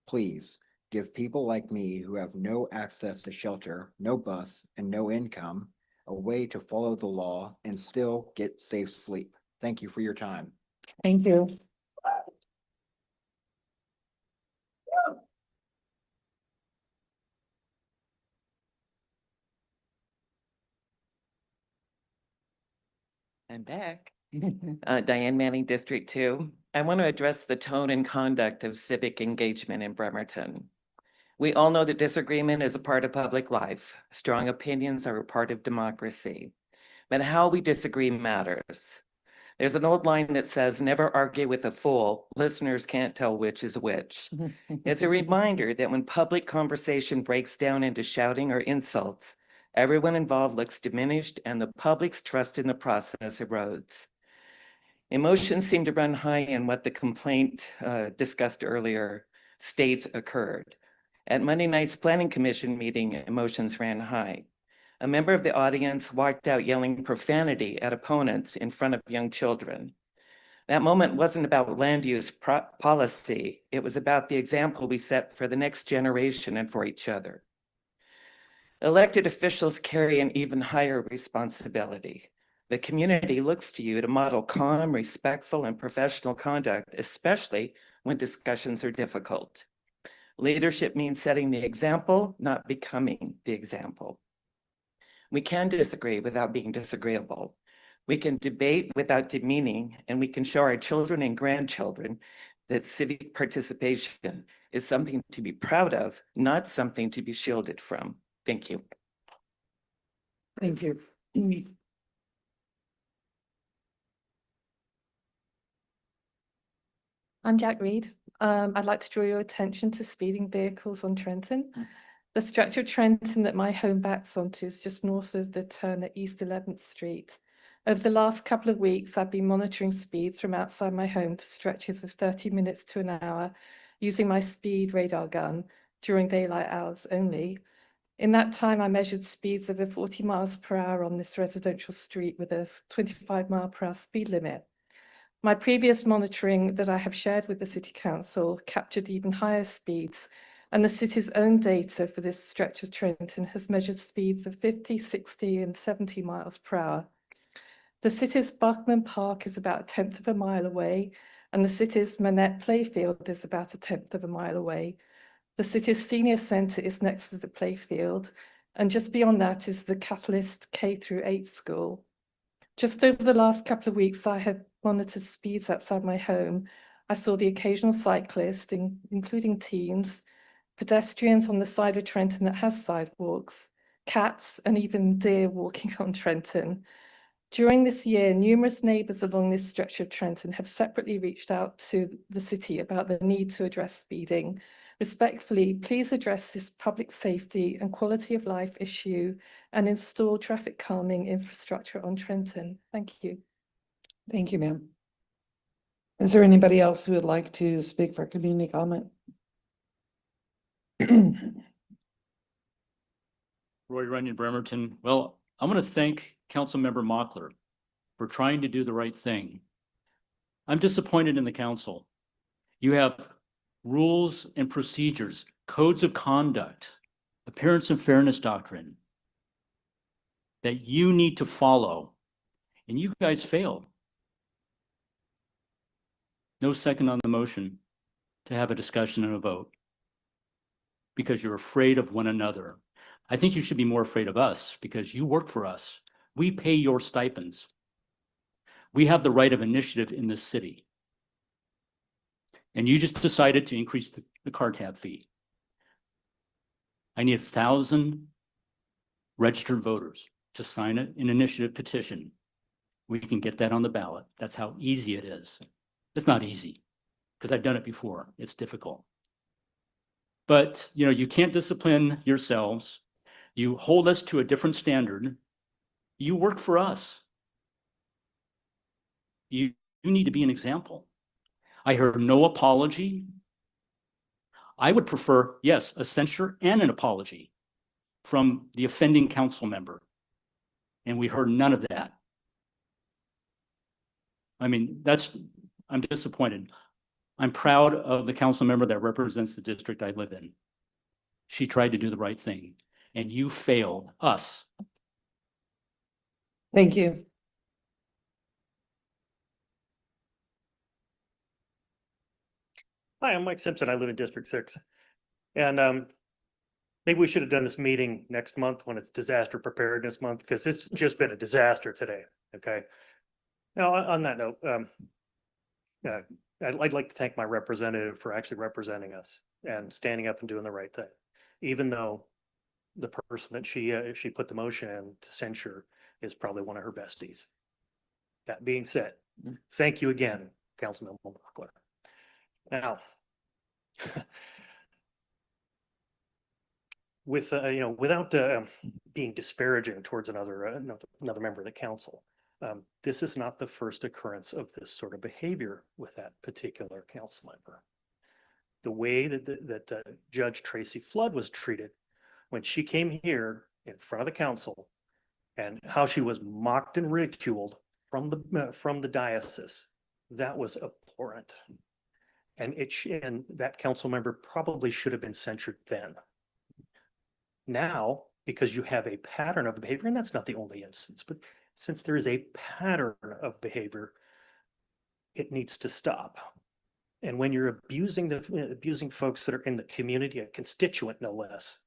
Please give people like me who have no access to shelter, no bus, and no income a way to follow the law and still get safe sleep. Thank you for your time. Thank you. I'm back. Diane Manning, District 2. I want to address the tone and conduct of civic engagement in Bremerton. We all know that disagreement is a part of public life. Strong opinions are a part of democracy. But how we disagree matters. There's an old line that says, never argue with a fool. Listeners can't tell which is which. It's a reminder that when public conversation breaks down into shouting or insults, everyone involved looks diminished and the public's trust in the process erodes. Emotions seem to run high in what the complaint discussed earlier states occurred. At Monday night's Planning Commission meeting, emotions ran high. A member of the audience walked out yelling profanity at opponents in front of young children. That moment wasn't about land use policy. It was about the example we set for the next generation and for each other. Elected officials carry an even higher responsibility. The community looks to you to model calm, respectful, and professional conduct, especially when discussions are difficult. Leadership means setting the example, not becoming the example. We can disagree without being disagreeable. We can debate without demeaning, and we can show our children and grandchildren that civic participation is something to be proud of, not something to be shielded from. Thank you. Thank you. I'm Jack Reed. I'd like to draw your attention to speeding vehicles on Trenton. The stretch of Trenton that my home backs onto is just north of the turn at East 11th Street. Over the last couple of weeks, I've been monitoring speeds from outside my home for stretches of 30 minutes to an hour using my speed radar gun during daylight hours only. In that time, I measured speeds over 40 miles per hour on this residential street with a 25-mile-per-hour speed limit. My previous monitoring that I have shared with the City Council captured even higher speeds, and the city's own data for this stretch of Trenton has measured speeds of 50, 60, and 70 miles per hour. The city's Buckman Park is about 1/10 of a mile away, and the city's Manette Playfield is about 1/10 of a mile away. The city's senior centre is next to the playfield, and just beyond that is the Catalyst K-8 school. Just over the last couple of weeks, I have monitored speeds outside my home. I saw the occasional cyclist, including teens, pedestrians on the side of Trenton that has sidewalks, cats, and even deer walking on Trenton. During this year, numerous neighbours along this stretch of Trenton have separately reached out to the city about the need to address speeding. Respectfully, please address this public safety and quality of life issue and install traffic calming infrastructure on Trenton. Thank you. Thank you, ma'am. Is there anybody else who would like to speak for community comment? Roy Runyon, Bremerton. Well, I want to thank Councilmember Mockler for trying to do the right thing. I'm disappointed in the council. You have rules and procedures, codes of conduct, appearance and fairness doctrine that you need to follow, and you guys failed. No second on the motion to have a discussion and a vote because you're afraid of one another. I think you should be more afraid of us because you work for us. We pay your stipends. We have the right of initiative in this city. And you just decided to increase the car tab fee. I need 1,000 registered voters to sign an initiative petition. We can get that on the ballot. That's how easy it is. It's not easy because I've done it before. It's difficult. But you can't discipline yourselves. You hold us to a different standard. You work for us. You need to be an example. I heard no apology. I would prefer, yes, a censure and an apology from the offending council member. And we heard none of that. I mean, I'm disappointed. I'm proud of the council member that represents the district I live in. She tried to do the right thing, and you failed us. Thank you. Hi, I'm Mike Simpson. I live in District 6. And maybe we should have done this meeting next month when it's disaster preparedness month, because it's just been a disaster today. Okay. Now, on that note, I'd like to thank my representative for actually representing us and standing up and doing the right thing, even though the person that she put the motion in to censure is probably one of her besties. That being said, thank you again, Councilman Mockler. Now, with without being disparaging towards another member of the council, this is not the first occurrence of this sort of behavior with that particular council member. The way that Judge Tracy Flood was treated when she came here in front of the council, and how she was mocked and ridiculed from the diocese, that was abhorrent. And that council member probably should have been censured then. Now, because you have a pattern of behavior, and that's not the only instance, but since there is a pattern of behavior, it needs to stop. And when you're abusing folks that are in the community, a constituent no less,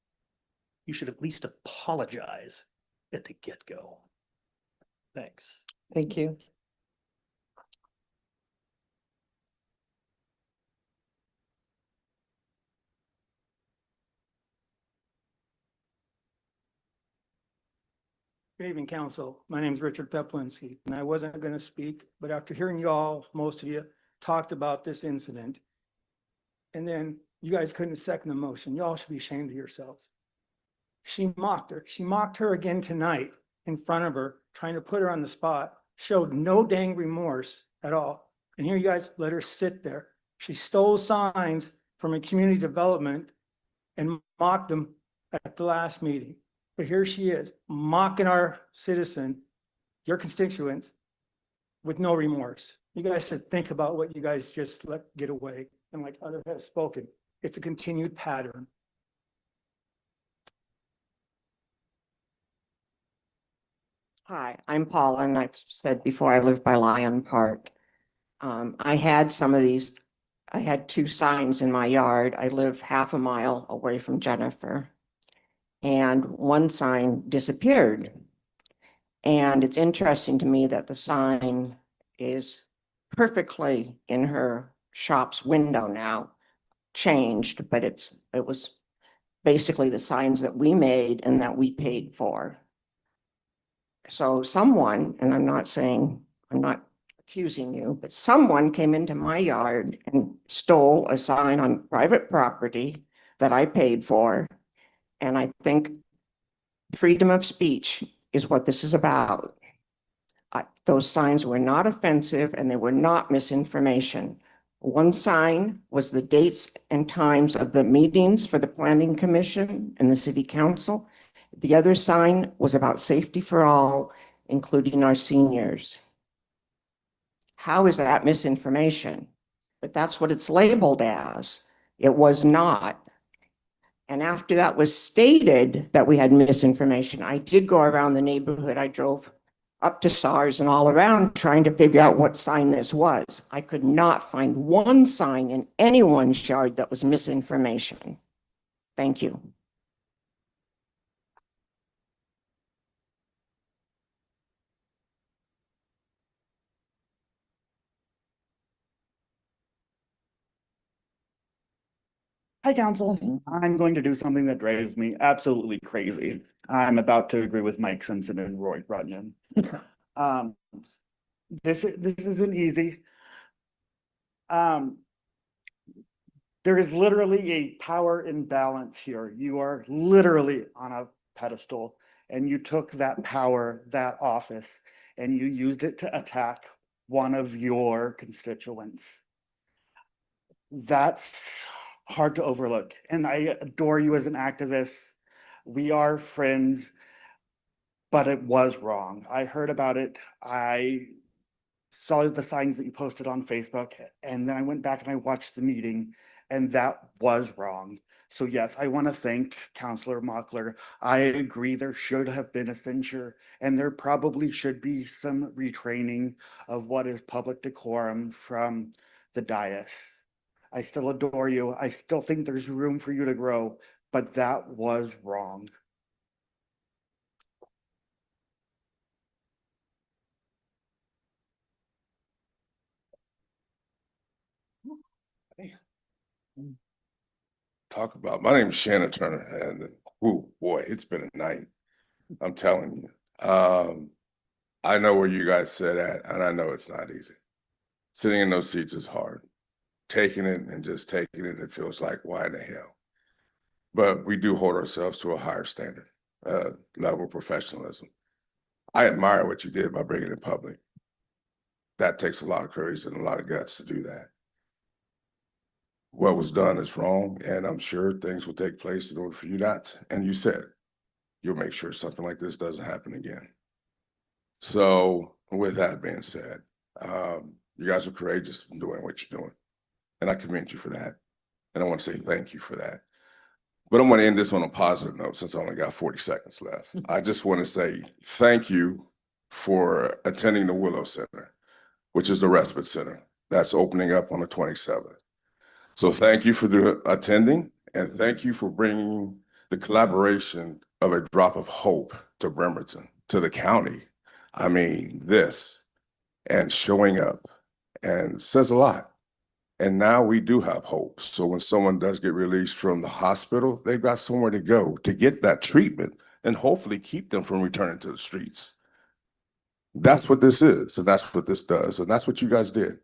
you should at least apologize at the get-go. Thanks. Thank you. Good evening, council. My name is Richard Peplinski, and I wasn't going to speak, but after hearing y'all, most of you talked about this incident, and then you guys couldn't second the motion. Y'all should be ashamed of yourselves. She mocked her. She mocked her again tonight in front of her, trying to put her on the spot, showed no dang remorse at all. And here you guys let her sit there. She stole signs from a community development and mocked them at the last meeting. But here she is mocking our citizen, your constituents, with no remorse. You guys should think about what you guys just let get away. And like others have spoken, it's a continued pattern. Hi, I'm Paula, and I've said before I live by Lion Park. I had some of these, I had 2 signs in my yard. I live half a mile away from Jennifer. And one sign disappeared. And it's interesting to me that the sign is perfectly in her shop's window now, changed, but it was basically the signs that we made and that we paid for. So someone, and I'm not accusing you, but someone came into my yard and stole a sign on private property that I paid for. And I think freedom of speech is what this is about. Those signs were not offensive and they were not misinformation. One sign was the dates and times of the meetings for the Planning Commission and the City Council. The other sign was about safety for all, including our seniors. How is that misinformation? But that's what it's labeled as. It was not. And after that was stated that we had misinformation, I did go around the neighborhood. I drove up to SARS and all around trying to figure out what sign this was. I could not find one sign in anyone's yard that was misinformation. Thank you. Hi, council. I'm going to do something that drives me absolutely crazy. I'm about to agree with Mike Simpson and Roy Runyon. This isn't easy. There is literally a power imbalance here. You are literally on a pedestal, and you took that power, that office, and you used it to attack one of your constituents. That's hard to overlook. And I adore you as an activist. We are friends, but it was wrong. I heard about it. I saw the signs that you posted on Facebook, and then I went back and I watched the meeting, and that was wrong. So yes, I want to thank Councilor Mockler. I agree there should have been a censure, and there probably should be some retraining of what is public decorum from the dais. I still adore you. I still think there's room for you to grow, but that was wrong. Talk about, my name is Shannon Turner, and oh boy, it's been a night. I'm telling you. I know where you guys sit at, and I know it's not easy. Sitting in those seats is hard. Taking it and just taking it, it feels like, why in the hell? But we do hold ourselves to a higher standard, level of professionalism. I admire what you did by bringing it public. That takes a lot of courage and a lot of guts to do that. What was done is wrong, and I'm sure things will take place in order for you not to. And you said you'll make sure something like this doesn't happen again. So with that being said, you guys are courageous in doing what you're doing, and I commend you for that. And I want to say thank you for that. But I want to end this on a positive note since I only got 40 seconds left. I just want to say thank you for attending the Willow Center, which is the respite center that's opening up on the 27th. So thank you for the attending, and thank you for bringing the collaboration of a drop of hope to Bremerton, to the county. I mean, this and showing up and says a lot. And now we do have hope. So when someone does get released from the hospital, they've got somewhere to go to get that treatment and hopefully keep them from returning to the streets. That's what this is, and that's what this does, and that's what you guys did.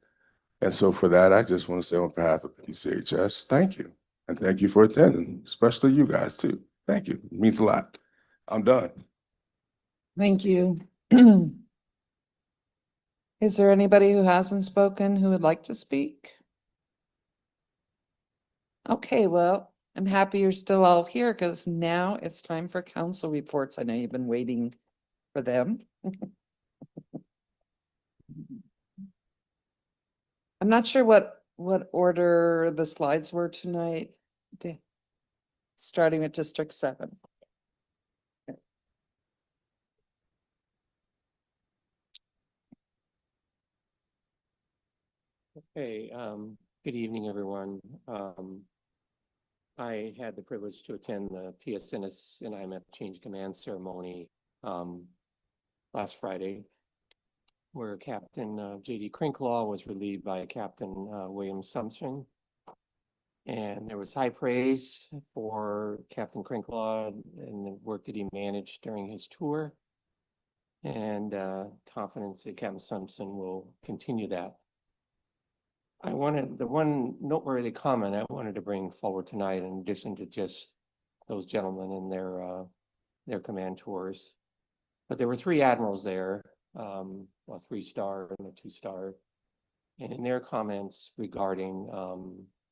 And so for that, I just want to say on behalf of PCHS, thank you. And thank you for attending, especially you guys too. Thank you. It means a lot. I'm done. Thank you. Is there anybody who hasn't spoken who would like to speak? Okay, well, I'm happy you're still all here because now it's time for council reports. I know you've been waiting for them. I'm not sure what order the slides were tonight. Starting with District 7. Okay, good evening, everyone. I had the privilege to attend the PSNS and IMF change command ceremony last Friday, where Captain J.D. Crinklaw was relieved by Captain William Sumption. And there was high praise for Captain Crinklaw and the work that he managed during his tour, and confidence that Captain Sumption will continue that. The one noteworthy comment I wanted to bring forward tonight, in addition to just those gentlemen and their command tours, but there were 3 admirals there, a 3-star and a 2-star, and in their comments regarding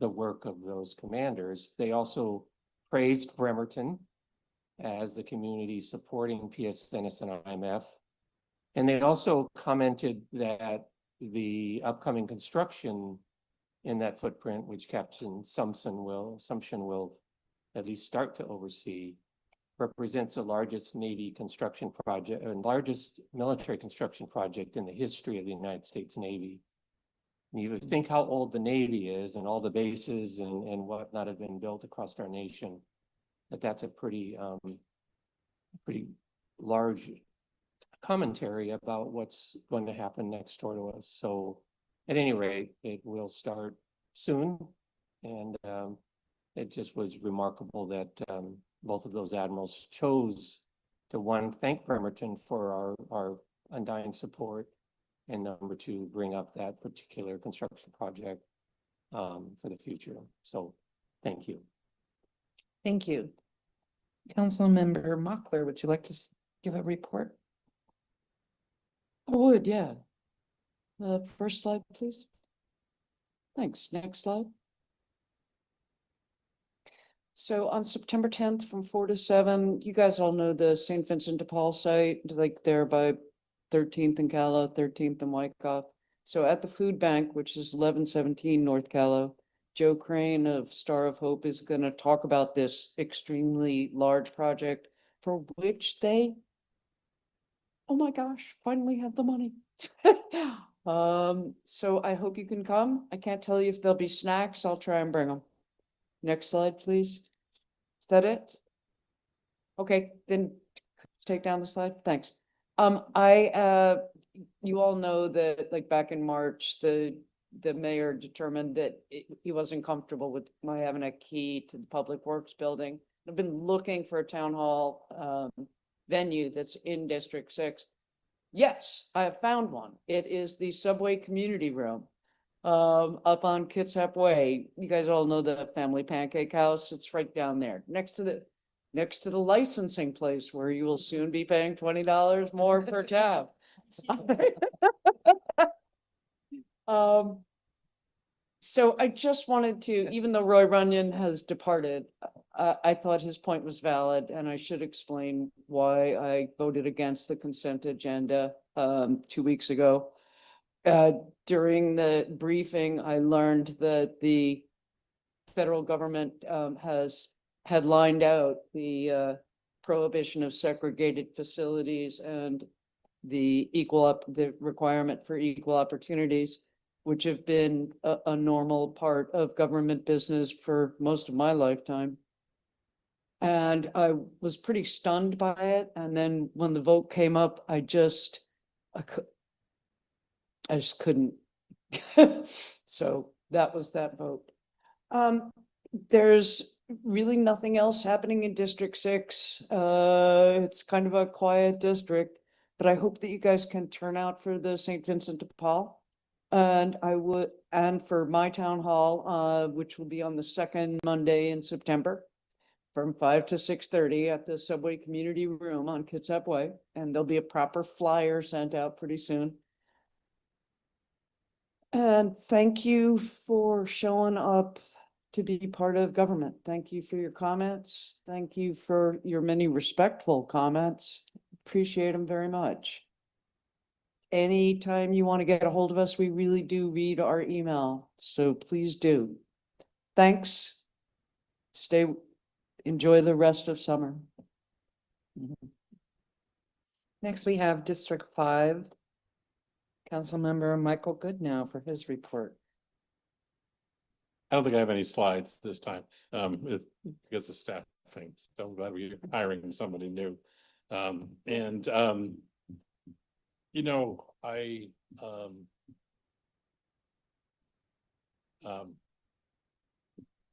the work of those commanders, they also praised Bremerton as the community supporting PSNS and IMF, and they also commented that the upcoming construction in that footprint, which Captain Sumption will at least start to oversee, represents the largest Navy construction project and largest military construction project in the history of the United States Navy. And you think how old the Navy is and all the bases and whatnot have been built across our nation, that's a pretty large commentary about what's going to happen next door to us. So at any rate, it will start soon. And it just was remarkable that both of those admirals chose to, 1, thank Bremerton for our undying support, and 2, bring up that particular construction project for the future. So thank you. Thank you. Councilmember Mockler, would you like to give a report? I would, yeah. First slide, please. Thanks. Next slide. So on September 10th from 4 to 7, you guys all know the St. Vincent de Paul site, like there by 13th and Callow, 13th and Wyckoff. So at the food bank, which is 1117 North Callow, Joe Crane of Star of Hope is going to talk about this extremely large project for which they, oh my gosh, finally have the money. So I hope you can come. I can't tell you if there'll be snacks. I'll try and bring them. Next slide, please. Is that it? Okay, then take down the slide. Thanks. You all know that, like, back in March, the mayor determined that he wasn't comfortable with my having a key to the Public Works building. I've been looking for a town hall venue that's in District 6. Yes, I have found one. It is the Subway Community Room up on Kitsap Way. You guys all know the Family Pancake House. It's right down there next to the licensing place, where you will soon be paying $20 more per tab. So I just wanted to, even though Roy Runyon has departed, I thought his point was valid, and I should explain why I voted against the consent agenda 2 weeks ago. During the briefing, I learned that the federal government had lined out the prohibition of segregated facilities and the requirement for equal opportunities, which have been a normal part of government business for most of my lifetime. And I was pretty stunned by it. And then when the vote came up, I just couldn't. So that was that vote. There's really nothing else happening in District 6. It's kind of a quiet district, but I hope that you guys can turn out for the St. Vincent de Paul. And for my town hall, which will be on the second Monday in September from 5 to 6:30 at the Subway Community Room on Kitsap Way. And there'll be a proper flyer sent out pretty soon. And thank you for showing up to be part of government. Thank you for your comments. Thank you for your many respectful comments. Appreciate them very much. Anytime you want to get a hold of us, we really do read our email. So please do. Thanks. Enjoy the rest of summer. Next, we have District 5. Councilmember Michael Goodnow for his report. I don't think I have any slides this time, because of staffing, so I'm glad we're hiring somebody new. You know,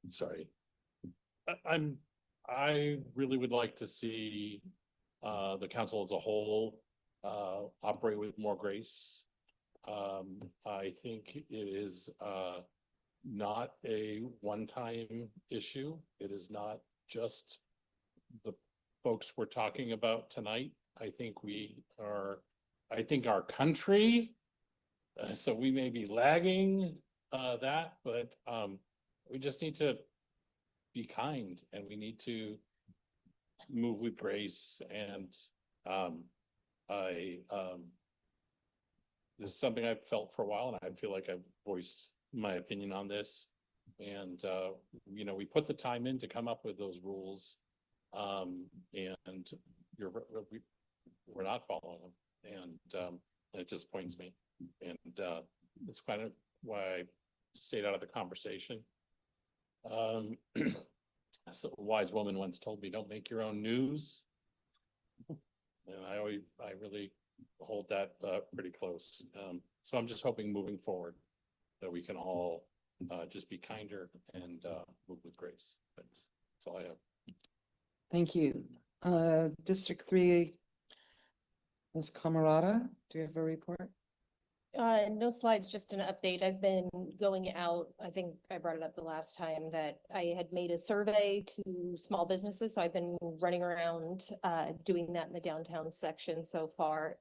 sorry. I really would like to see the council as a whole operate with more grace. I think it is not a one-time issue. It is not just the folks we're talking about tonight. I think our country, so we may be lagging that, but we just need to be kind and we need to move with grace. And this is something I've felt for a while, and I feel like I've voiced my opinion on this. And you know, we put the time in to come up with those rules, and we're not following them, and it disappoints me. And it's kind of why I stayed out of the conversation. So a wise woman once told me, "Don't make your own news," and I really hold that pretty close. So I'm just hoping moving forward that we can all just be kinder and move with grace. That's all I have. Thank you. District 3, Ms. Camarada, do you have a report? No slides, just an update. I've been going out, I think I brought it up the last time that I had made a survey to small businesses. So I've been running around doing that in the downtown section so far.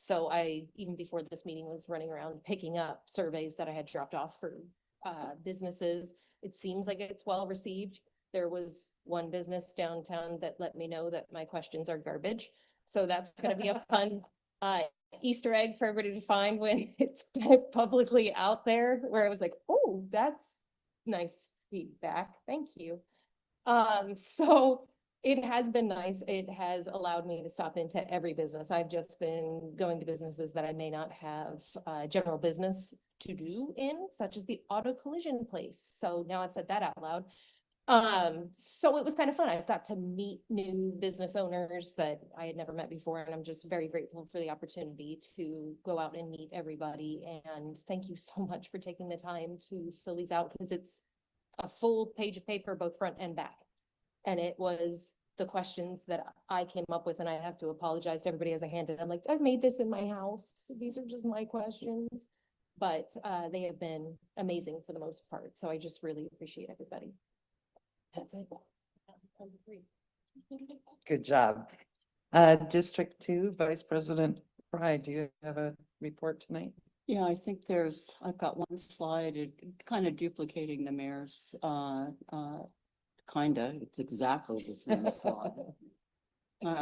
So I, even before this meeting, was running around picking up surveys that I had dropped off for businesses. It seems like it's well received. There was one business downtown that let me know that my questions are garbage. So that's going to be a fun Easter egg for everybody to find when it's publicly out there, where I was like, oh, that's nice feedback. Thank you. So it has been nice. It has allowed me to stop into every business. I've just been going to businesses that I may not have general business to do in, such as the auto collision place. So now I've said that out loud. So it was kind of fun. I've got to meet new business owners that I had never met before, and I'm just very grateful for the opportunity to go out and meet everybody. And thank you so much for taking the time to fill these out, because it's a full page of paper, both front and back. And it was the questions that I came up with, and I have to apologize to everybody as I handed. I'm like, I've made this in my house. These are just my questions, but they have been amazing for the most part. So I just really appreciate everybody. That's it. Good job. District 2, Vice President Fry, do you have a report tonight? Yeah, I think I've got one slide, kind of duplicating the mayor's, it's exactly the same slide.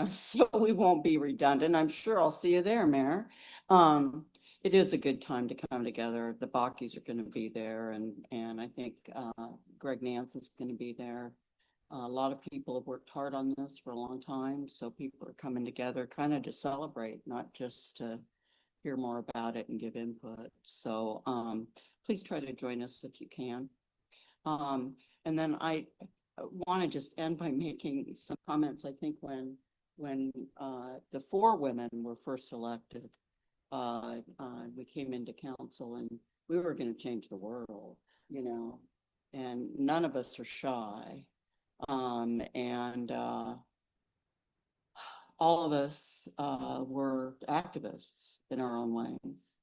So we won't be redundant. I'm sure I'll see you there, Mayor. It is a good time to come together. The Bakis are going to be there, and I think Greg Nance is going to be there. A lot of people have worked hard on this for a long time, so people are coming together kind of to celebrate, not just to hear more about it and give input. So please try to join us if you can. And then I want to just end by making some comments. I think when the 4 women were first elected, we came into council and we were going to change the world, you know, and none of us are shy. And all of us were activists in our own ways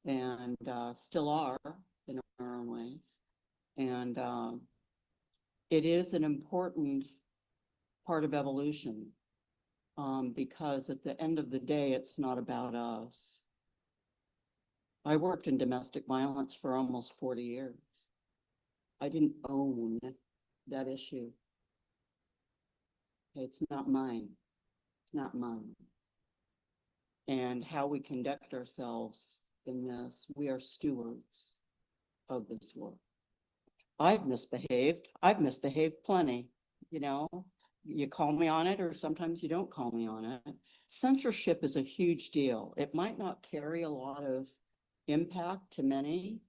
and still are in our own ways. And it is an important part of evolution because at the end of the day, it's not about us. I worked in domestic violence for almost 40 years. I didn't own that issue. It's not mine. It's not mine. And how we conduct ourselves in this, we are stewards of this work. I've misbehaved. I've misbehaved plenty, you know. You call me on it or sometimes you don't call me on it. Censorship is a huge deal. It might not carry a lot of impact to many,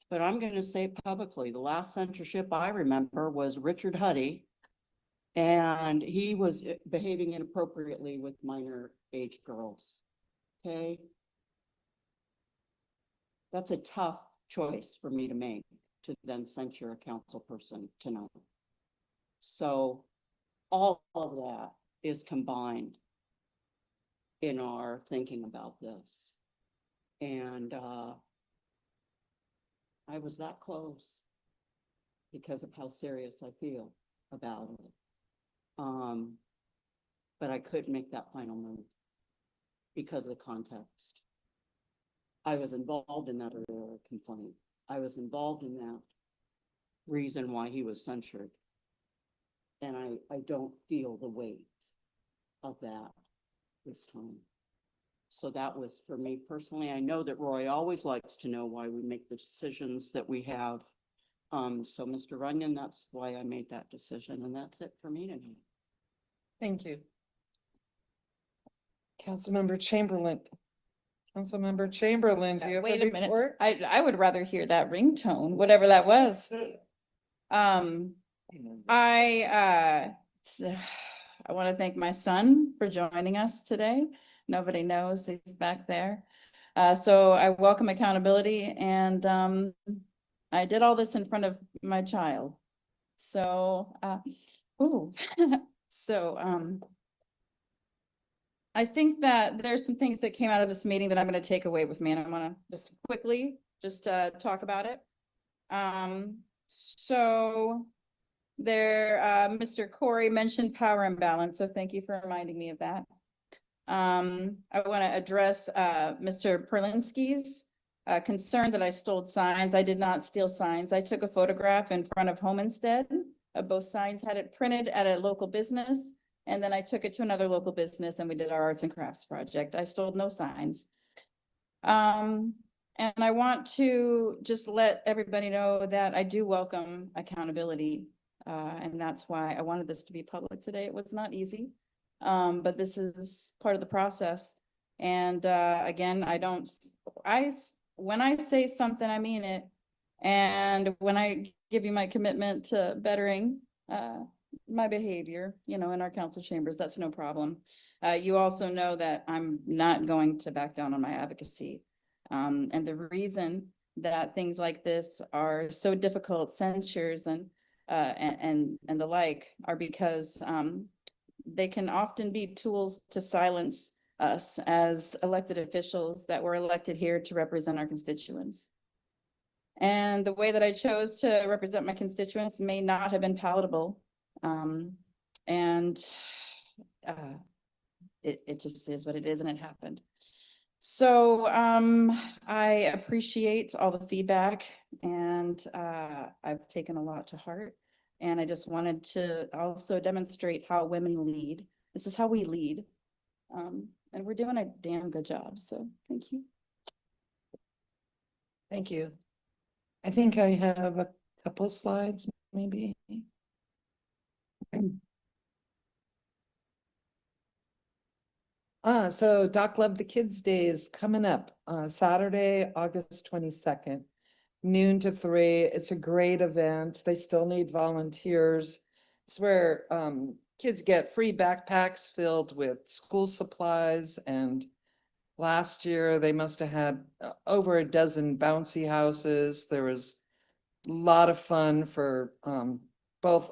but I'm going to say publicly, the last censorship I remember was Richard Huddy, and he was behaving inappropriately with minor age girls. Okay. That's a tough choice for me to make, to then censure a council person tonight. So all of that is combined in our thinking about this. And I was that close because of how serious I feel about it. But I couldn't make that final move because of the context. I was involved in that earlier complaint. I was involved in that reason why he was censured. And I don't feel the weight of that this time. So that was for me personally. I know that Roy always likes to know why we make the decisions that we have. So Mr. Runyon, that's why I made that decision, and that's it for me tonight. Thank you. Councilmember Chamberlain. Councilmember Chamberlain, do you have Wait a minute. report? I would rather hear that ringtone, whatever that was. I want to thank my son for joining us today. Nobody knows he's back there. So I welcome accountability, and I did all this in front of my child. So, I think that there's some things that came out of this meeting that I'm going to take away with me, and I want to just quickly talk about it. So there, Mr. Corey mentioned power imbalance, so thank you for reminding me of that. I want to address Mr. Perlinsky's concern that I stole signs. I did not steal signs. I took a photograph in front of Homestead of both signs, had it printed at a local business, and then I took it to another local business and we did our arts and crafts project. I stole no signs. And I want to just let everybody know that I do welcome accountability. And that's why I wanted this to be public today. It was not easy, but this is part of the process. And again, when I say something, I mean it. And when I give you my commitment to bettering my behavior, you know, in our council chambers, that's no problem. You also know that I'm not going to back down on my advocacy. And the reason that things like this are so difficult, censures and the like, are because they can often be tools to silence us as elected officials that were elected here to represent our constituents. And the way that I chose to represent my constituents may not have been palatable. It just is what it is, and it happened. So I appreciate all the feedback, and I've taken a lot to heart. And I just wanted to also demonstrate how women lead. This is how we lead. And we're doing a damn good job. So thank you. Thank you. I think I have a couple slides, maybe. So Doc Love the Kids Day is coming up, Saturday, August 22nd, noon to 3. It's a great event. They still need volunteers. It's where kids get free backpacks filled with school supplies, and last year they must have had over a dozen bouncy houses. There was a lot of fun for both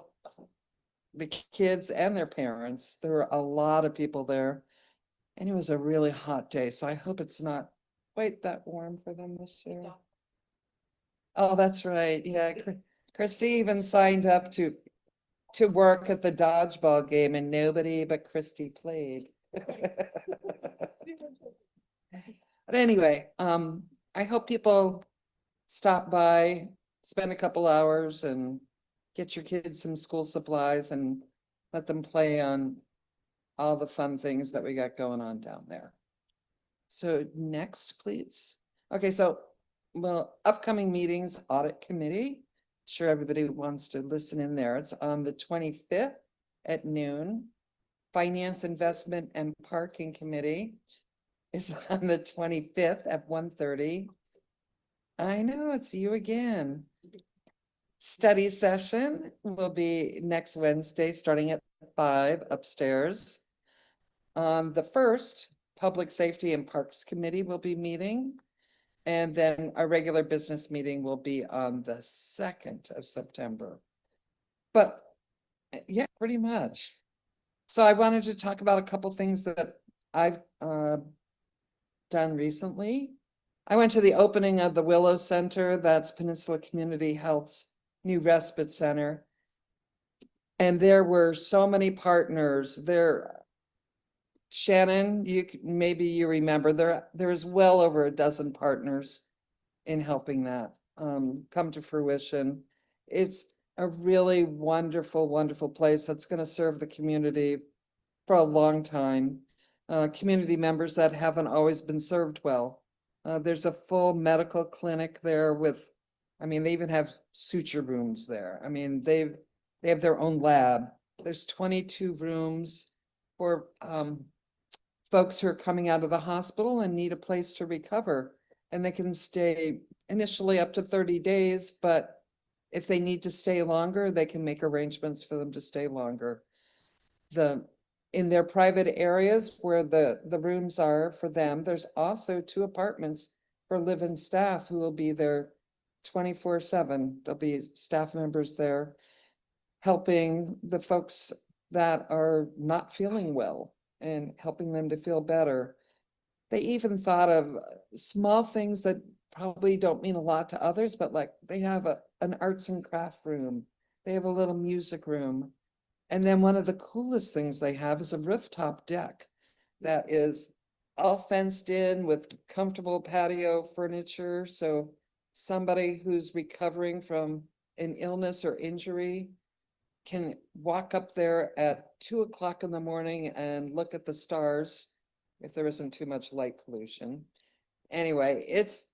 the kids and their parents. There were a lot of people there. And it was a really hot day, so I hope it's not quite that warm for them this year. Oh, that's right. Yeah, Christy even signed up to work at the dodgeball game, and nobody but Christy played. But anyway, I hope people stop by, spend a couple hours, and get your kids some school supplies and let them play on all the fun things that we got going on down there. So next, please. Okay, so, well, upcoming meetings, audit committee. Sure, everybody wants to listen in there. It's on the 25th at noon. Finance, investment, and parking committee is on the 25th at 1:30. I know, it's you again. Study session will be next Wednesday, starting at 5 upstairs. On the 1st, Public Safety and Parks Committee will be meeting. And then our regular business meeting will be on the 2nd of September. But yeah, pretty much. So I wanted to talk about a couple things that I've done recently. I went to the opening of the Willow Center, that's Peninsula Community Health's new respite center. And there were so many partners there. Shannon, maybe you remember there is well over a dozen partners in helping that come to fruition. It's a really wonderful, wonderful place that's going to serve the community for a long time. Community members that haven't always been served well. There's a full medical clinic there with, I mean, they even have suture rooms there. I mean, they have their own lab. There's 22 rooms for folks who are coming out of the hospital and need a place to recover. And they can stay initially up to 30 days, but if they need to stay longer, they can make arrangements for them to stay longer. In their private areas where the rooms are for them, there's also 2 apartments for live-in staff who will be there 24/7. There'll be staff members there helping the folks that are not feeling well and helping them to feel better. They even thought of small things that probably don't mean a lot to others, but like they have an arts and craft room. They have a little music room. And then one of the coolest things they have is a rooftop deck that is all fenced in with comfortable patio furniture. So somebody who's recovering from an illness or injury can walk up there at 2 o'clock in the morning and look at the stars if there isn't too much light pollution. Anyway, it's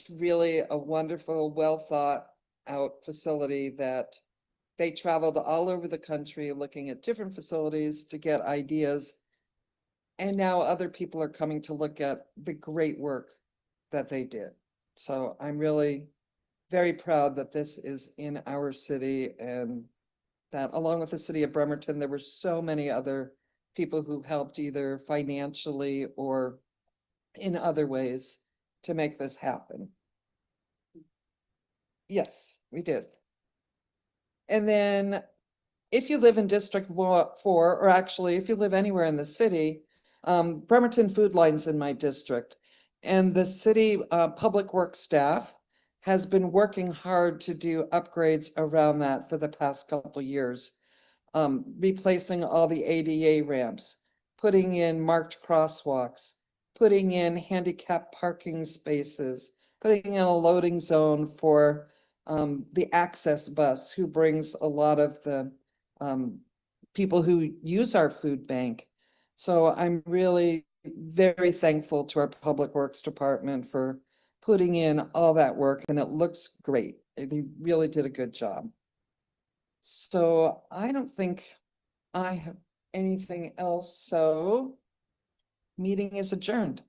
really a wonderful, well thought out facility that they traveled all over the country looking at different facilities to get ideas. And now other people are coming to look at the great work that they did. So I'm really very proud that this is in our city, and that along with the city of Bremerton, there were so many other people who helped either financially or in other ways to make this happen. Yes, we did. And then if you live in District 4, or actually if you live anywhere in the city, Bremerton Food Line's in my district. And the city public works staff has been working hard to do upgrades around that for the past couple of years. Replacing all the ADA ramps, putting in marked crosswalks, putting in handicap parking spaces, putting in a loading zone for the access bus who brings a lot of the people who use our food bank. So I'm really very thankful to our Public Works Department for putting in all that work, and it looks great. They really did a good job. So I don't think I have anything else, so meeting is adjourned.